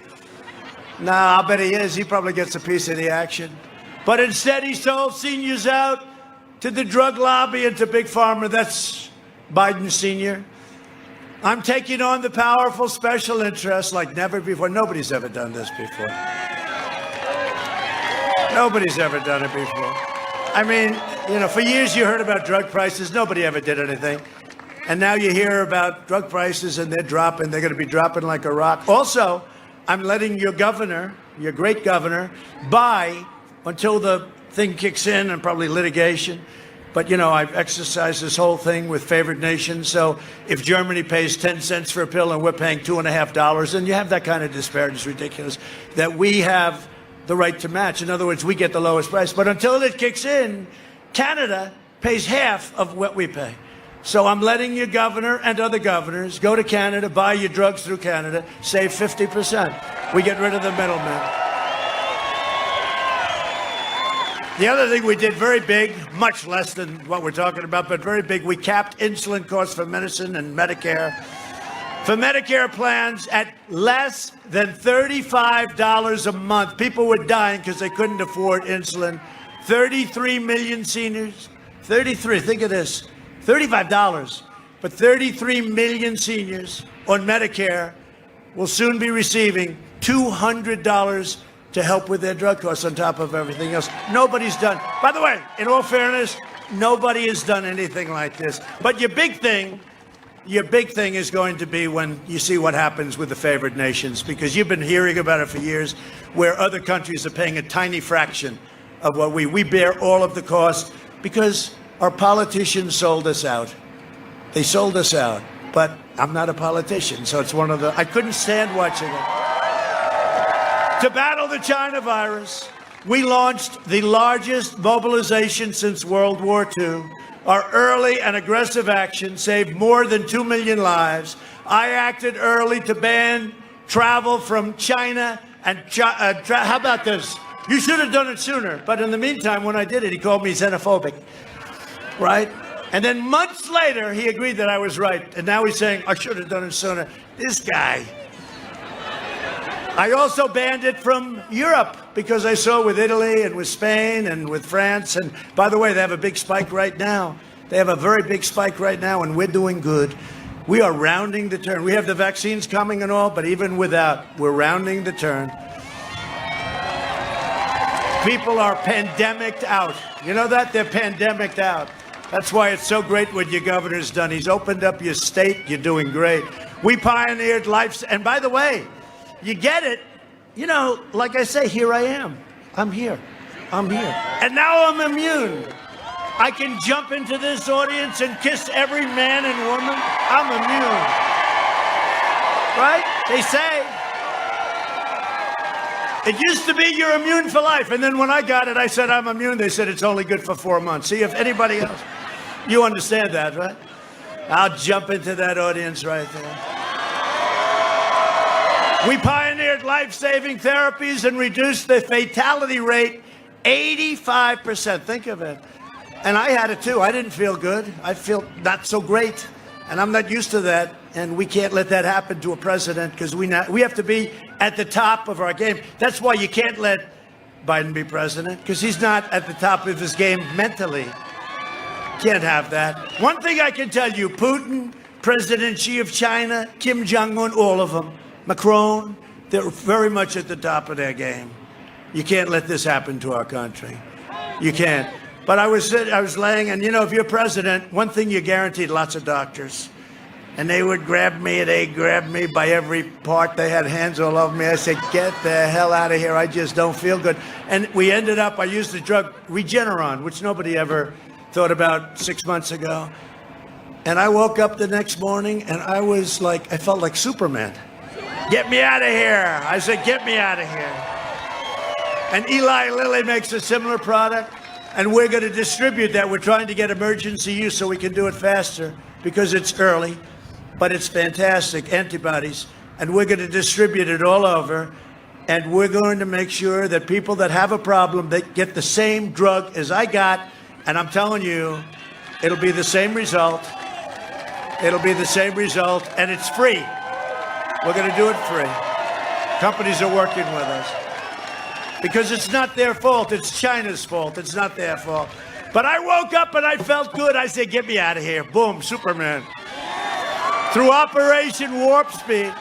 Nah, I'll bet he is. He probably gets a piece of the action. But instead, he sold seniors out to the drug lobby and to Big Pharma. That's Biden Sr. I'm taking on the powerful special interests like never before. Nobody's ever done this before. Nobody's ever done it before. I mean, you know, for years you heard about drug prices. Nobody ever did anything. And now you hear about drug prices and they're dropping. They're going to be dropping like a rock. Also, I'm letting your governor, your great governor, buy until the thing kicks in and probably litigation. But, you know, I've exercised this whole thing with favored nations. So if Germany pays 10 cents for a pill and we're paying $2.50, and you have that kind of disparity, it's ridiculous, that we have the right to match. In other words, we get the lowest price. But until it kicks in, Canada pays half of what we pay. So I'm letting your governor and other governors go to Canada, buy your drugs through Canada, save 50%. We get rid of the middlemen. The other thing we did very big, much less than what we're talking about, but very big, we capped insulin costs for medicine and Medicare. For Medicare plans at less than $35 a month. People were dying because they couldn't afford insulin. 33 million seniors. 33, think of this. $35, but 33 million seniors on Medicare will soon be receiving $200 to help with their drug costs on top of everything else. Nobody's done. By the way, in all fairness, nobody has done anything like this. But your big thing is going to be when you see what happens with the favored nations, because you've been hearing about it for years, where other countries are paying a tiny fraction of what we bear all of the costs because our politicians sold us out. They sold us out. But I'm not a politician, so it's one of the, I couldn't stand watching it. To battle the China virus, we launched the largest mobilization since World War II. Our early and aggressive action saved more than 2 million lives. I acted early to ban travel from China and how about this? You should have done it sooner. But in the meantime, when I did it, he called me xenophobic, right? And then months later, he agreed that I was right. And now he's saying, I should have done it sooner. This guy. I also banned it from Europe because I saw with Italy and with Spain and with France. And by the way, they have a big spike right now. They have a very big spike right now, and we're doing good. We are rounding the turn. We have the vaccines coming and all, but even without, we're rounding the turn. People are pandemicked out. You know that? They're pandemicked out. That's why it's so great what your governor's done. He's opened up your state. You're doing great. We pioneered life. And by the way, you get it. You know, like I say, here I am. I'm here. I'm here. And now I'm immune. I can jump into this audience and kiss every man and woman. I'm immune. Right? They say. It used to be you're immune for life. And then when I got it, I said I'm immune. They said it's only good for 4 months. See if anybody else. You understand that, right? I'll jump into that audience right there. We pioneered life-saving therapies and reduced the fatality rate 85%. Think of it. And I had it too. I didn't feel good. I feel not so great. And I'm not used to that. And we can't let that happen to a president because we have to be at the top of our game. That's why you can't let Biden be president, because he's not at the top of his game mentally. Can't have that. One thing I can tell you, Putin, President Xi of China, Kim Jong-un, all of them, Macron, they're very much at the top of their game. You can't let this happen to our country. You can't. But I was laying, and you know, if you're president, one thing you're guaranteed, lots of doctors. And they would grab me, they grabbed me by every part. They had hands all over me. I said, get the hell out of here. I just don't feel good. And we ended up, I used the drug Regeneron, which nobody ever thought about 6 months ago. And I woke up the next morning and I was like, I felt like Superman. Get me out of here. I said, get me out of here. And Eli Lilly makes a similar product, and we're going to distribute that. We're trying to get emergency use so we can do it faster because it's early, but it's fantastic, antibodies. And we're going to distribute it all over, and we're going to make sure that people that have a problem, they get the same drug as I got, and I'm telling you, it'll be the same result. It'll be the same result, and it's free. We're going to do it free. Companies are working with us. Because it's not their fault. It's China's fault. It's not their fault. But I woke up and I felt good. I said, get me out of here. Boom, Superman. Through Operation Warp Speed,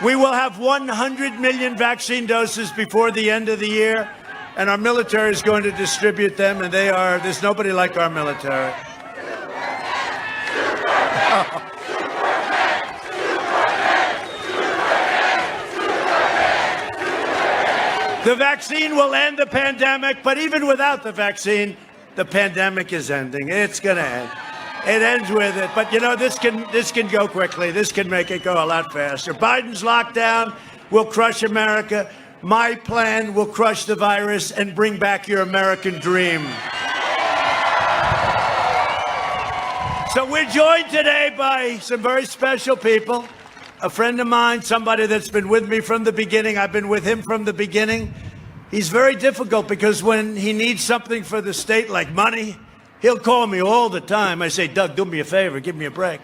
we will have 100 million vaccine doses before the end of the year. And our military is going to distribute them. And there's nobody like our military. The vaccine will end the pandemic, but even without the vaccine, the pandemic is ending. It's going to end. It ends with it. But, you know, this can go quickly. This can make it go a lot faster. Biden's lockdown will crush America. My plan will crush the virus and bring back your American dream. So we're joined today by some very special people. A friend of mine, somebody that's been with me from the beginning. I've been with him from the beginning. He's very difficult because when he needs something for the state, like money, he'll call me all the time. I say, Doug, do me a favor, give me a break.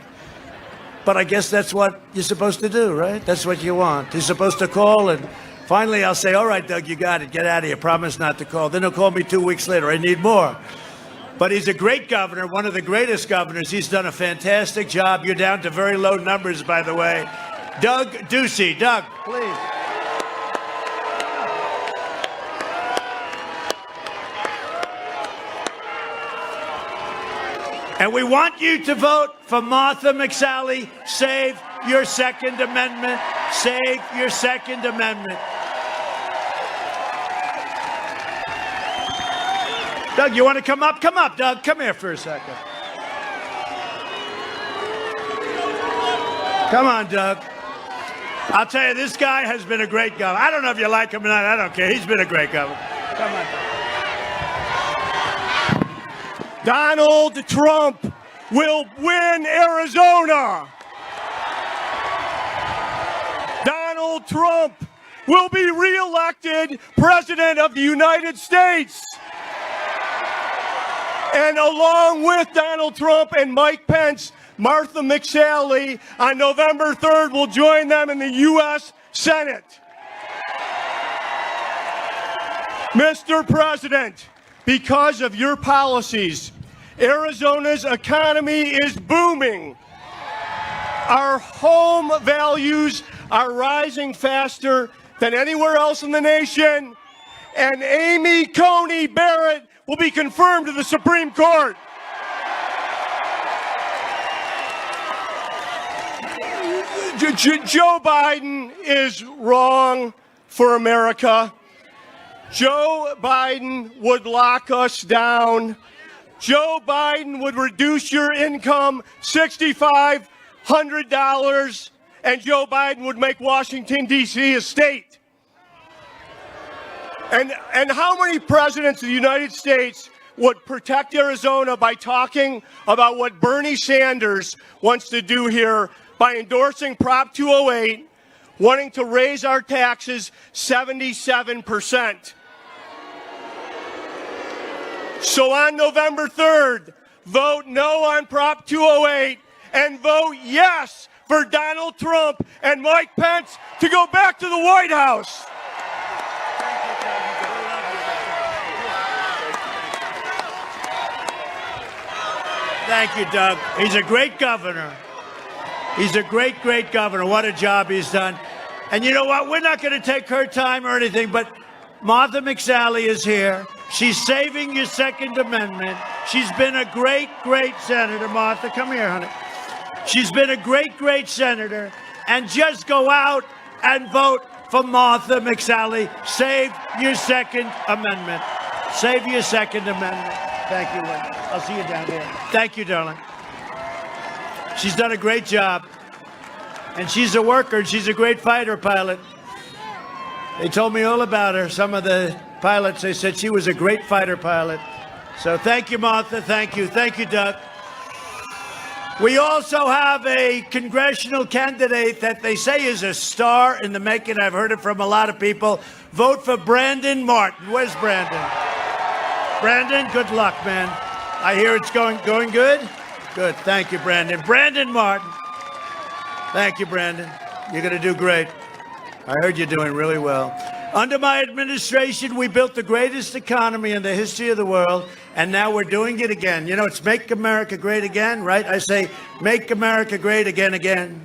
But I guess that's what you're supposed to do, right? That's what you want. He's supposed to call, and finally I'll say, all right, Doug, you got it. Get out of here. Promise not to call. Then he'll call me 2 weeks later. I need more. But he's a great governor, one of the greatest governors. He's done a fantastic job. You're down to very low numbers, by the way. Doug Ducey. Doug, please. And we want you to vote for Martha McSally. Save your Second Amendment. Save your Second Amendment. Doug, you want to come up? Come up, Doug. Come here for a second. Come on, Doug. I'll tell you, this guy has been a great governor. I don't know if you like him or not. I don't care. He's been a great governor. Come on. Donald Trump will win Arizona. Donald Trump will be reelected President of the United States. And along with Donald Trump and Mike Pence, Martha McSally on November 3rd will join them in the U.S. Senate. Mr. President, because of your policies, Arizona's economy is booming. Our home values are rising faster than anywhere else in the nation, and Amy Coney Barrett will be confirmed to the Supreme Court. Joe Biden is wrong for America. Joe Biden would lock us down. Joe Biden would reduce your income $6,500, and Joe Biden would make Washington, D.C. a state. And how many presidents of the United States would protect Arizona by talking about what Bernie Sanders wants to do here by endorsing Prop 208, wanting to raise our taxes 77%. So on November 3rd, vote no on Prop 208 and vote yes for Donald Trump and Mike Pence to go back to the White House. Thank you, Doug. He's a great governor. He's a great, great governor. What a job he's done. And you know what? We're not going to take her time or anything, but Martha McSally is here. She's saving your Second Amendment. She's been a great, great senator. Martha, come here, honey. She's been a great, great senator. And just go out and vote for Martha McSally. Save your Second Amendment. Save your Second Amendment. Thank you, Linda. I'll see you down there. Thank you, darling. She's done a great job. And she's a worker, and she's a great fighter pilot. They told me all about her. Some of the pilots, they said she was a great fighter pilot. So thank you, Martha. Thank you. Thank you, Doug. We also have a congressional candidate that they say is a star in the making. I've heard it from a lot of people. Vote for Brandon Martin. Where's Brandon? Brandon, good luck, man. I hear it's going good? Good. Thank you, Brandon. Brandon Martin. Thank you, Brandon. You're going to do great. I heard you're doing really well. Under my administration, we built the greatest economy in the history of the world, and now we're doing it again. You know, it's Make America Great Again, right? I say, Make America Great again, again.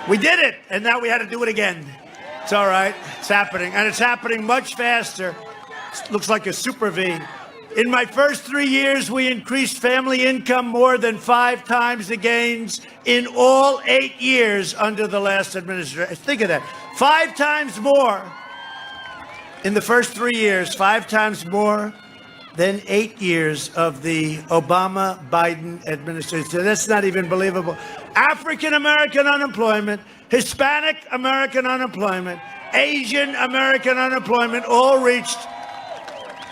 We did it, and now we had to do it again. It's all right. It's happening, and it's happening much faster. It looks like a super V. In my first 3 years, we increased family income more than 5 times the gains in all 8 years under the last administration. Think of that. 5 times more in the first 3 years, 5 times more than 8 years of the Obama-Biden administration. That's not even believable. African-American unemployment, Hispanic American unemployment, Asian American unemployment all reached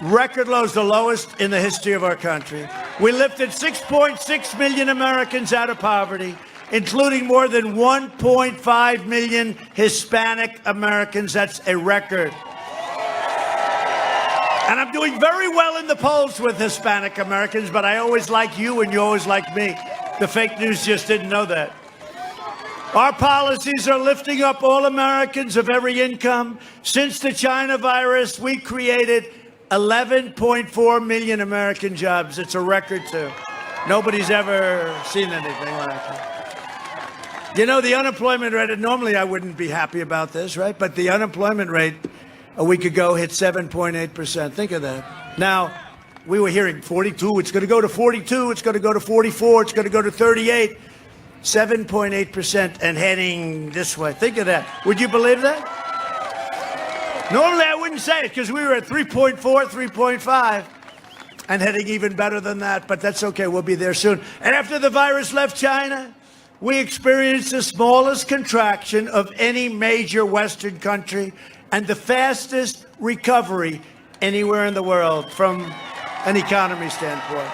record lows, the lowest in the history of our country. We lifted 6.6 million Americans out of poverty, including more than 1.5 million Hispanic Americans. That's a record. And I'm doing very well in the polls with Hispanic Americans, but I always like you and you always like me. The fake news just didn't know that. Our policies are lifting up all Americans of every income. Since the China virus, we created 11.4 million American jobs. It's a record, too. Nobody's ever seen anything like it. You know, the unemployment rate, and normally I wouldn't be happy about this, right? But the unemployment rate a week ago hit 7.8%. Think of that. Now, we were hearing 42. It's going to go to 42. It's going to go to 44. It's going to go to 38. 7.8% and heading this way. Think of that. Would you believe that? Normally, I wouldn't say it because we were at 3.4, 3.5, and heading even better than that, but that's okay. We'll be there soon. And after the virus left China, we experienced the smallest contraction of any major Western country and the fastest recovery anywhere in the world from an economy standpoint.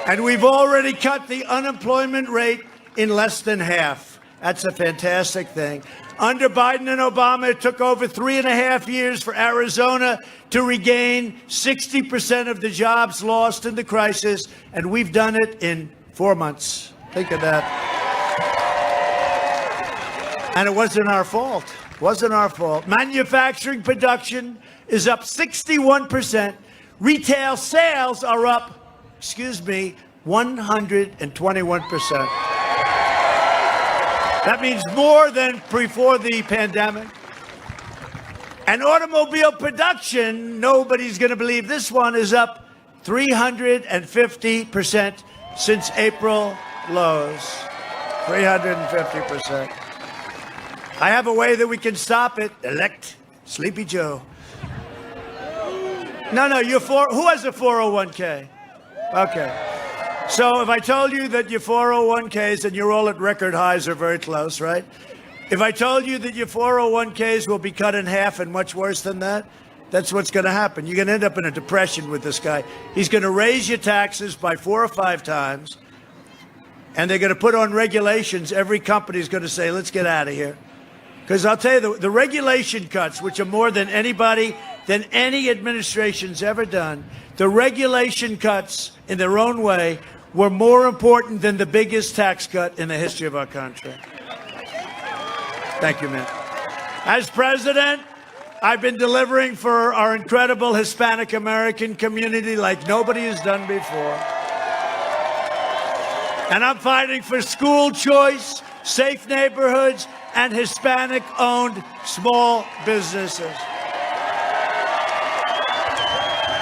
And we've already cut the unemployment rate in less than half. That's a fantastic thing. Under Biden and Obama, it took over 3.5 years for Arizona to regain 60% of the jobs lost in the crisis, and we've done it in 4 months. Think of that. And it wasn't our fault. It wasn't our fault. Manufacturing production is up 61%. Retail sales are up, 121%. That means more than before the pandemic. And automobile production, nobody's going to believe this one, is up 350% since April lows. 350%. I have a way that we can stop it. Elect Sleepy Joe. No, who has a 401k? Okay. So if I told you that your 401ks, and you're all at record highs or very close, right? If I told you that your 401ks will be cut in half and much worse than that, that's what's going to happen. You're going to end up in a depression with this guy. He's going to raise your taxes by 4 or 5 times, and they're going to put on regulations. Every company's going to say, let's get out of here. Because I'll tell you, the regulation cuts, which are more than any administration's ever done, the regulation cuts in their own way were more important than the biggest tax cut in the history of our country. Thank you, man. As president, I've been delivering for our incredible Hispanic American community like nobody has done before. And I'm fighting for school choice, safe neighborhoods, and Hispanic-owned small businesses.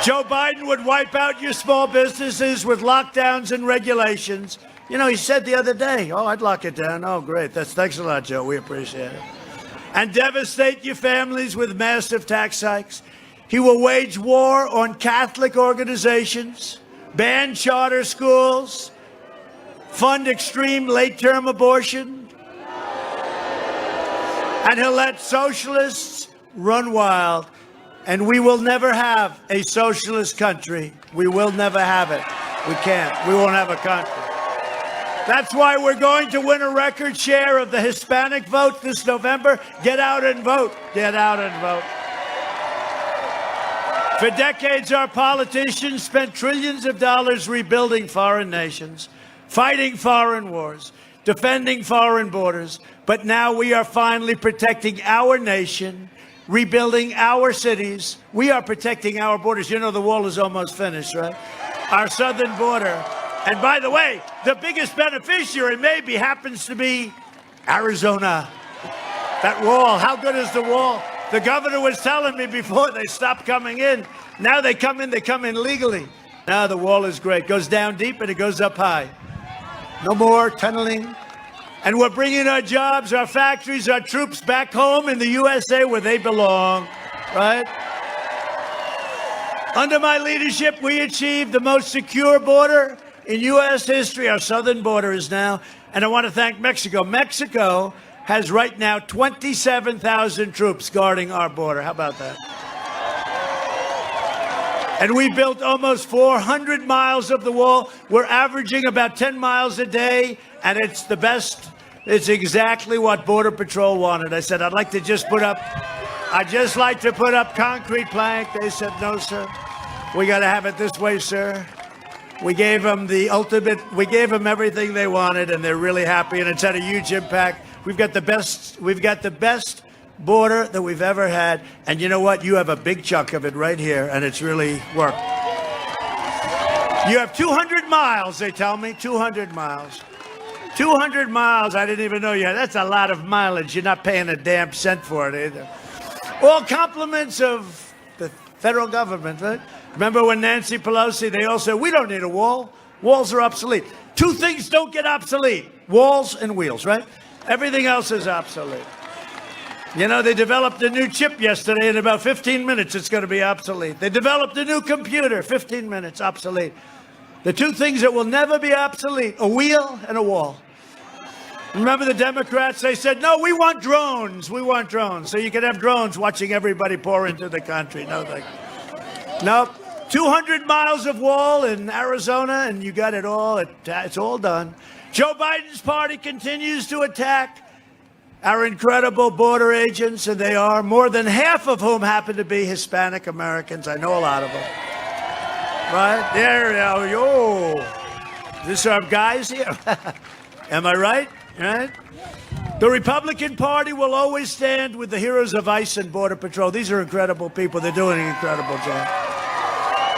Joe Biden would wipe out your small businesses with lockdowns and regulations. You know, he said the other day, oh, I'd lock it down. Oh, great. Thanks a lot, Joe. We appreciate it. And devastate your families with massive tax hikes. He will wage war on Catholic organizations, ban charter schools, fund extreme late-term abortion, and he'll let socialists run wild. And we will never have a socialist country. We will never have it. We can't. We won't have a country. That's why we're going to win a record share of the Hispanic vote this November. Get out and vote. Get out and vote. For decades, our politicians spent trillions of dollars rebuilding foreign nations, fighting foreign wars, defending foreign borders. But now we are finally protecting our nation, rebuilding our cities. We are protecting our borders. You know, the wall is almost finished, right? Our southern border. And by the way, the biggest beneficiary maybe happens to be Arizona. That wall, how good is the wall? The governor was telling me before they stopped coming in. Now they come in legally. Now the wall is great. Goes down deep and it goes up high. No more tunneling. And we're bringing our jobs, our factories, our troops back home in the USA where they belong, right? Under my leadership, we achieved the most secure border in U.S. history. Our southern border is now, and I want to thank Mexico. Mexico has right now 27,000 troops guarding our border. How about that? And we built almost 400 miles of the wall. We're averaging about 10 miles a day, and it's the best. It's exactly what Border Patrol wanted. I said, I'd like to just put up concrete plank. They said, no, sir. We got to have it this way, sir. We gave them we gave them everything they wanted, and they're really happy, and it's had a huge impact. We've got the best border that we've ever had. And you know what? You have a big chunk of it right here, and it's really worked. You have 200 miles, they tell me, 200 miles. 200 miles, I didn't even know you had. That's a lot of mileage. You're not paying a damn cent for it either. All compliments of the federal government, right? Remember when Nancy Pelosi, they all said, we don't need a wall. Walls are obsolete. Two things don't get obsolete, walls and wheels, right? Everything else is obsolete. You know, they developed a new chip yesterday. In about 15 minutes, it's going to be obsolete. They developed a new computer, 15 minutes, obsolete. The two things that will never be obsolete, a wheel and a wall. Remember the Democrats, they said, no, we want drones. We want drones. So you can have drones watching everybody pour into the country. No, thank you. Nope. 200 miles of wall in Arizona, and you got it all. It's all done. Joe Biden's party continues to attack our incredible border agents, and they are, more than half of whom happen to be Hispanic Americans. I know a lot of them. Right? There we go. This are guys here. Am I right? Right? The Republican Party will always stand with the heroes of ICE and Border Patrol. These are incredible people. They're doing an incredible job.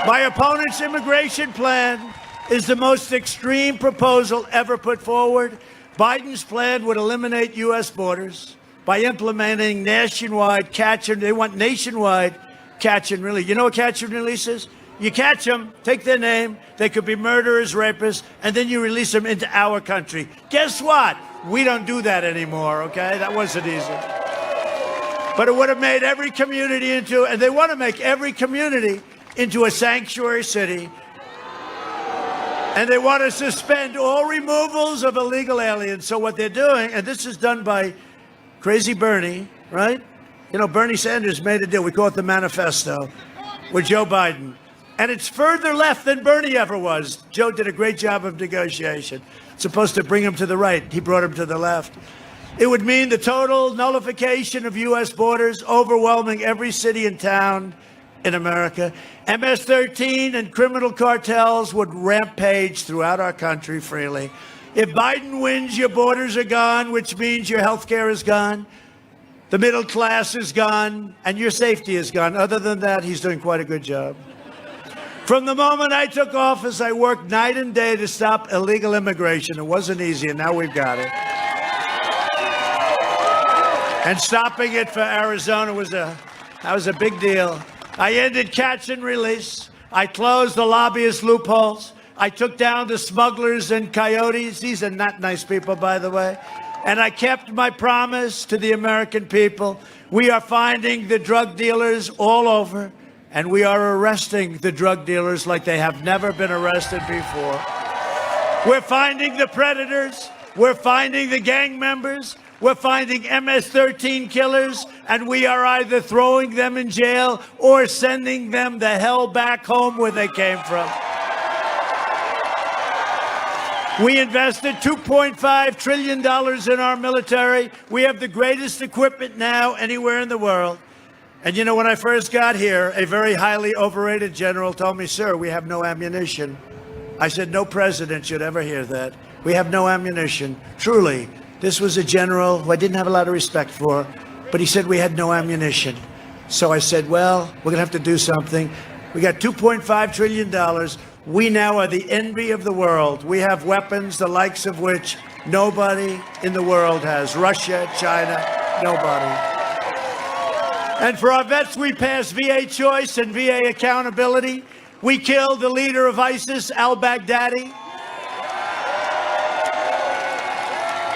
My opponent's immigration plan is the most extreme proposal ever put forward. Biden's plan would eliminate U.S. borders by implementing nationwide they want nationwide catch and release. You know what catch and release is? You catch them, take their name, they could be murderers, rapists, and then you release them into our country. Guess what? We don't do that anymore, okay? That wasn't easy. But it would have made every community and they want to make every community into a sanctuary city. And they want to suspend all removals of illegal aliens. So what they're doing, and this is done by Crazy Bernie, right? You know, Bernie Sanders made a deal. We call it the manifesto with Joe Biden. And it's further left than Bernie ever was. Joe did a great job of negotiation. It's supposed to bring him to the right. He brought him to the left. It would mean the total nullification of U.S. borders, overwhelming every city and town in America. MS-13 and criminal cartels would rampage throughout our country freely. If Biden wins, your borders are gone, which means your health care is gone, the middle class is gone, and your safety is gone. Other than that, he's doing quite a good job. From the moment I took office, I worked night and day to stop illegal immigration. It wasn't easy, and now we've got it. And stopping it for Arizona was a big deal. I ended catch and release. I closed the lobbyist loopholes. I took down the smugglers and coyotes. These are not nice people, by the way. And I kept my promise to the American people. We are finding the drug dealers all over, and we are arresting the drug dealers like they have never been arrested before. We're finding the predators. We're finding the gang members. We're finding MS-13 killers, and we are either throwing them in jail or sending them the hell back home where they came from. We invested $2.5 trillion in our military. We have the greatest equipment now anywhere in the world. And you know, when I first got here, a very highly overrated general told me, "Sir, we have no ammunition." I said, "No president should ever hear that. We have no ammunition." Truly, this was a general who I didn't have a lot of respect for, but he said we had no ammunition. So I said, well, we're going to have to do something. We got $2.5 trillion. We now are the envy of the world. We have weapons the likes of which nobody in the world has. Russia, China, nobody. And for our vets, we passed VA choice and VA accountability. We killed the leader of ISIS, al-Baghdadi.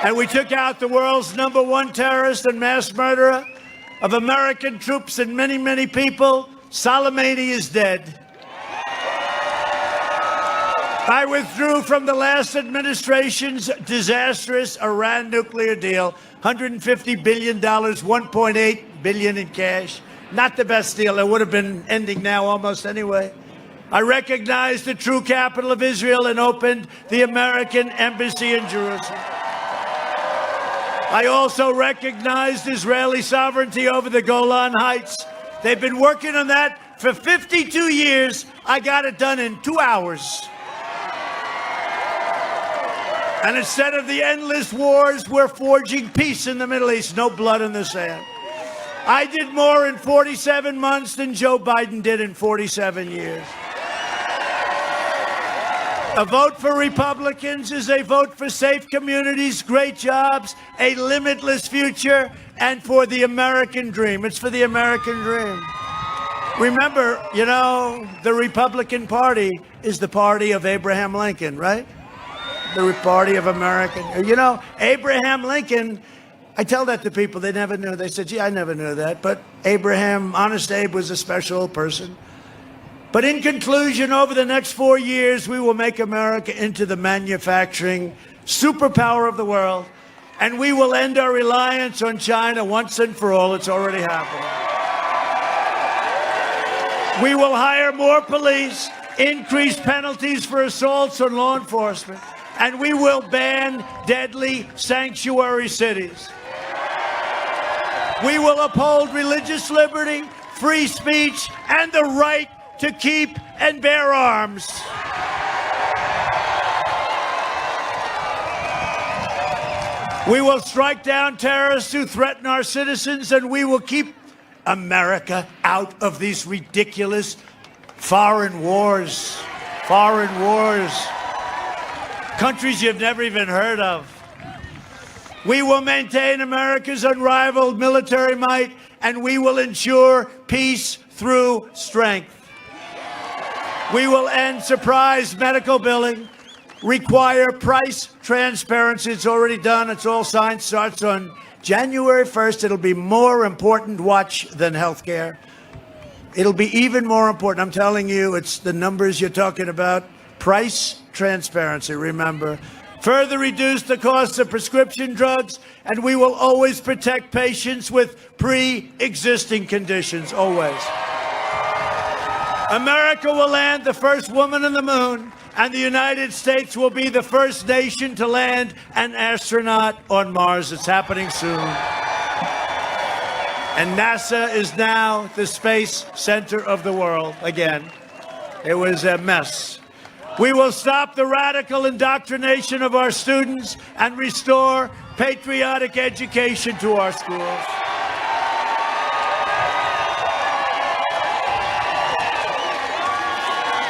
And we took out the world's #1 terrorist and mass murderer of American troops and many, many people. Soleimani is dead. I withdrew from the last administration's disastrous Iran nuclear deal, $150 billion, $1.8 billion in cash. Not the best deal. It would have been ending now almost anyway. I recognized the true capital of Israel and opened the American embassy in Jerusalem. I also recognized Israeli sovereignty over the Golan Heights. They've been working on that for 52 years. I got it done in 2 hours. And instead of the endless wars, we're forging peace in the Middle East. No blood in the sand. I did more in 47 months than Joe Biden did in 47 years. A vote for Republicans is a vote for safe communities, great jobs, a limitless future, and for the American dream. It's for the American dream. Remember, you know, the Republican Party is the party of Abraham Lincoln, right? The party of American. You know, Abraham Lincoln, I tell that to people, they never knew. They said, gee, I never knew that. But Abraham, Honest Abe, was a special person. But in conclusion, over the next 4 years, we will make America into the manufacturing superpower of the world, and we will end our reliance on China once and for all. It's already happening. We will hire more police, increase penalties for assaults on law enforcement, and we will ban deadly sanctuary cities. We will uphold religious liberty, free speech, and the right to keep and bear arms. We will strike down terrorists who threaten our citizens, and we will keep America out of these ridiculous foreign wars. Foreign wars. Countries you've never even heard of. We will maintain America's unrivaled military might, and we will ensure peace through strength. We will end surprise medical billing, require price transparency. It's already done. It's all signed. Starts on January 1st. It'll be more important watch than healthcare. It'll be even more important. I'm telling you, it's the numbers you're talking about. Price transparency, remember. Further reduce the cost of prescription drugs, and we will always protect patients with pre-existing conditions, always. America will land the first woman on the moon, and the United States will be the first nation to land an astronaut on Mars. It's happening soon. And NASA is now the space center of the world again. It was a mess. We will stop the radical indoctrination of our students and restore patriotic education to our schools.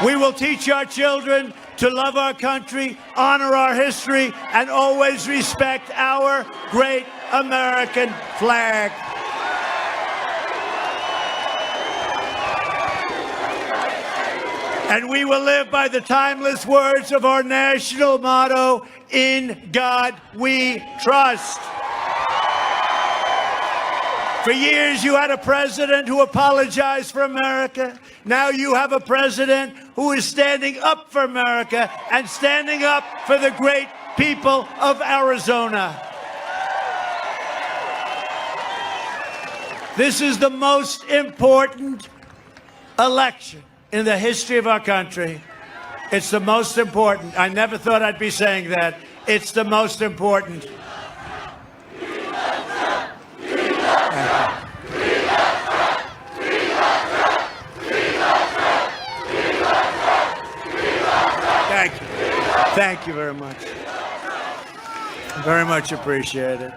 We will teach our children to love our country, honor our history, and always respect our great American flag. And we will live by the timeless words of our national motto, "In God We Trust." For years, you had a president who apologized for America. Now you have a president who is standing up for America and standing up for the great people of Arizona. This is the most important election in the history of our country. It's the most important. I never thought I'd be saying that. It's the most important. Thank you. Thank you very much. Very much appreciated.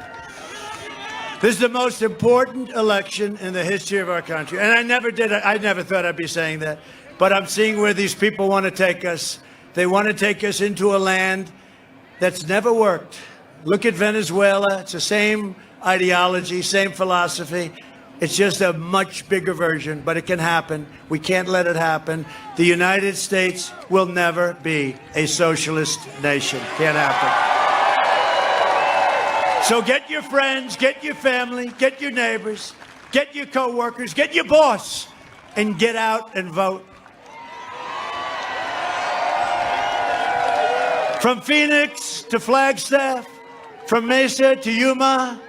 This is the most important election in the history of our country. And I never thought I'd be saying that. But I'm seeing where these people want to take us. They want to take us into a land that's never worked. Look at Venezuela. It's the same ideology, same philosophy. It's just a much bigger version, but it can happen. We can't let it happen. The United States will never be a socialist nation. Can't happen. So get your friends, get your family, get your neighbors, get your co-workers, get your boss, and get out and vote. From Phoenix to Flagstaff, from Mesa to Yuma,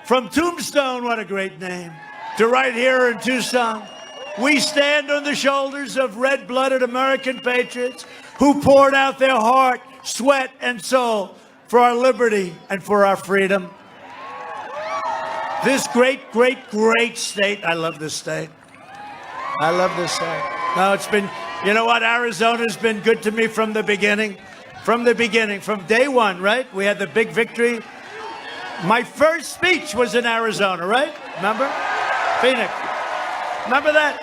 from Tombstone, what a great name, to right here in Tucson, we stand on the shoulders of red-blooded American patriots who poured out their heart, sweat, and soul for our liberty and for our freedom. This great, great, great state. I love this state. I love this state. No, it's been, you know what? Arizona's been good to me from the beginning. From the beginning, from day one, right? We had the big victory. My first speech was in Arizona, right? Remember? Phoenix. Remember that?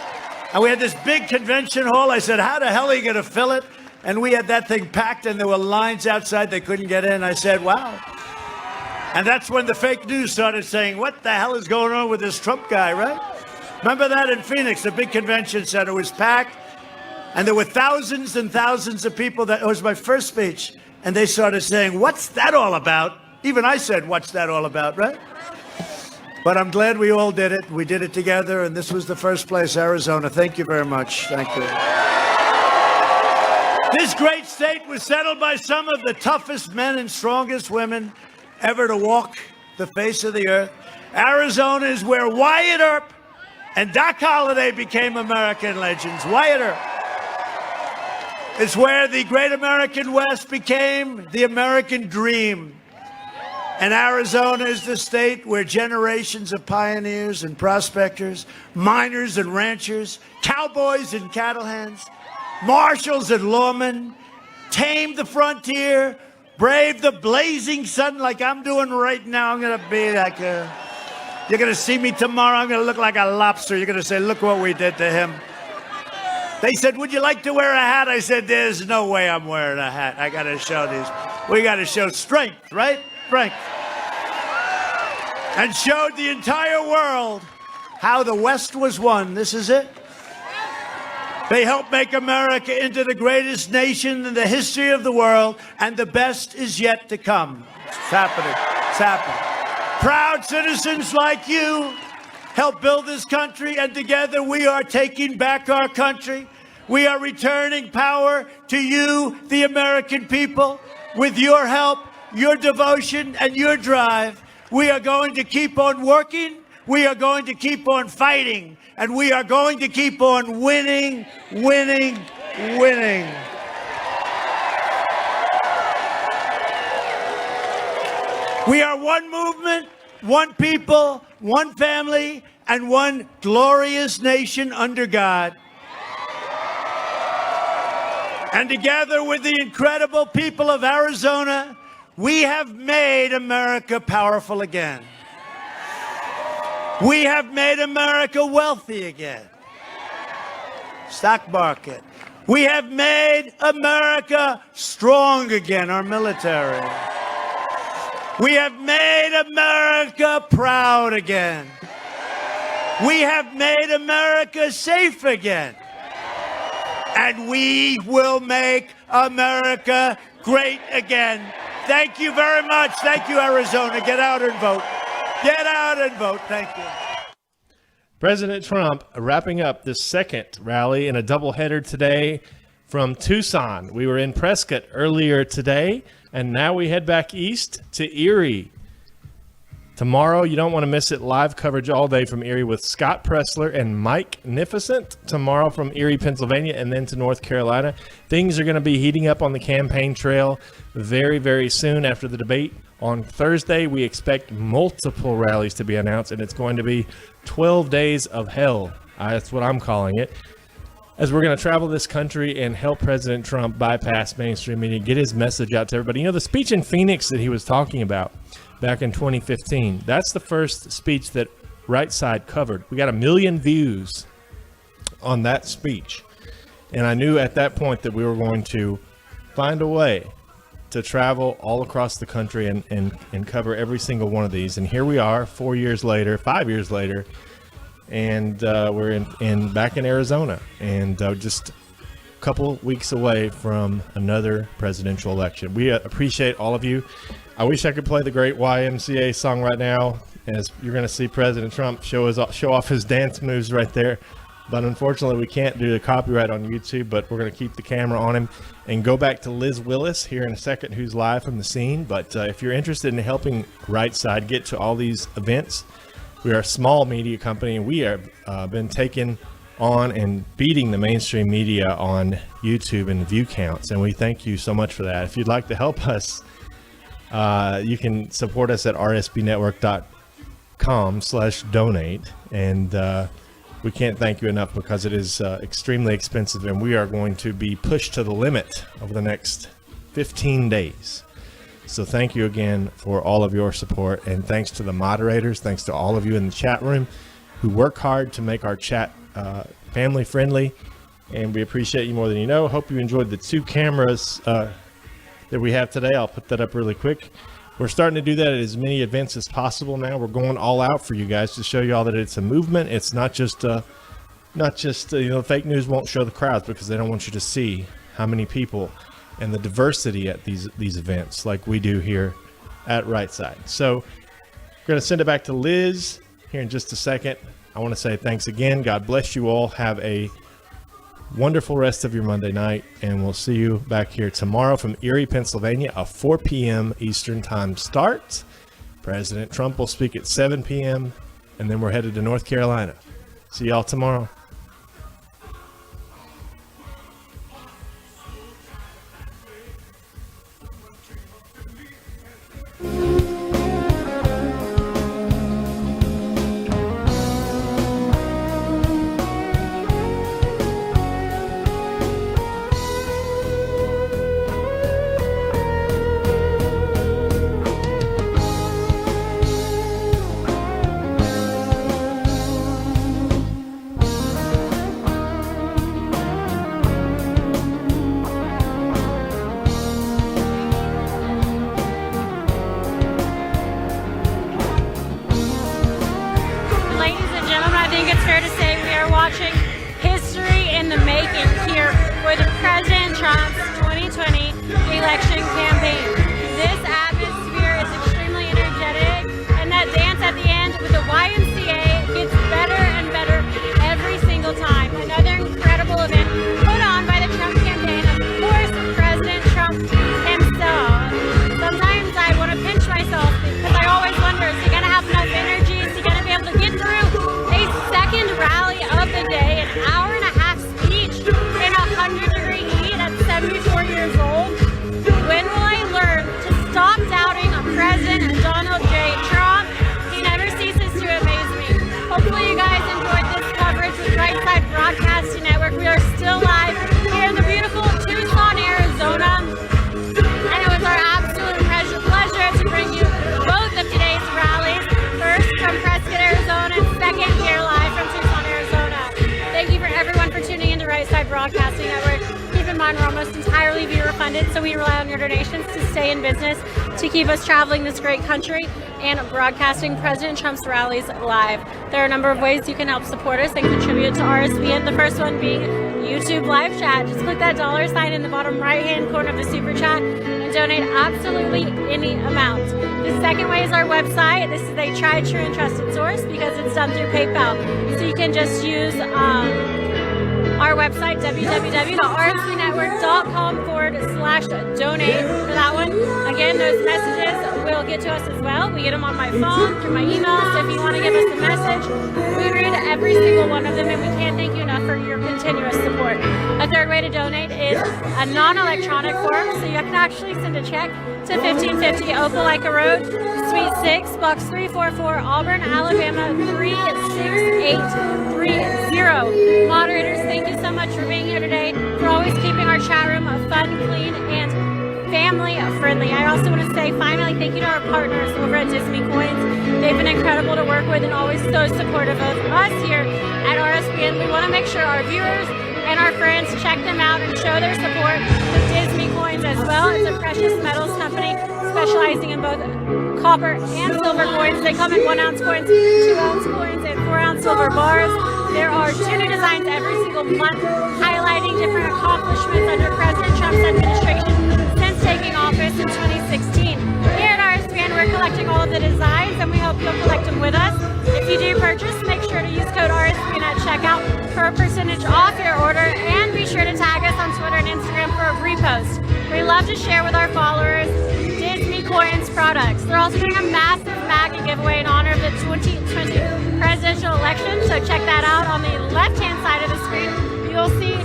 And we had this big convention hall. I said, how the hell are you going to fill it? And we had that thing packed, and there were lines outside. They couldn't get in. I said, wow. And that's when the fake news started saying, what the hell is going on with this Trump guy, right? Remember that in Phoenix, the big convention center was packed, and there were thousands and thousands of people. It was my first speech. And they started saying, what's that all about? Even I said, what's that all about, right? But I'm glad we all did it. We did it together, and this was the first place, Arizona. Thank you very much. Thank you. This great state was settled by some of the toughest men and strongest women ever to walk the face of the earth. Arizona is where Wyatt Earp and Doc Holliday became American legends. Wyatt Earp. It's where the great American West became the American dream. And Arizona is the state where generations of pioneers and prospectors, miners and ranchers, cowboys and cattle hands, marshals and lawmen tamed the frontier, braved the blazing sun like I'm doing right now. I'm going to be like a... You're going to see me tomorrow. I'm going to look like a lobster. You're going to say, look what we did to him. They said, would you like to wear a hat? I said, there's no way I'm wearing a hat. I got to show these. We got to show strength, right? Strength. And showed the entire world how the West was won. This is it. They helped make America into the greatest nation in the history of the world, and the best is yet to come. It's happening. It's happening. Proud citizens like you helped build this country, and together we are taking back our country. We are returning power to you, the American people. With your help, your devotion, and your drive, we are going to keep on working. We are going to keep on fighting. And we are going to keep on winning, winning, winning. We are one movement, one people, one family, and one glorious nation under God. And together with the incredible people of Arizona, we have made America powerful again. We have made America wealthy again. Stock market. We have made America strong again, our military. We have made America proud again. We have made America safe again. and we will make America great again. Thank you very much. Thank you, Arizona. Get out and vote. Get out and vote. Thank you. President Trump wrapping up the second rally in a doubleheader today from Tucson. We were in Prescott earlier today, and now we head back east to Erie. Tomorrow, you don't want to miss it. Live coverage all day from Erie with Scott Pressler and Mike Nificent. Tomorrow from Erie, Pennsylvania, and then to North Carolina. Things are going to be heating up on the campaign trail very, very soon after the debate. On Thursday, we expect multiple rallies to be announced, and it's going to be 12 days of hell. That's what I'm calling it. As we're going to travel this country and help President Trump bypass mainstream media, get his message out to everybody. You know, the speech in Phoenix that he was talking about back in 2015, that's the first speech that Right Side covered. We got 1 million views on that speech. And I knew at that point that we were going to find a way to travel all across the country and cover every single one of these. And here we are 5 years later, and we're back in Arizona, and just a couple weeks away from another presidential election. We appreciate all of you. I wish I could play the great YMCA song right now, as you're going to see President Trump show off his dance moves right there. But unfortunately, we can't do the copyright on YouTube, but we're going to keep the camera on him and go back to Liz Willis here in a second, who's live from the scene. But if you're interested in helping Right Side get to all these events, we are a small media company, and we have been taking on and beating the mainstream media on YouTube and view counts. And we thank you so much for that. If you'd like to help us, you can support us at rsbnetwork.com/donate. And we can't thank you enough, because it is extremely expensive, and we are going to be pushed to the limit over the next 15 days. So thank you again for all of your support, and thanks to the moderators, thanks to all of you in the chat room who work hard to make our chat family friendly, and we appreciate you more than you know. Hope you enjoyed the 2 cameras that we have today. I'll put that up really quick. We're starting to do that at as many events as possible now. We're going all out for you guys to show you all that it's a movement. It's not just fake news won't show the crowds, because they don't want you to see how many people and the diversity at these events like we do here at Right Side. So we're going to send it back to Liz here in just a second. I want to say thanks again. God bless you all. Have a wonderful rest of your Monday night, and we'll see you back here tomorrow from Erie, Pennsylvania, a 4 p.m. Eastern time start. President Trump will speak at 7 p.m., and then we're headed to North Carolina. See y'all tomorrow. Watching history in the making here with President Trump's 2020 election campaign. This atmosphere is extremely energetic, and that dance at the end with the YMCA gets better and better every single time. Another incredible event put on by the Trump campaign, of course, President Trump himself. Sometimes I want to pinch myself, because I always wonder, is he going to have enough energy? Is he going to be able to get through a second rally of the day, an hour and a half speech in 100-degree heat at 74 years old? When will I learn to stop doubting President Donald J. Trump? He never ceases to amaze me. Hopefully you guys enjoyed this coverage with Right Side Broadcasting Network. We are still live here in the beautiful Tucson, Arizona, and it was our absolute pleasure to bring you both of today's rallies. First from Prescott, Arizona, and second here live from Tucson, Arizona. Thank you for everyone for tuning into Right Side Broadcasting Network. Keep in mind, we're almost entirely viewer funded, so we rely on your donations to stay in business, to keep us traveling this great country and broadcasting President Trump's rallies live. There are a number of ways you can help support us and contribute to RSBN. The first one being YouTube live chat. Just click that $sign in the bottom right-hand corner of the super chat and donate absolutely any amount. The second way is our website. This is a tried, true, and trusted source because it's done through PayPal. So you can just use our website, www.rsbnetwork.com/donate for that one. Again, those messages will get to us as well. We get them on my phone, through my email, so if you want to give us a message, we read every single one of them, and we can't thank you enough for your continuous support. A third way to donate is a non-electronic form, so you can actually send a check to 1550 Opelika Road, Suite 6, Box 344, Auburn, Alabama 36830. Moderators, thank you so much for being here today, for always keeping our chat room fun, clean, and family friendly. I also want to say finally thank you to our partners over at Disney Coins. They've been incredible to work with and always so supportive of us here at RSBN. We want to make sure our viewers and our friends check them out and show their support with Disney Coins as well. It's a precious metals company specializing in both copper and silver coins. They come in 1-ounce coins, 2-ounce coins, and 4-ounce silver bars. There are 2 new designs every single month highlighting different accomplishments under President Trump's administration since taking office in 2016. Here at RSBN, we're collecting all of the designs, and we hope you'll collect them with us. If you do purchase, make sure to use code RSBN at checkout for a percentage off your order, and be sure to tag us on Twitter and Instagram for a repost. We love to share with our followers Disney Coins products. They're also doing a massive MAGA giveaway in honor of the 2020 presidential election, so check that out on the left-hand side of the screen. You'll see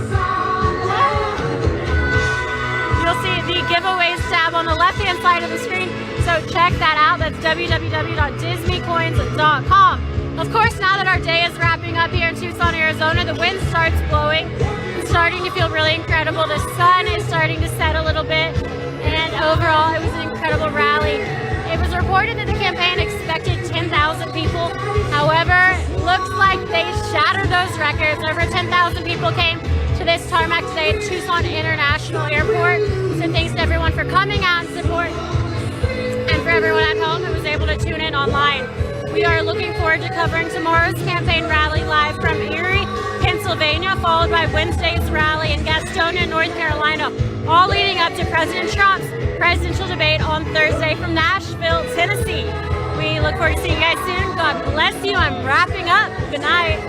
the giveaways tab on the left-hand side of the screen, so check that out. That's www.disneycoins.com. Of course, now that our day is wrapping up here in Tucson, Arizona, the wind starts blowing. It's starting to feel really incredible. The sun is starting to set a little bit, and overall, it was an incredible rally. It was reported that the campaign expected 10,000 people. However, looks like they shattered those records. Over 10,000 people came to this Tarmac today at Tucson International Airport. So thanks to everyone for coming out and support. And for everyone at home who was able to tune in online. We are looking forward to covering tomorrow's campaign rally live from Erie, Pennsylvania, followed by Wednesday's rally in Gastonia, North Carolina, all leading up to President Trump's presidential debate on Thursday from Nashville, Tennessee. We look forward to seeing you guys soon. God bless you. I'm wrapping up. Good night.